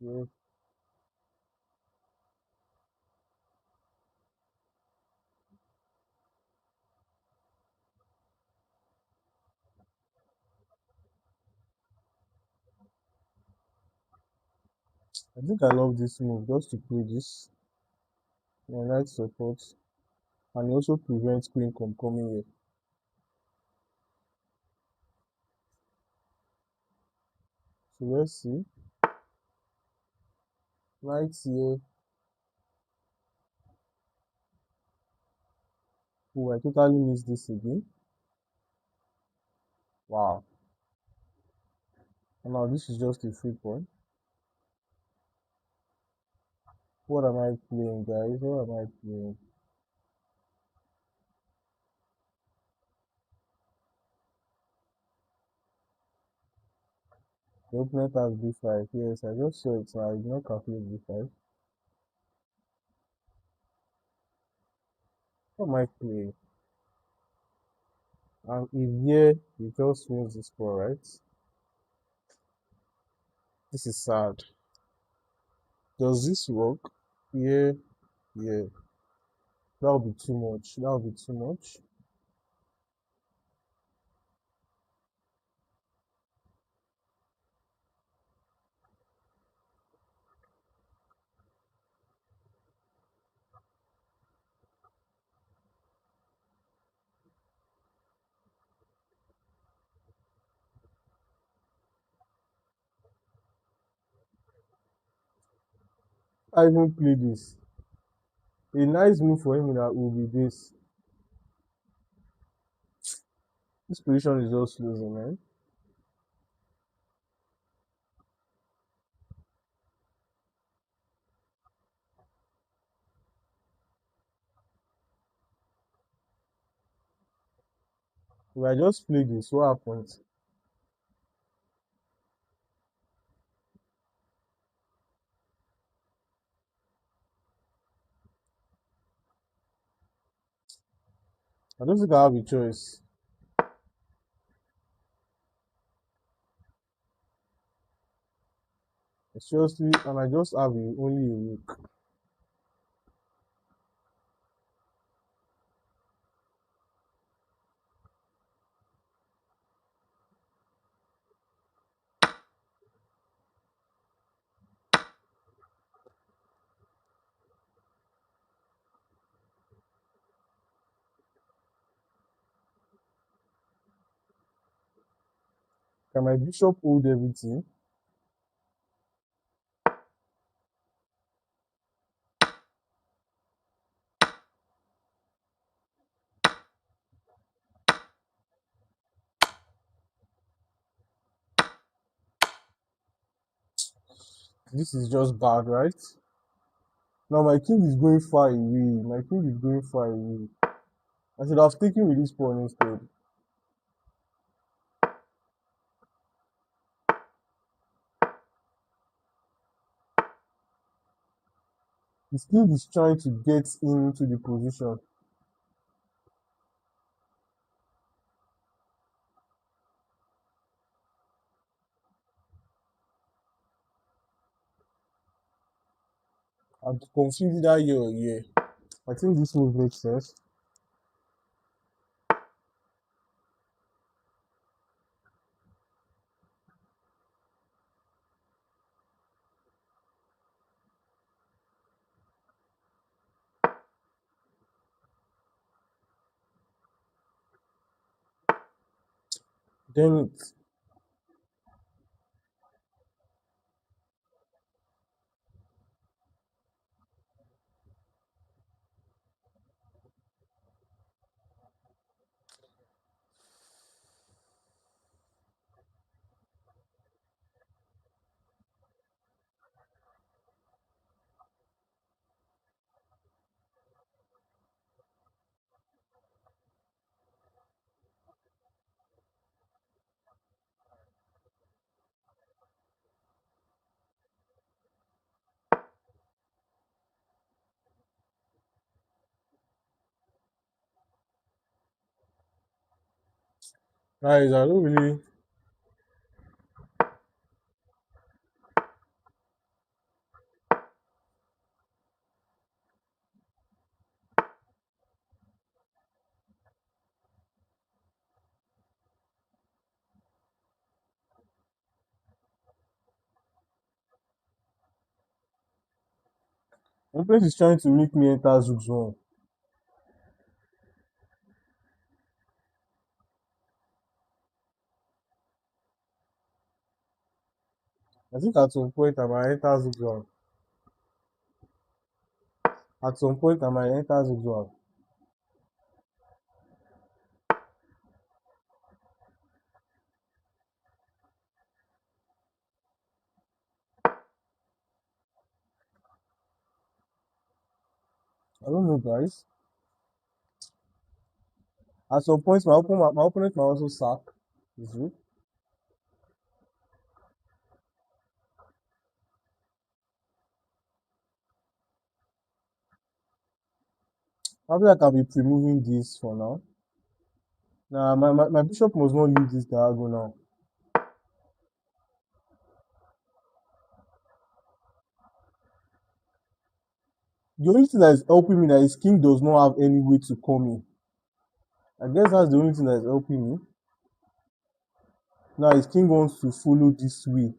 yeah. I think I love this move just to play this. My knight support, and it also prevents queen from coming here. So let's see. Knight here. Oh, I totally missed this again. Wow. And now this is just a free point. What am I playing, guys? What am I playing? The opponent has b5. Yes, I just saw it, so I did not calculate b5. What am I playing? And if here, he just wins the score, right? This is sad. Does this work? Yeah, yeah. That would be too much. That would be too much. I even play this. A nice move for him that will be this. This position is just losing, man. If I just play this, what happens? I don't think I have a choice. Seriously, and I just have only a week. Can my bishop hold everything? This is just bad, right? Now my king is going far away. My king is going far away. I should have taken with this pawn instead. His king is trying to get into the position. I'm confused that year. I think this move makes sense. Damn it. Guys, I don't really. One place is trying to make me enter Zook zone. I think at some point I might enter Zook zone. At some point I might enter Zook zone. I don't know, guys. At some point, my opponent might also sack Zook. Probably I can be pre-moving this for now. Nah, my bishop must not leave this diagonal. The only thing that is helping me that his king does not have any way to come in. I guess that's the only thing that is helping me. Now his king wants to follow this way.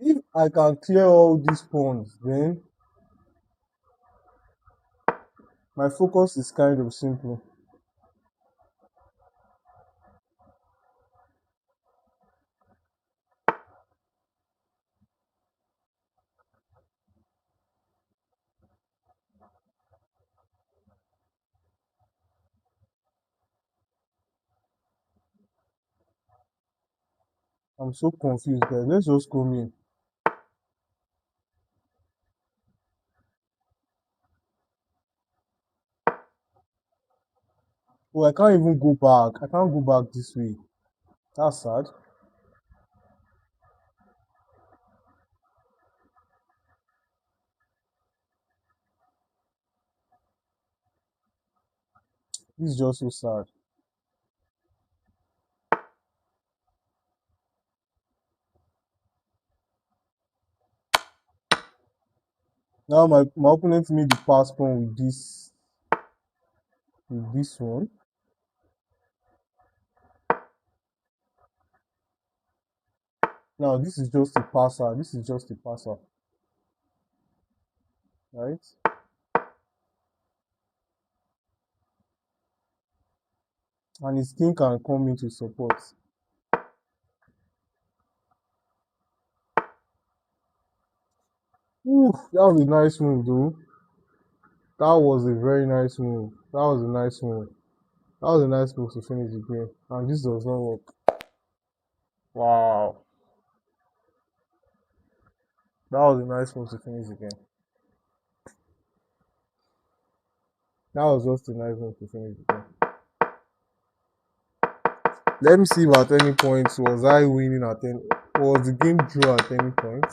If I can clear all these pawns, then my focus is kind of simple. I'm so confused, guys. Let's just come in. Oh, I can't even go back. I can't go back this way. That's sad. This is just so sad. Now my opponent made the pass pawn with this one. Now this is just a passer. This is just a passer. Right? And his king can come into support. Ooh, that was a nice move, though. That was a very nice move. That was a nice move. That was a nice move to finish the game. And this does not work. Wow. That was a nice move to finish the game. That was just a nice move to finish the game. Let me see if at any point was I winning at any, was the game draw at any point?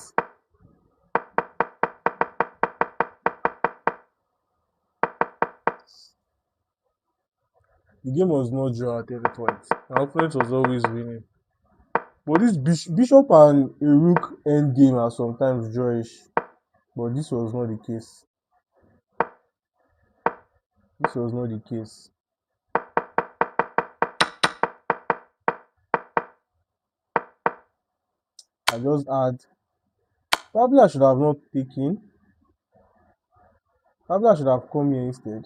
The game was not draw at any point. My opponent was always winning. But this bishop and a rook end game are sometimes drawish. But this was not the case. This was not the case. I just had. Probably I should have not taken. Probably I should have come here instead.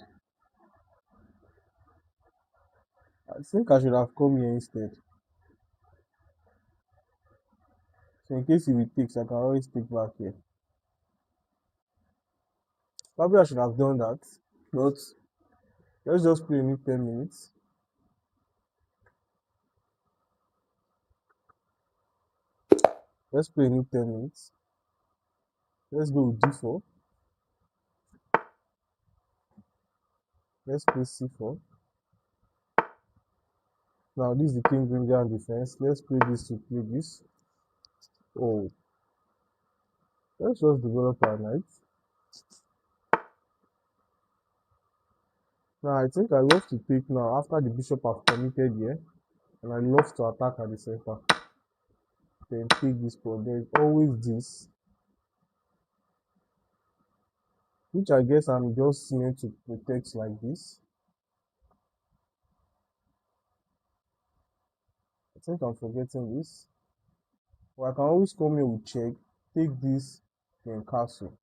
I think I should have come here instead. So in case if it takes, I can always take back here. Probably I should have done that. But let's just play a new 10 minutes. Let's play a new 10 minutes. Let's go with d4. Let's play c4. Now this is the king bringer and defense. Let's play this to play this. Oh, let's just develop our knight. Now I think I love to take now after the bishop have committed here, and I love to attack at the center. Then take this pawn. There's always this, which I guess I'm just meant to protect like this. I think I'm forgetting this. But I can always come here with check, take this, then castle.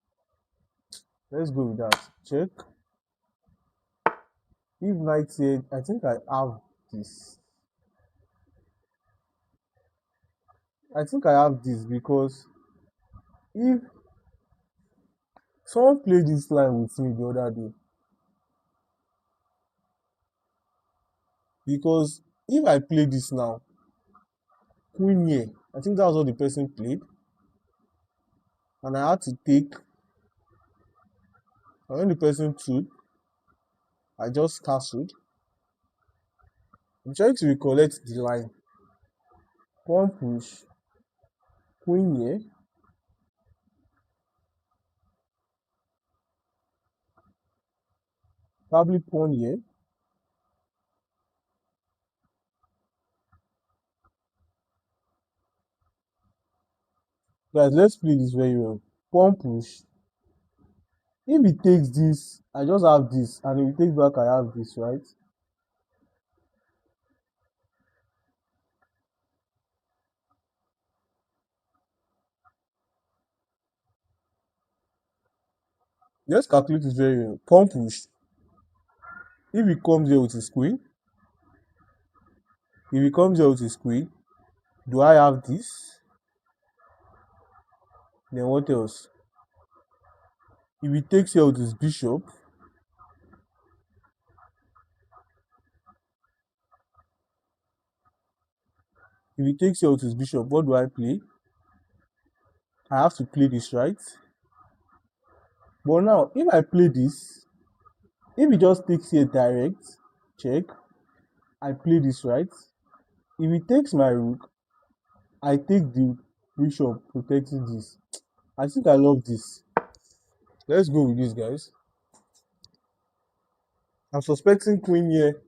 Let's go with that. Check. If knight here, I think I have this. I think I have this because if someone played this line with me the other day, because if I play this now, queen here, I think that was what the person played, and I had to take. And when the person took, I just castled. I'm trying to recollect the line. Pawn push, queen here, probably pawn here. Guys, let's play this very well. Pawn push. If he takes this, I just have this, and if he takes back, I have this, right? Let's calculate this very well. Pawn push. If he comes here with his queen, if he comes here with his queen, do I have this? Then what else? If he takes here with his bishop, if he takes here with his bishop, what do I play? I have to play this, right? But now, if I play this, if he just takes here direct, check, I play this, right? If he takes my rook, I take the bishop protecting this. I think I love this. Let's go with this, guys. I'm suspecting queen here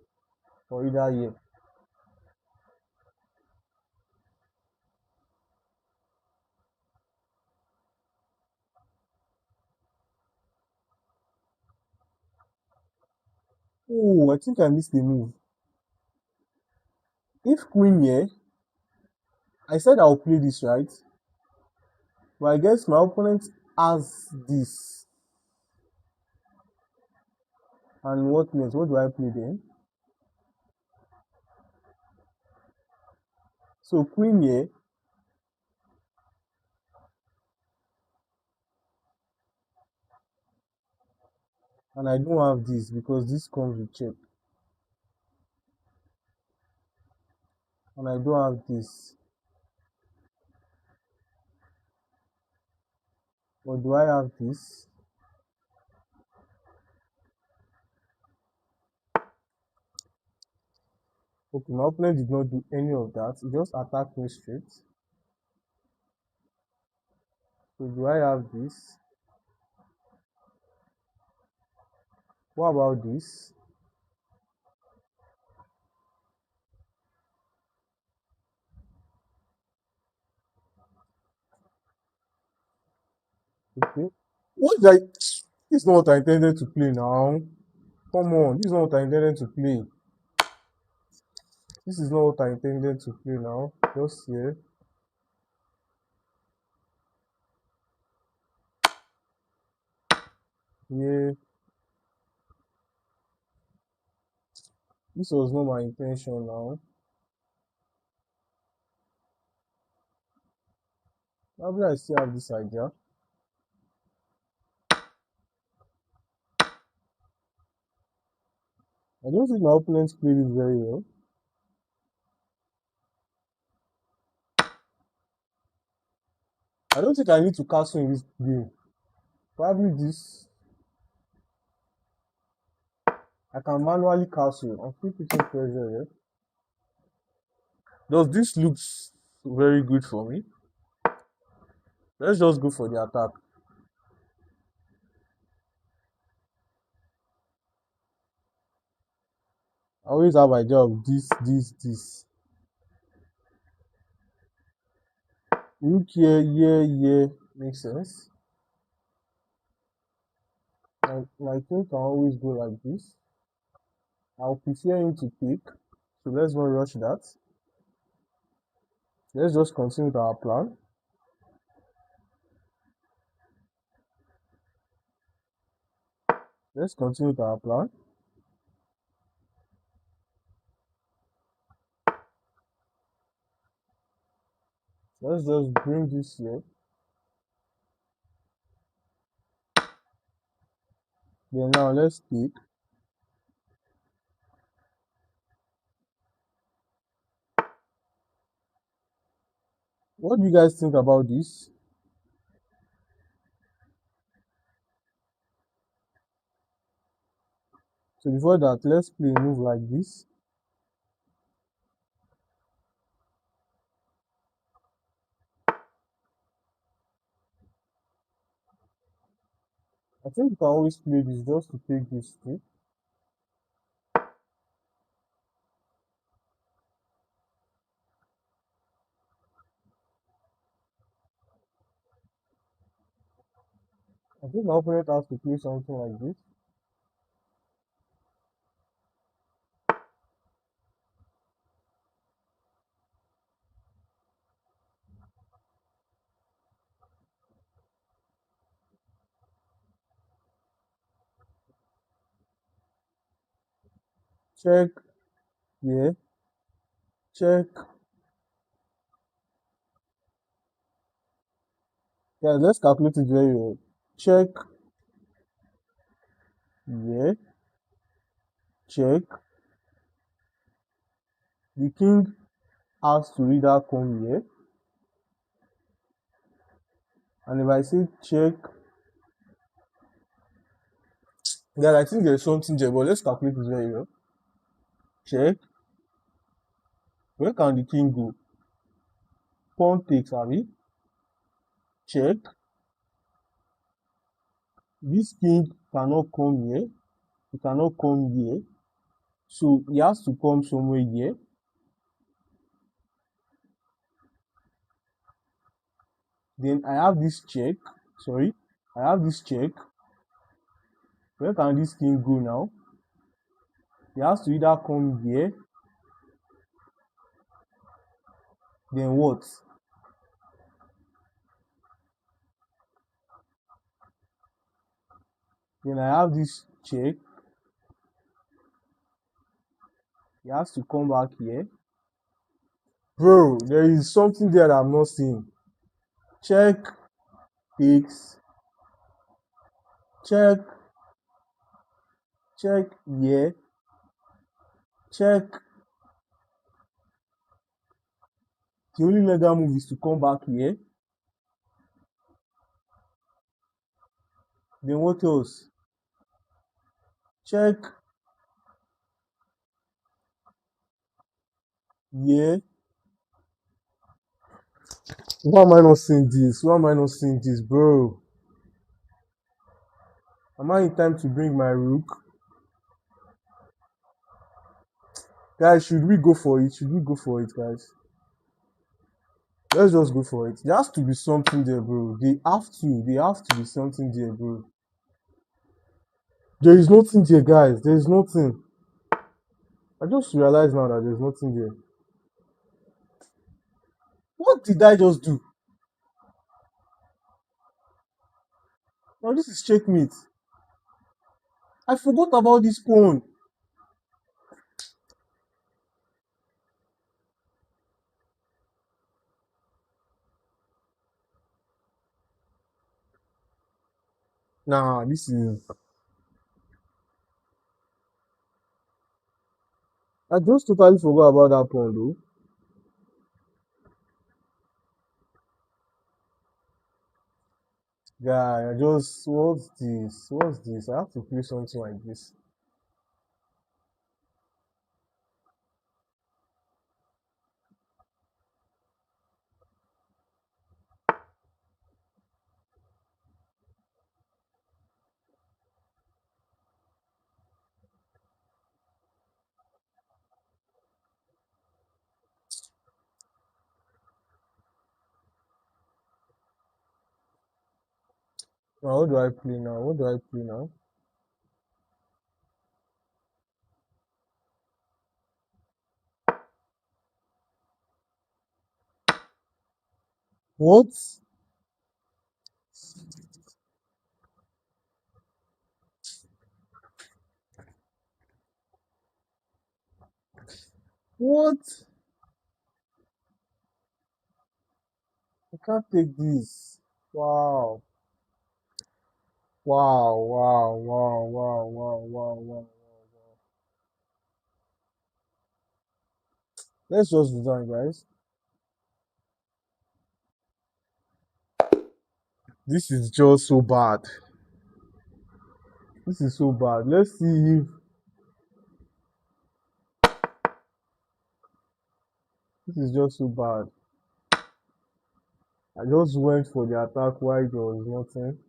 or either here. Oh, I think I missed the move. If queen here, I said I'll play this, right? But I guess my opponent has this. And what next? What do I play then? So queen here, and I don't have this because this comes with check. And I don't have this. Or do I have this? Okay, my opponent did not do any of that. He just attacked me straight. So do I have this? What about this? Okay. What did I? This is not what I intended to play now. Come on, this is not what I intended to play. This is not what I intended to play now. Just here. Yeah. This was not my intention now. Probably I still have this idea. I don't think my opponents played it very well. I don't think I need to castle in this game. Probably this. I can manually castle. I'm still putting pressure here. Does this looks very good for me? Let's just go for the attack. I always have idea of this. Look here, yeah. Makes sense. My king can always go like this. I'll prefer him to pick. So let's not rush that. Let's just continue with our plan. Let's continue with our plan. Let's just bring this here. Then now let's pick. What do you guys think about this? So before that, let's play a move like this. I think you can always play this just to take this too. I think my opponent has to play something like this. Check, yeah, check. Yeah, let's calculate it very well. Check, yeah, check. The king has to either come here. And if I say check, guys, I think there's something there, but let's calculate it very well. Check. Where can the king go? Pawn takes, Abby. Check. This king cannot come here. He cannot come here. So he has to come somewhere here. Then I have this check. Sorry. I have this check. Where can this king go now? He has to either come here. Then what? Then I have this check. He has to come back here. Bro, there is something there that I'm not seeing. Check takes. Check. Check here. Check. The only legal move is to come back here. Then what else? Check here. Why am I not seeing this? Why am I not seeing this, bro? Am I in time to bring my rook? Guys, should we go for it? Should we go for it, guys? Let's just go for it. There has to be something there, bro. They have to. They have to be something there, bro. There is nothing there, guys. There is nothing. I just realized now that there's nothing there. What did I just do? Now this is checkmate. I forgot about this pawn. Nah, this is. I just totally forgot about that pawn though. Guy, I just. What's this? What's this? I have to play something like this. Now, what do I play now? What do I play now? What? What? I can't take this. Wow. Wow, wow, wow, wow, wow, wow, wow. Let's just resign, guys. This is just so bad. This is so bad. Let's see if this is just so bad. I just went for the attack while there was nothing.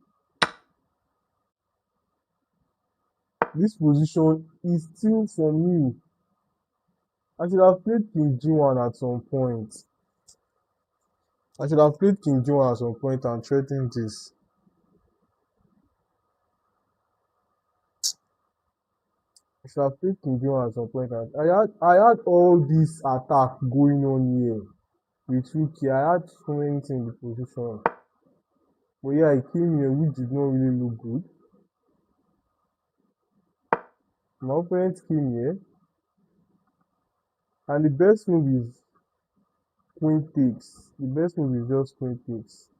This position is still for me. I should have played King G1 at some point. I should have played King G1 at some point and threatened this. I should have played King G1 at some point. And I had all this attack going on here with Rookie. I had so many things in the position. But yeah, he came here, which did not really look good. My opponent came here, and the best move is queen takes. The best move is just queen takes.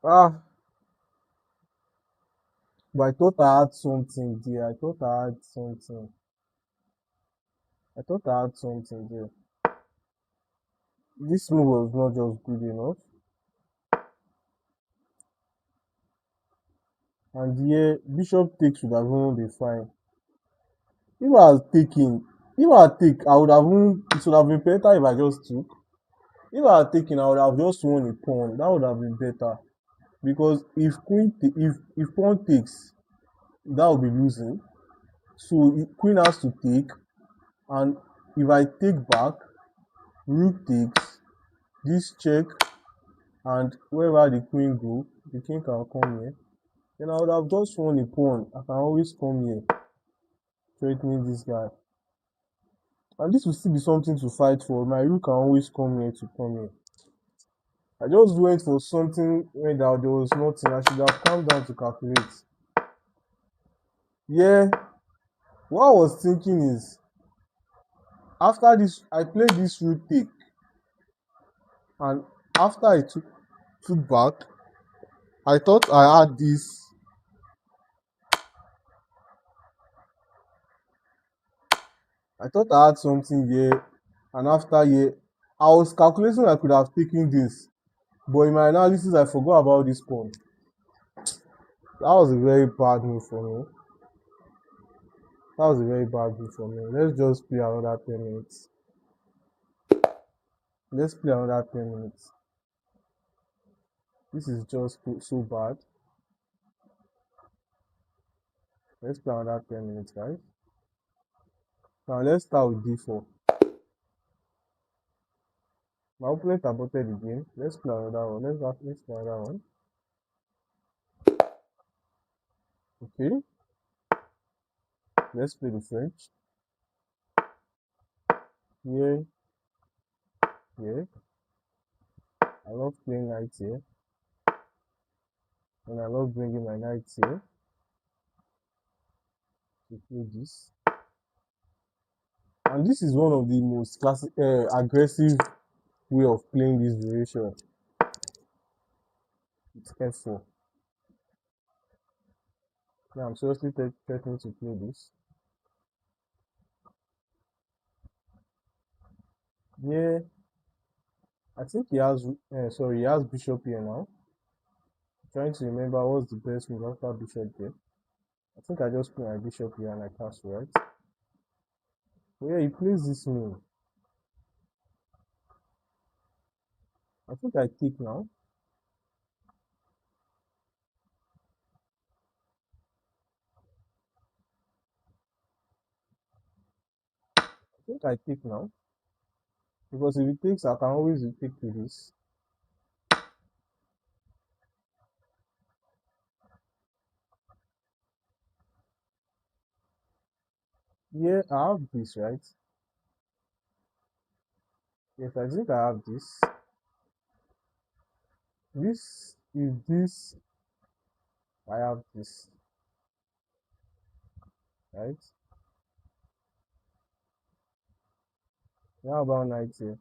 Ah, but I thought I had something there. I thought I had something. I thought I had something there. This move was not just good enough. And here, bishop takes would have even been fine. If I was taking, if I had take, I would have even, it would have been better if I just took. If I had taken, I would have just won a pawn. That would have been better. Because if pawn takes, that will be losing. So queen has to take, and if I take back, rook takes, this check, and wherever the queen go, the king can come here. Then I would have just won a pawn. I can always come here, threatening this guy. And this will still be something to fight for. My rook can always come here to come here. I just went for something when there was nothing. I should have calmed down to calculate. Yeah, what I was thinking is, after this, I played this rook take, and after I took back, I thought I had this. I thought I had something here, and after here, I was calculating I could have taken this, but in my analysis, I forgot about this pawn. That was a very bad move for me. That was a very bad move for me. Let's just play another 10 minutes. Let's play another 10 minutes. This is just so bad. Let's play another 10 minutes, guys. Now let's start with d4. My opponent aborted the game. Let's play another one. Let's play another one. Okay, let's play the French. Here, here. I love playing knight here, and I love bringing my knight here to play this. And this is one of the most classic, aggressive way of playing this variation. It's F4. Now I'm seriously threatening to play this. Yeah, I think he has. Sorry, he has bishop here now. I'm trying to remember what's the best move after bishop here. I think I just play my bishop here and I castle, right? But yeah, he plays this move. I think I take now. I think I take now. Because if he takes, I can always take to this. Yeah, I have this, right? Yes, I think I have this. This, I have this, right? How about knight here?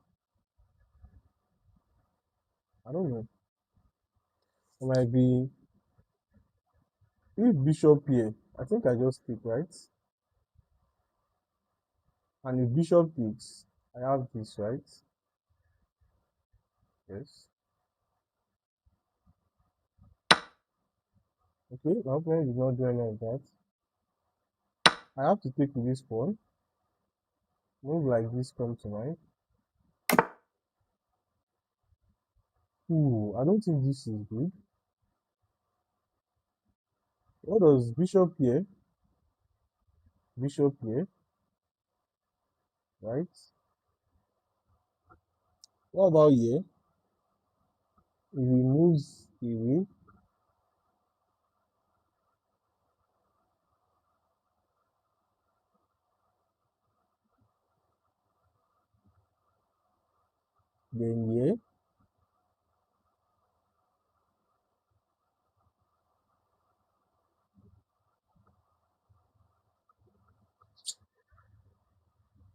I don't know. It might be, if bishop here, I think I just take, right? And if bishop takes, I have this, right? Yes. Okay, my opponent did not do any of that. I have to take with this pawn. Move like this come to mind. Ooh, I don't think this is good. What does bishop here? Bishop here, right? What about here? If he moves away, then here.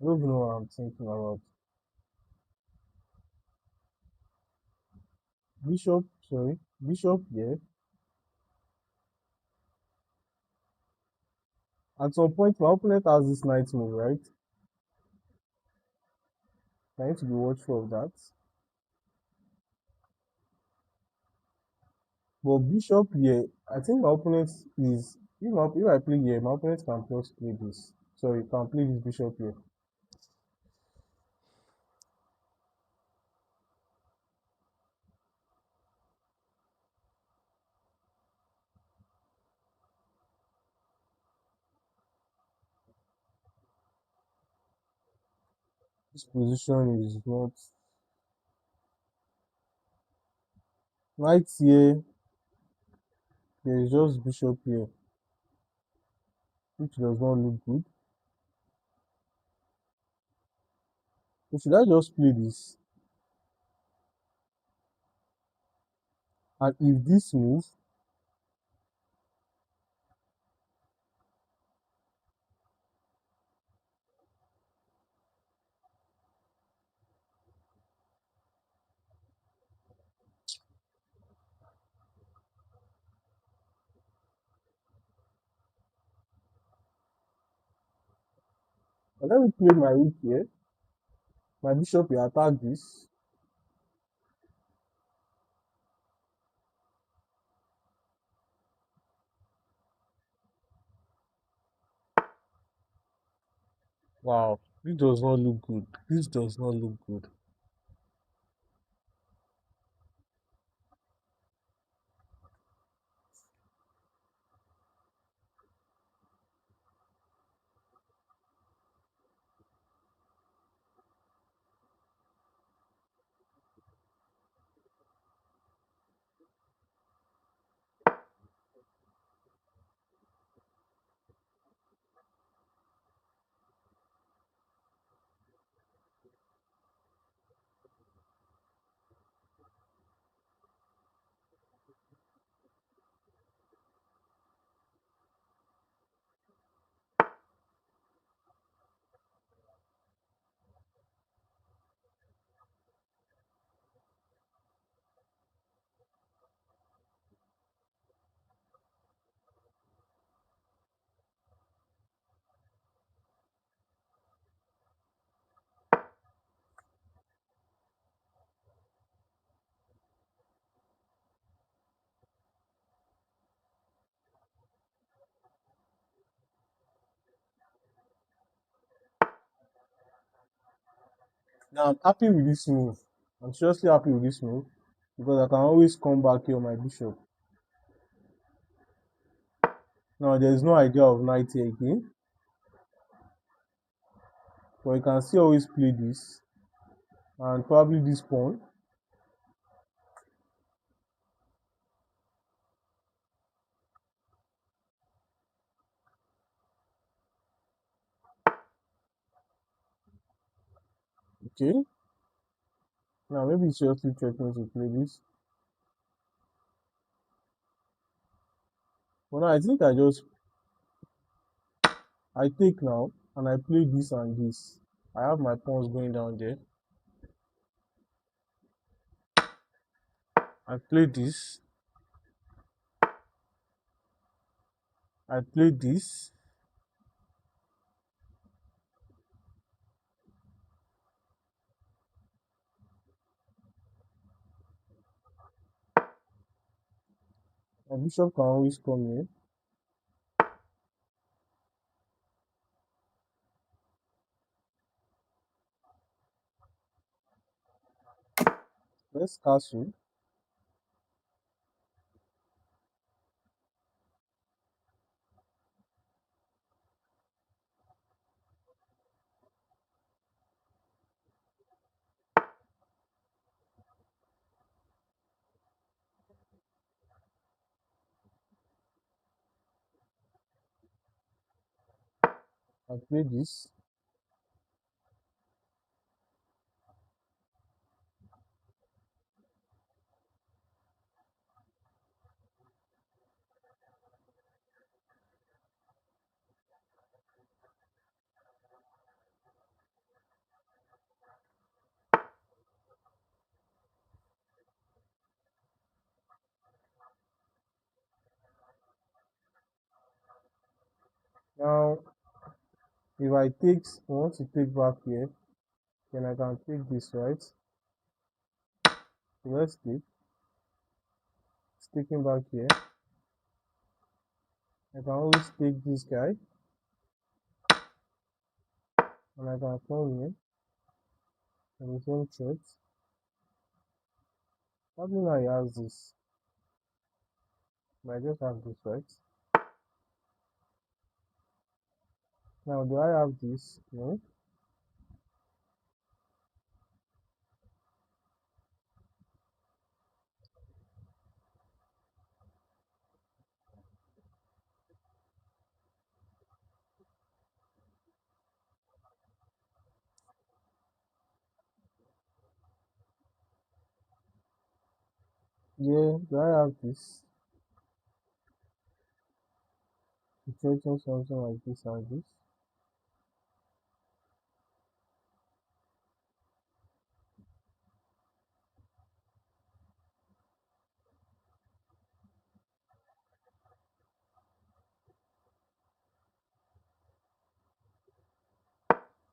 I don't even know what I'm thinking about. Bishop, sorry, bishop here. At some point, my opponent has this knight move, right? I need to be watchful of that. But bishop here, I think my opponent is, if I play here, my opponent can just play this. Sorry, can play this bishop here. This position is not. Knight here, there is just bishop here, which does not look good. So should I just play this? And if this move, and let me play my rook here, my bishop will attack this. Wow, this does not look good. This does not look good. Now I'm happy with this move. I'm seriously happy with this move because I can always come back here on my bishop. Now there is no idea of knight here again, but you can still always play this and probably this pawn. Okay. Now maybe it's seriously threatening to play this. But now I think I take now and I play this and this. I have my pawns going down there. I play this. I play this. My bishop can always come here. Let's castle. I play this. Now, if I want to take back here, then I can take this, right? So let's take. It's taking back here. I can always take this guy, and I can come here, and the same threat. Probably now he has this. But I just have this, right? Now, do I have this? No. Yeah, do I have this? Situation something like this and this.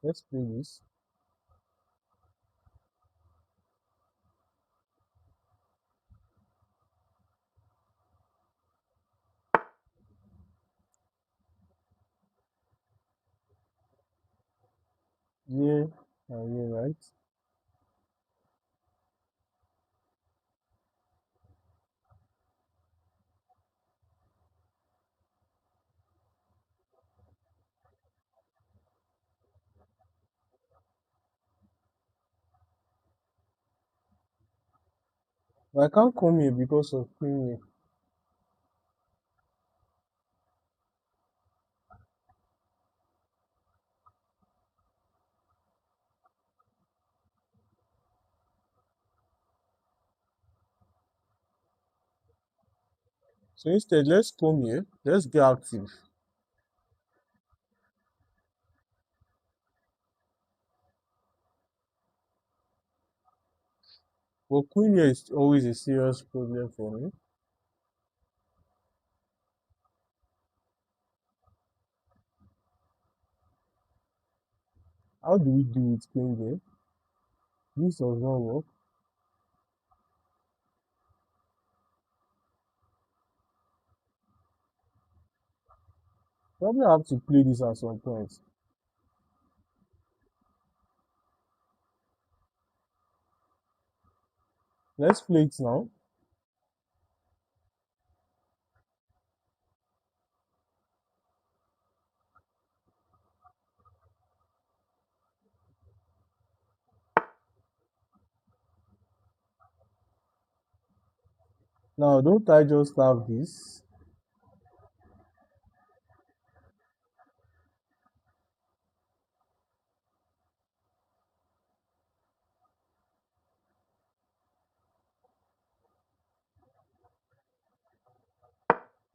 Let's play this. Yeah, yeah, right. But I can't come here because of queen here. So instead, let's come here. Let's get active. But queen here is always a serious problem for me. How do we do with queen there? This does not work. Probably have to play this at some point. Let's play it now. Now, don't I just have this?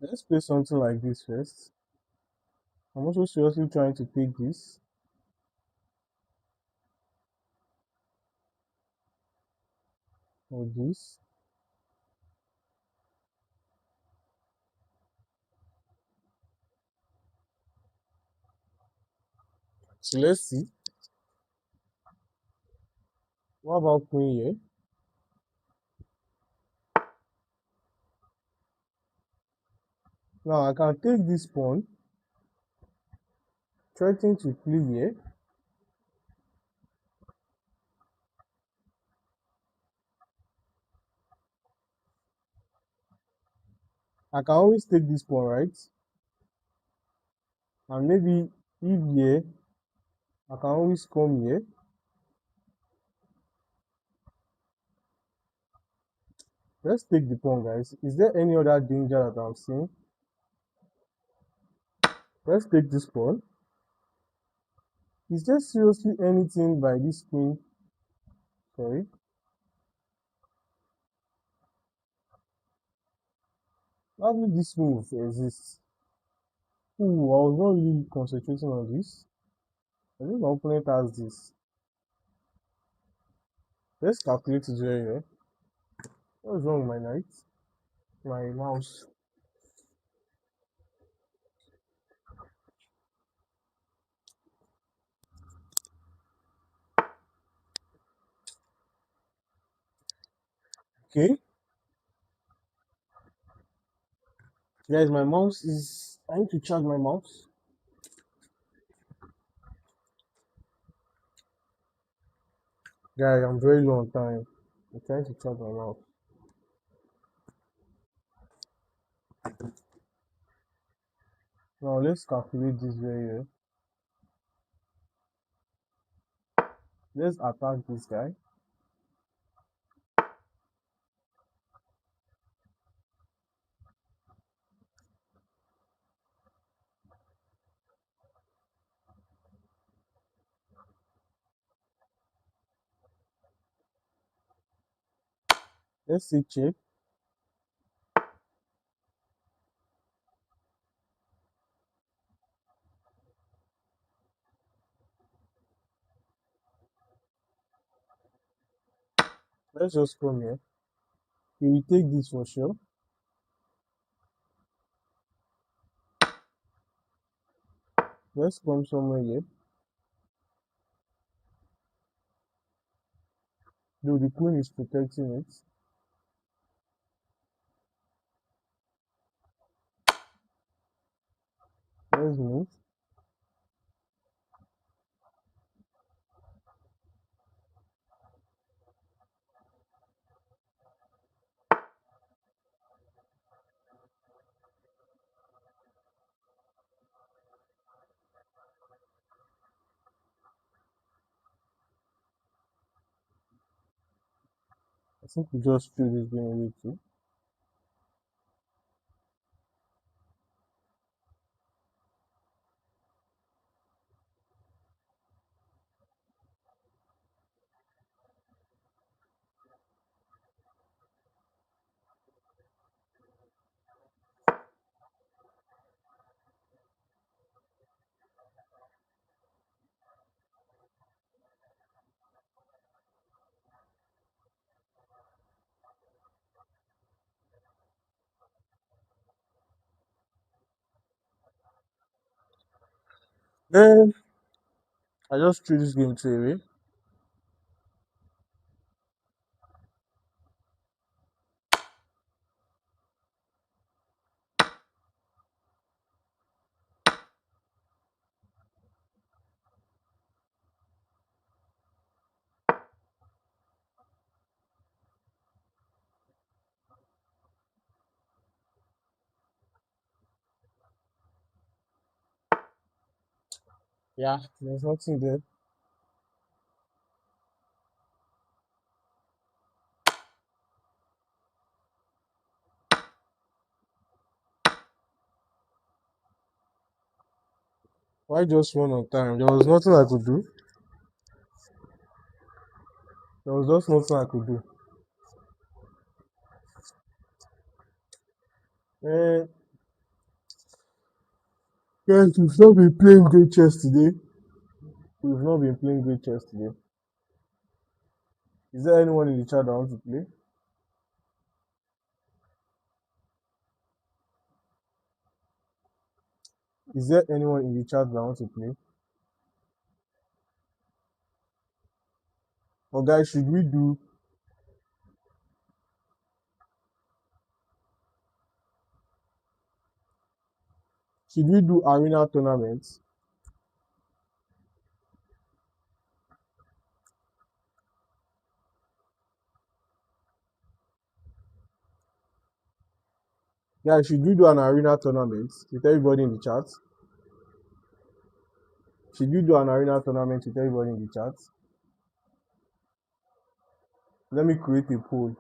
Let's play something like this first. I'm also seriously trying to take this or this. So let's see. What about queen here? Now I can take this pawn, threatening to play here. I can always take this pawn, right? And maybe if here, I can always come here. Let's take the pawn, guys. Is there any other danger that I'm seeing? Let's take this pawn. Is there seriously anything by this queen? Sorry. How did this move exist? Ooh, I was not really concentrating on this. I think my opponent has this. Let's calculate it very well. What's wrong with my knight? My mouse. Okay. Guys, my mouse is. I need to charge my mouse. Guys, I'm very low on time. I'm trying to charge my mouse. Now let's calculate this very well. Let's attack this guy. Let's say check. Let's just come here. We will take this for sure. Let's come somewhere here. Though the queen is protecting it. Let's move. I think we just threw this game away too. Then I just threw this game to away. Yeah, there's nothing there. Why just one on time? There was nothing I could do. There was just nothing I could do. Eh, guys, we've not been playing great chess today. We've not been playing great chess today. Is there anyone in the chat that wants to play? Is there anyone in the chat that wants to play? Or guys, should we do arena tournaments? Guys, should we do an arena tournament with everybody in the chat? Should we do an arena tournament with everybody in the chat? Let me create a poll.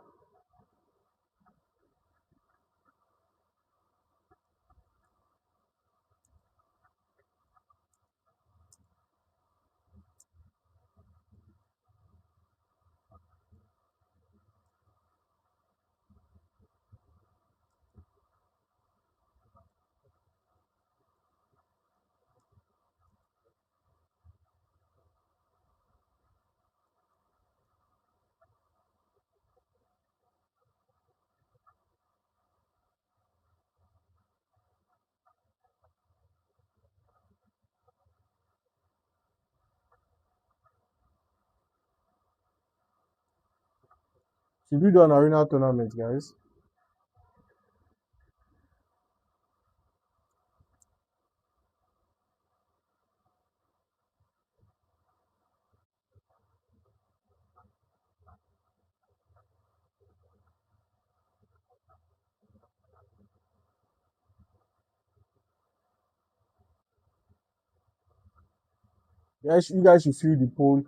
Should we do an arena tournament, guys? Guys, you guys should fill the poll.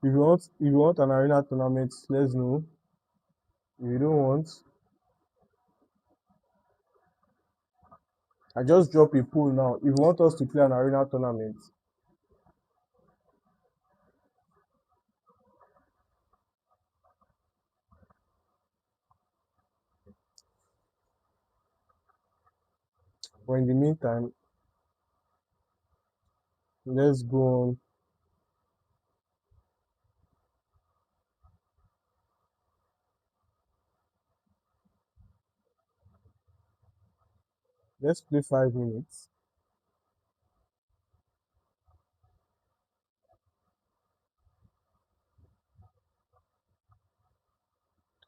If you want an arena tournament, let's know. If you don't want, I just drop a poll now. If you want us to play an arena tournament, but in the meantime, let's go on. Let's play 5 minutes.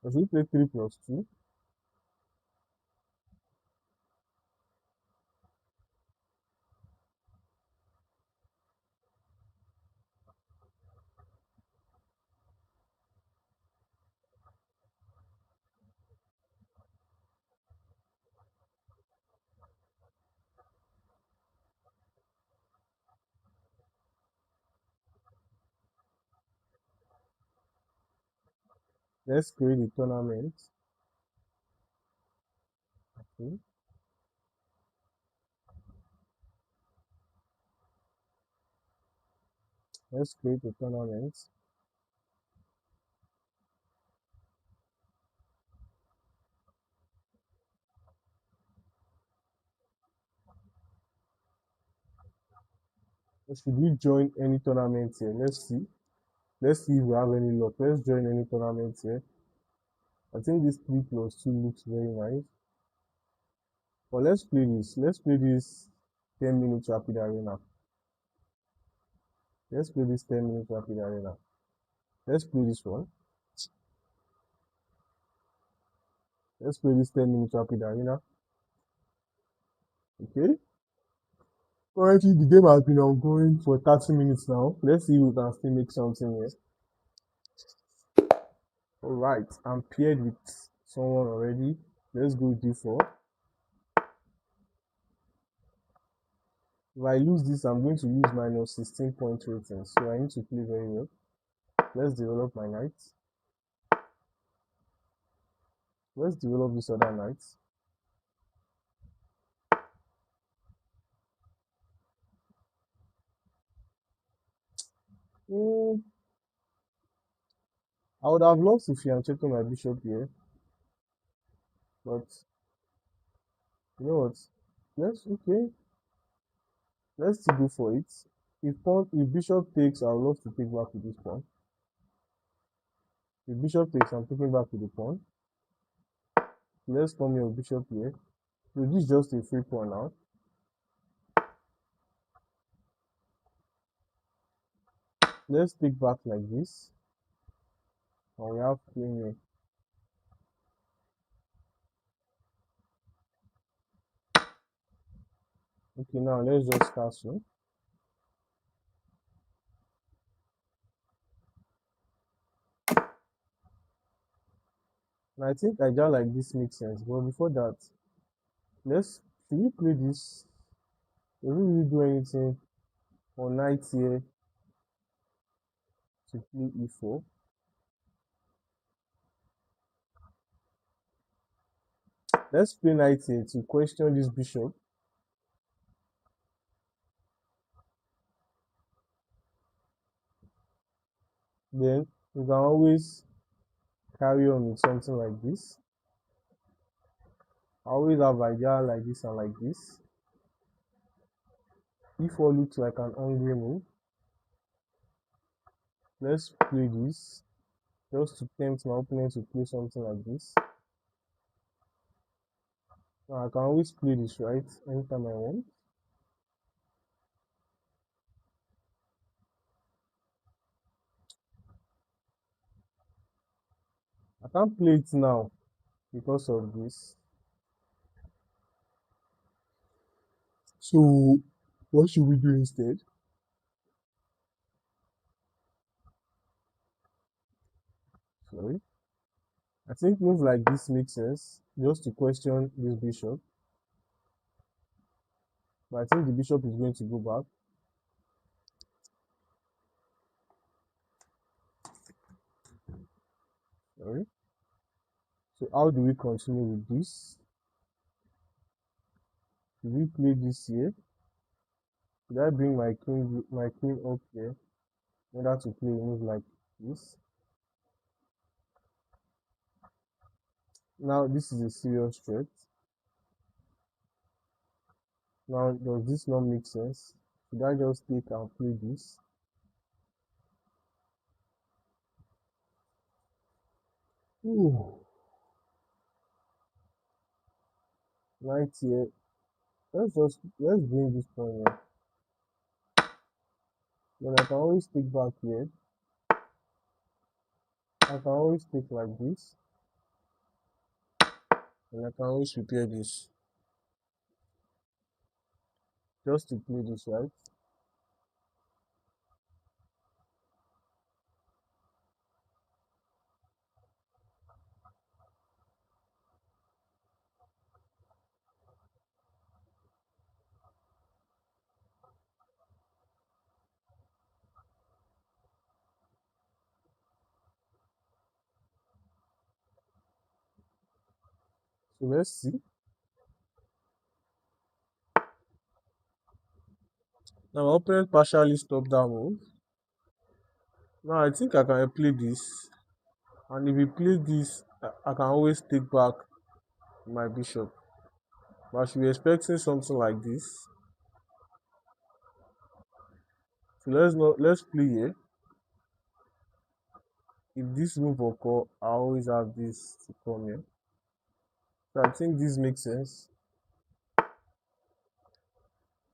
Or should we play 3 plus 2? Let's create a tournament. Okay. Let's create a tournament. Or should we join any tournament here? Let's see. Let's see if we have any luck. Let's join any tournament here. I think this 3 plus 2 looks very nice. But let's play this. Let's play this 10 minutes rapid arena. Let's play this 10 minutes rapid arena. Let's play this one. Let's play this 10 minutes rapid arena. Okay. Currently, the game has been ongoing for 30 minutes now. Let's see if we can still make something here. Alright, I'm paired with someone already. Let's go d4. If I lose this, I'm going to lose minus 16 point rating. So I need to play very well. Let's develop my knight. Let's develop this other knight. Mm, I would have loved to fianchetto my bishop here, but you know what? Let's still go for it. If bishop takes, I would love to take back with this pawn. If bishop takes, I'm taking back with the pawn. Let's come your bishop here. So this is just a free pawn now. Let's take back like this. And we have queen here. Okay, now let's just castle. And I think I just like this makes sense. But before that, should we play this? Does we really do anything on knight here to play e4? Let's play knight here to question this bishop. Then we can always carry on with something like this. I always have idea like this and like this. E4 looks like an hungry move. Let's play this just to tempt my opponent to play something like this. Now I can always play this right anytime I want. I can't play it now because of this. So what should we do instead? Sorry. I think move like this makes sense just to question this bishop. But I think the bishop is going to go back. Sorry. So how do we continue with this? Do we play this here? Should I bring my queen up here in order to play a move like this? Now this is a serious threat. Now does this not make sense? Should I just take and play this? Ooh. Knight here. Let's bring this pawn here. Then I can always take back here. I can always take like this. And I can always repair this. Just to play this right. So let's see. Now my opponent partially stopped that move. Now I think I can play this. And if we play this, I can always take back my bishop. But I should be expecting something like this. So let's play here. If this move occur, I always have this to come here. So I think this makes sense.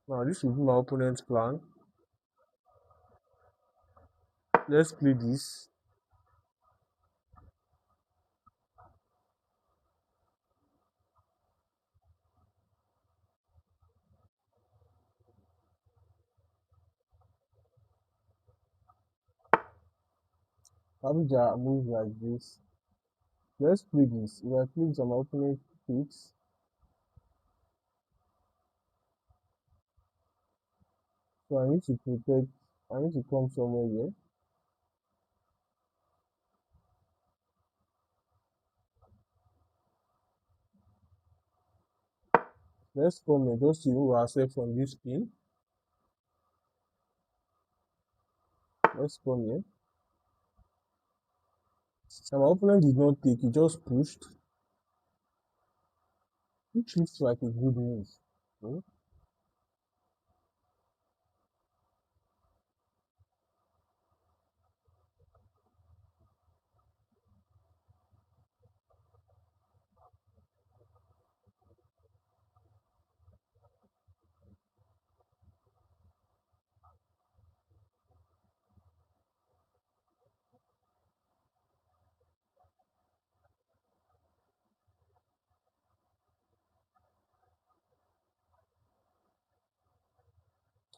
Now this will be my opponent's plan. Let's play this. Abija moves like this. Let's play this. If I play this and my opponent picks, So I need to protect. I need to come somewhere here. Let's come here just to remove ourselves from this pin. Let's come here. And my opponent did not take, he just pushed, which looks like a good move. Hmm?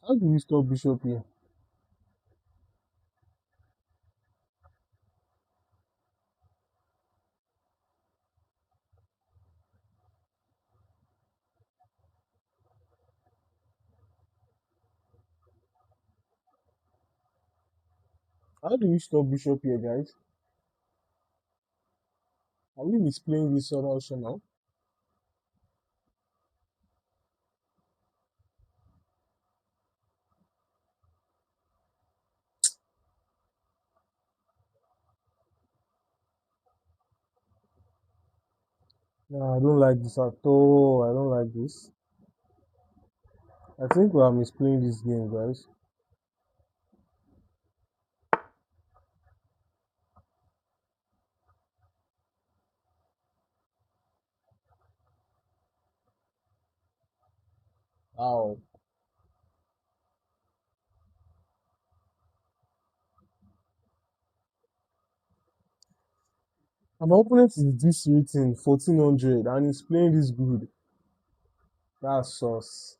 How do we stop bishop here? How do we stop bishop here, guys? Are we misplaying this one also now? No, I don't like this at all. I don't like this. I think we are misplaying this game, guys. Ow. And my opponent is this rating 1400 and he's playing this good. That's sauce.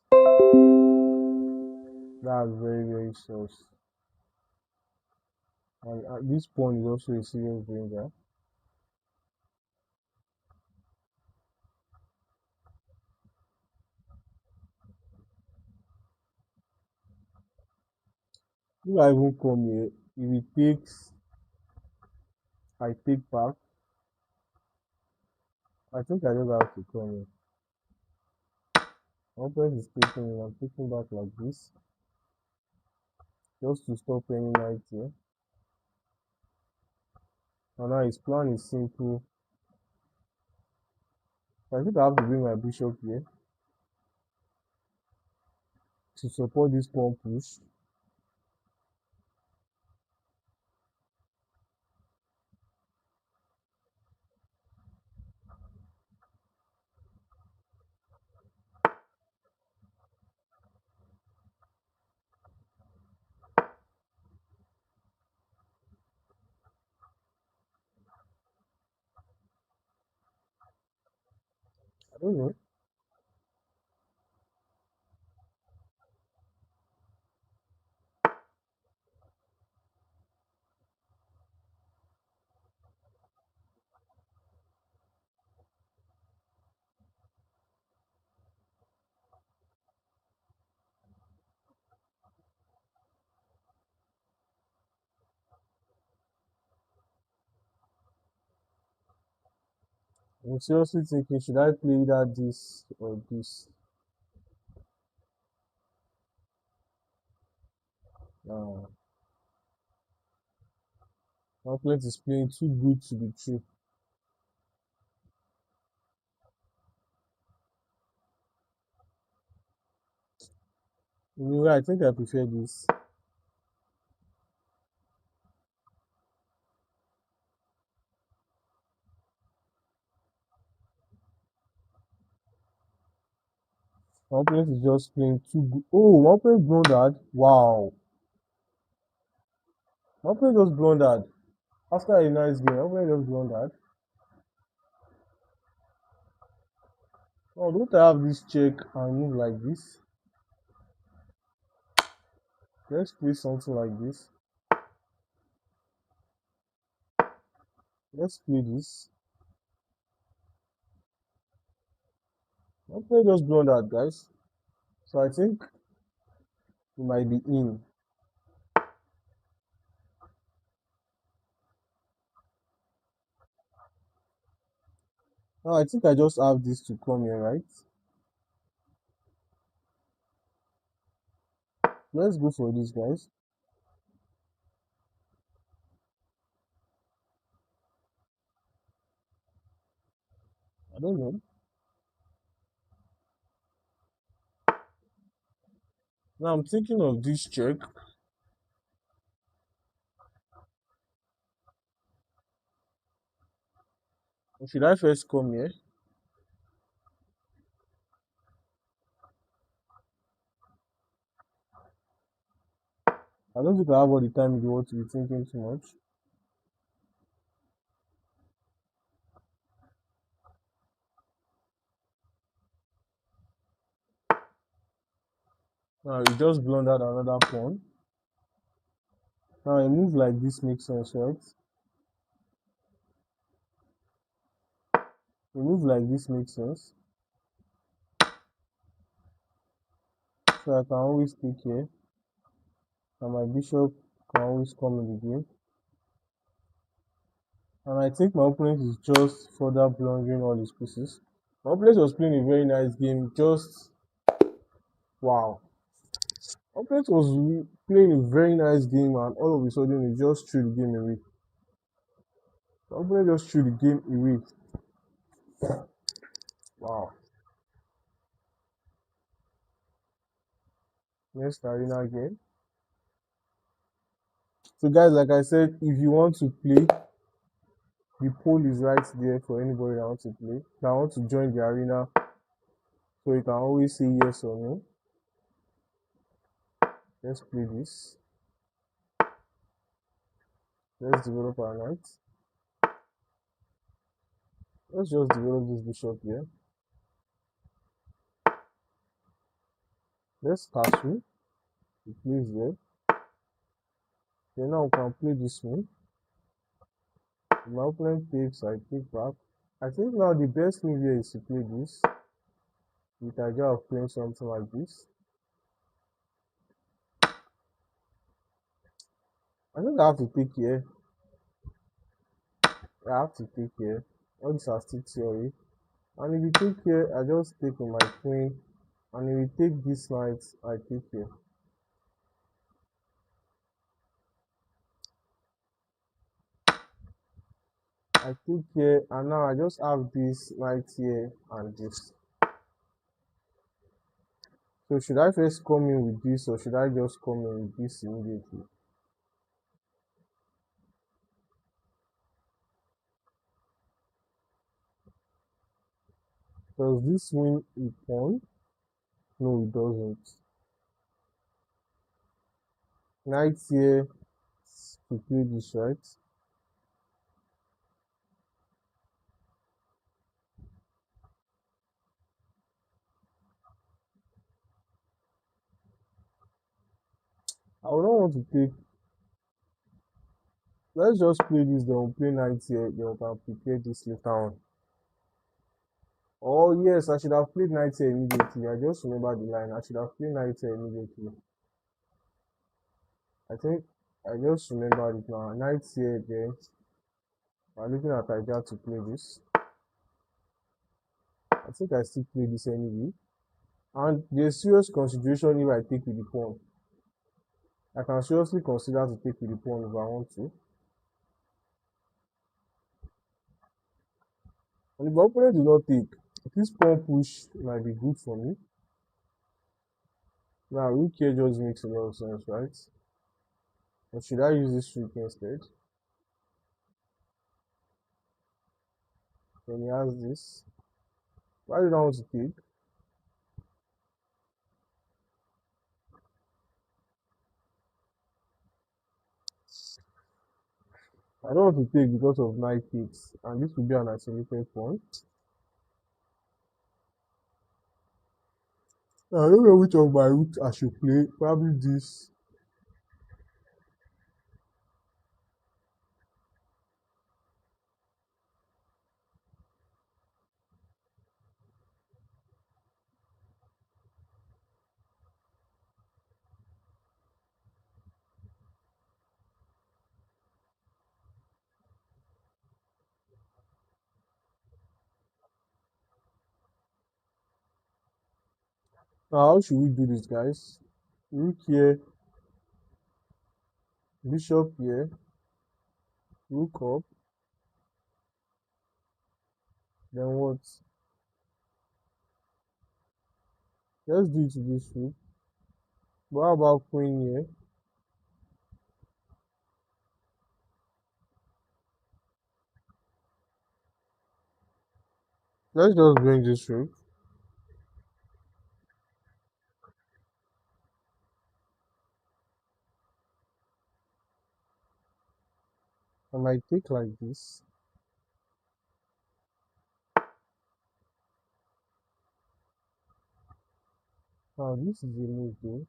That's very, very sauce. And at this point is also a serious danger. If I even come here, if it takes, I take back. I think I just have to come here. My opponent is taking, I'm taking back like this, just to stop any knight here. And now his plan is simple. I think I have to bring my bishop here to support this pawn push. I don't know. I'm seriously thinking, should I play either this or this? Uh, my opponent is playing too good to be true. Anyway, I think I prefer this. My opponent is just playing too good. Oh, my opponent blundered. Wow. My opponent just blundered. After a nice game, my opponent just blundered. Oh, don't I have this check and move like this? Let's play something like this. Let's play this. My opponent just blundered, guys. So I think He might be in. Now I think I just have this to come here, right? Let's go for this, guys. I don't know. Now I'm thinking of this check. Should I first come here? I don't think I have all the time in the world to be thinking too much. Now you just blundered another pawn. Now a move like this makes sense, right? A move like this makes sense. So I can always take here. And my bishop can always come in the game. And I think my opponent is just further blundering all his pieces. My opponent was playing a very nice game. Just wow. My opponent was playing a very nice game, and all of a sudden he just threw the game away. My opponent just threw the game away. Wow. Next arena game. So guys, like I said, if you want to play, the poll is right there for anybody that wants to play. That want to join the arena, so you can always say yes or no. Let's play this. Let's develop our knight. Let's just develop this bishop here. Let's castle. It plays there. Then now we can play this one. If my opponent takes, I take back. I think now the best move here is to play this. With the idea of playing something like this. I think I have to take here. I have to take here. All these are still theory. And if you take here, I just take on my queen. And if you take this knight, I take here. I take here, and now I just have this knight here and this. So should I first come in with this, or should I just come in with this immediately? Does this win a pawn? No, it doesn't. Knight here to play this, right? I would not want to take. Let's just play this, then we'll play knight here, then we can prepare this later on. Oh yes, I should have played knight here immediately. I just remember the line. I should have played knight here immediately. I think I just remembered it now. Knight here again. I'm looking at idea to play this. I think I still play this anyway. And there's serious consideration if I take with the pawn. I can seriously consider to take with the pawn if I want to. And if my opponent do not take, this pawn push might be good for me. Now rook here just makes a lot of sense, right? Or should I use this rook instead? Then he has this. Why did I want to take? I don't want to take because of knight takes, and this will be an isolated pawn. I don't know which of my routes I should play. Probably this. Now, how should we do this, guys? Rook here, bishop here, rook up, then what? Let's do it to this rook. But how about queen here? Let's just bring this rook. I might take like this. Now, this is a move though.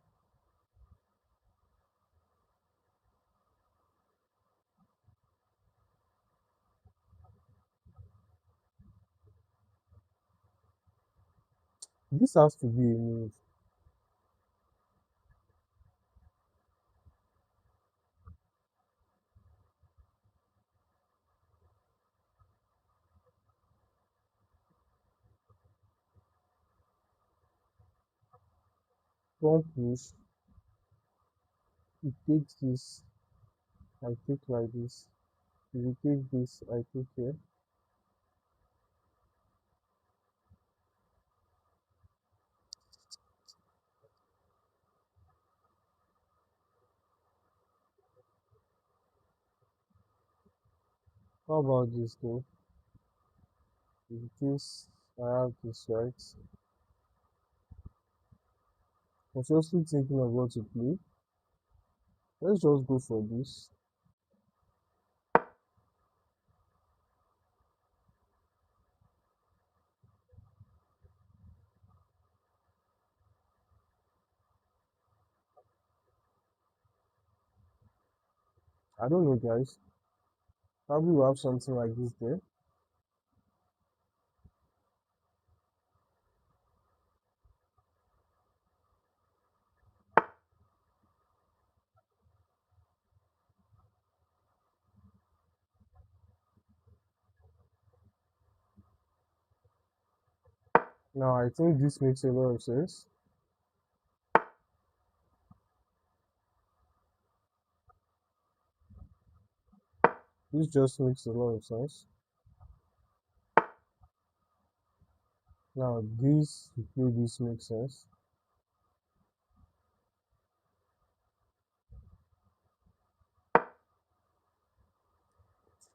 This has to be a move. Pawn push. It takes this. I take like this. If you take this, I take here. How about this though? If this, I have this, right? I'm seriously thinking of what to play. Let's just go for this. I don't know, guys. Probably we'll have something like this there. Now, I think this makes a lot of sense. This just makes a lot of sense. Now, this, to play this makes sense.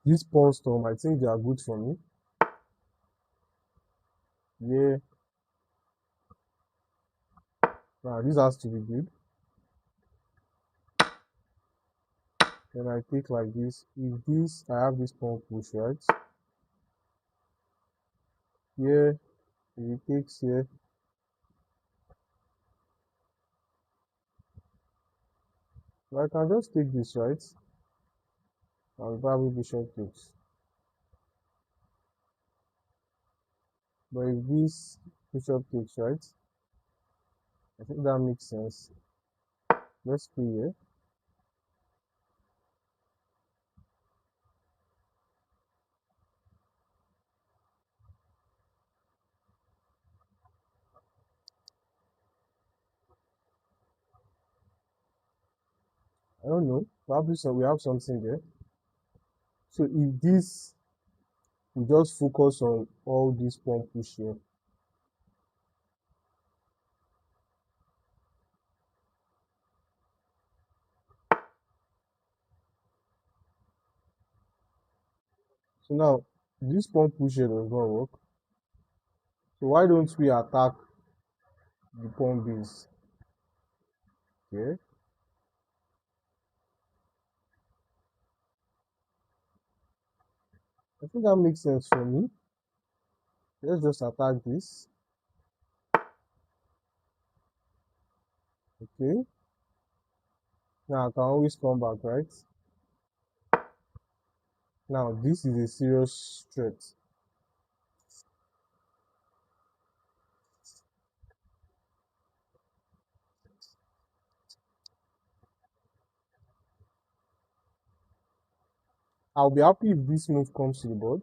This pawn storm, I think they are good for me. Yeah. Now, this has to be good. Then I take like this. If this, I have this pawn push, right? Here, if it takes here, I can just take this, right? And probably bishop takes. But if this bishop takes, right? I think that makes sense. Let's play here. I don't know. Probably so we have something there. So if this, we just focus on all this pawn push here. So now this pawn push here does not work. So why don't we attack the pawn base? Okay. I think that makes sense for me. Let's just attack this. Okay. Now I can always come back, right? Now this is a serious threat. I'll be happy if this move comes to the board.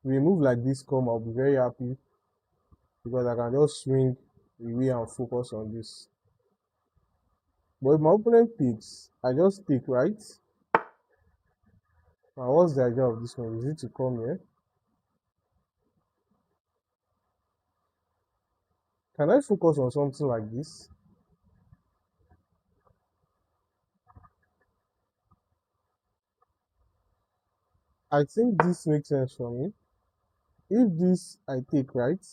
If a move like this come, I'll be very happy because I can just swing away and focus on this. But if my opponent takes, I just take, right? Now what's the idea of this one? Is it to come here? Can I focus on something like this? I think this makes sense for me. If this I take, right?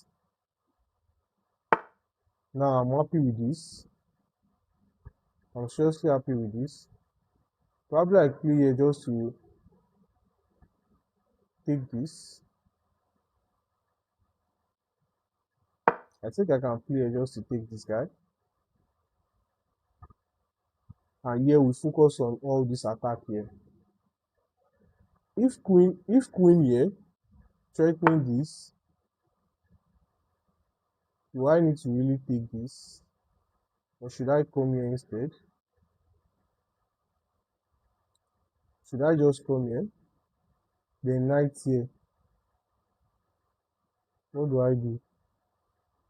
Now I'm happy with this. I'm seriously happy with this. Probably I play here just to take this. I think I can play here just to take this guy. And here we focus on all this attack here. If queen here, threatening this, do I need to really take this? Or should I come here instead? Should I just come here? Then knight here. What do I do?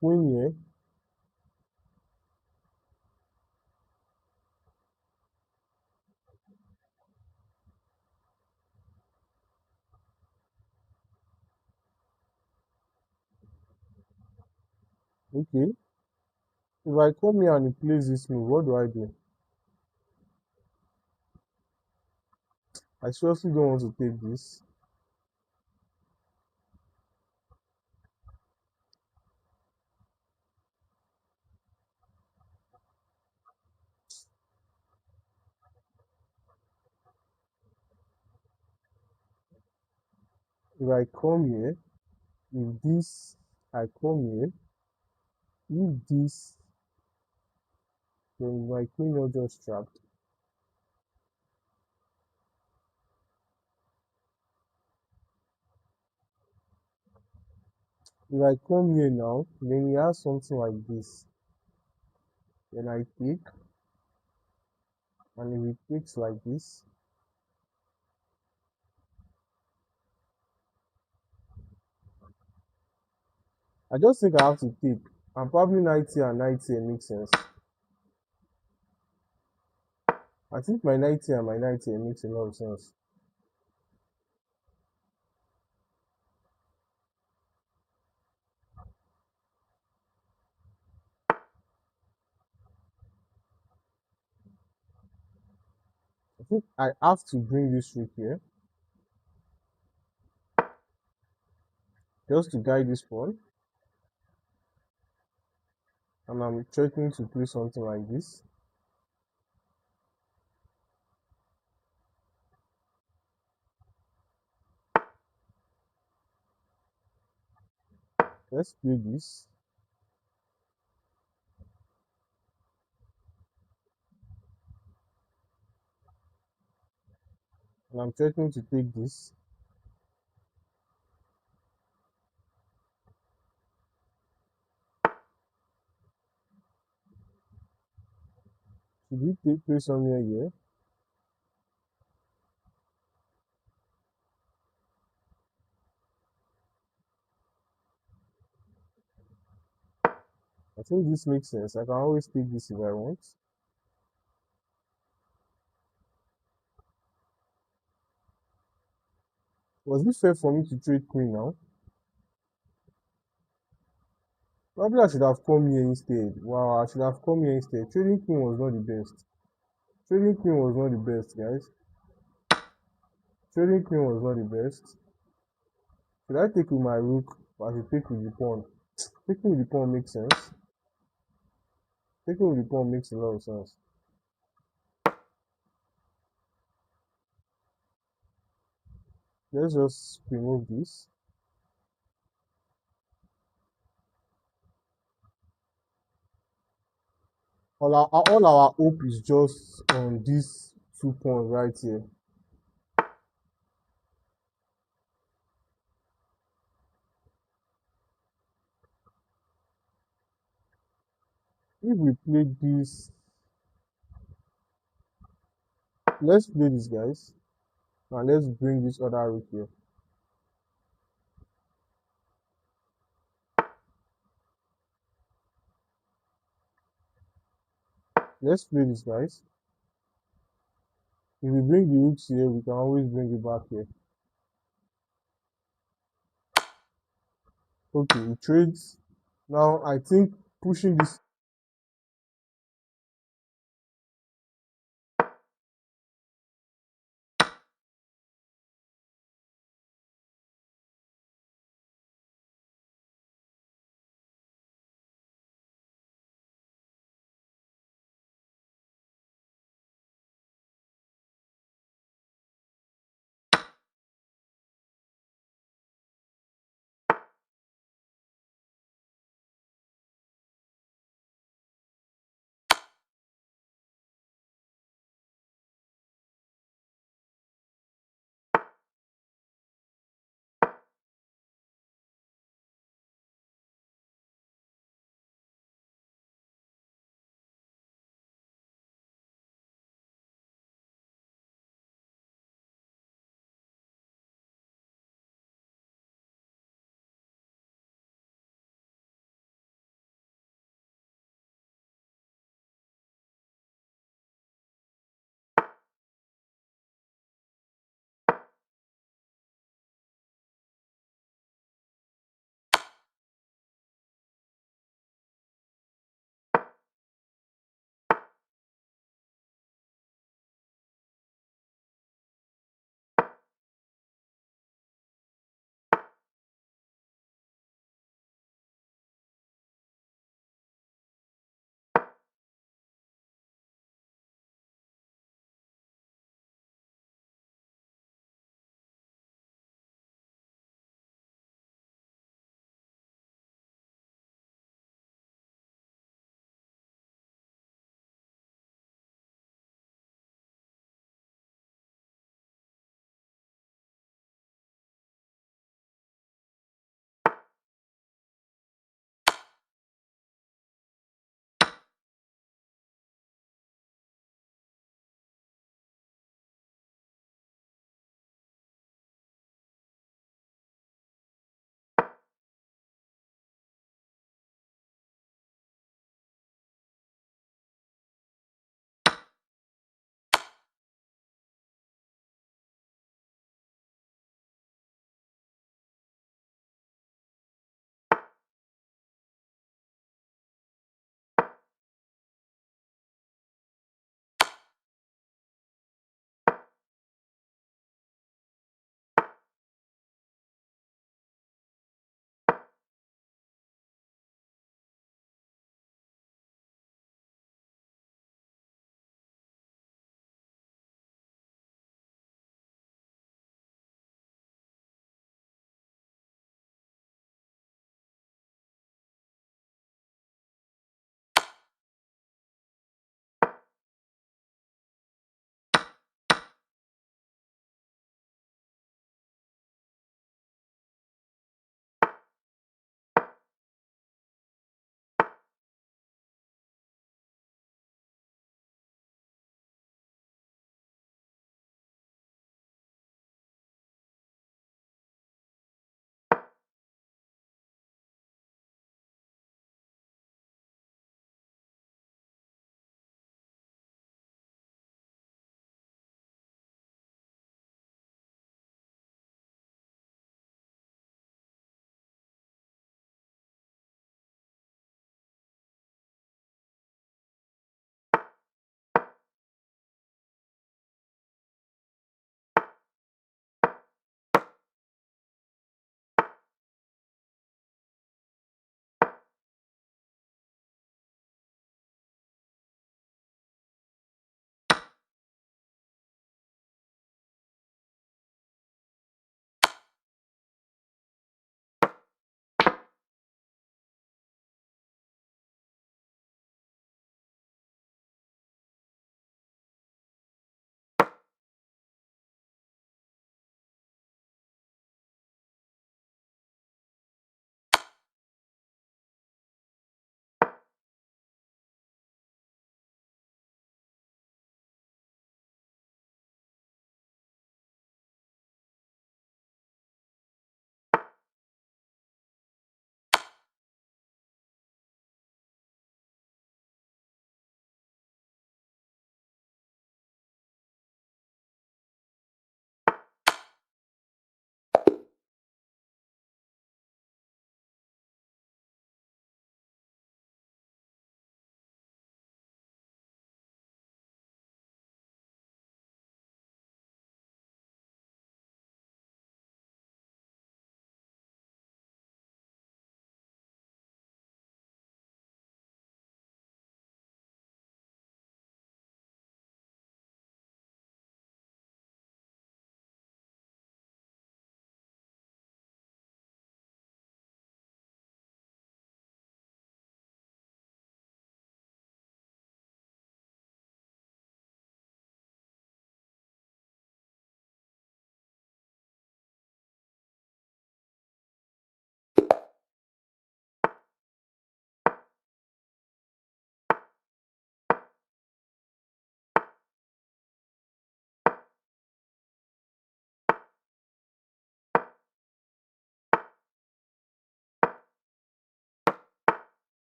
Queen here. Okay. If I come here and he plays this move, what do I do? I seriously don't want to take this. If I come here, if this, I come here, if this, then my queen not just trapped. If I come here now, then he has something like this. Then I take, and if he takes like this, I just think I have to take. And probably 90 and 90 makes sense. I think my 90 and my 90 makes a lot of sense. I think I have to bring this rook here just to guide this pawn. And I'm threatening to play something like this. Let's play this. And I'm threatening to take this. Should we play somewhere here? I think this makes sense. I can always take this if I want. Was it fair for me to trade queen now? Probably I should have come here instead. Wow, I should have come here instead. Trading queen was not the best. Trading queen was not the best, guys. Trading queen was not the best. Should I take with my rook or I should take with the pawn? Taking with the pawn makes sense. Taking with the pawn makes a lot of sense. Let's just remove this. All our hope is just on these 2 pawns right here. If we play this, let's play this, guys, and let's bring this other rook here. Let's play this, guys. If we bring the rooks here, we can always bring it back here. Okay, he trades. Now I think pushing this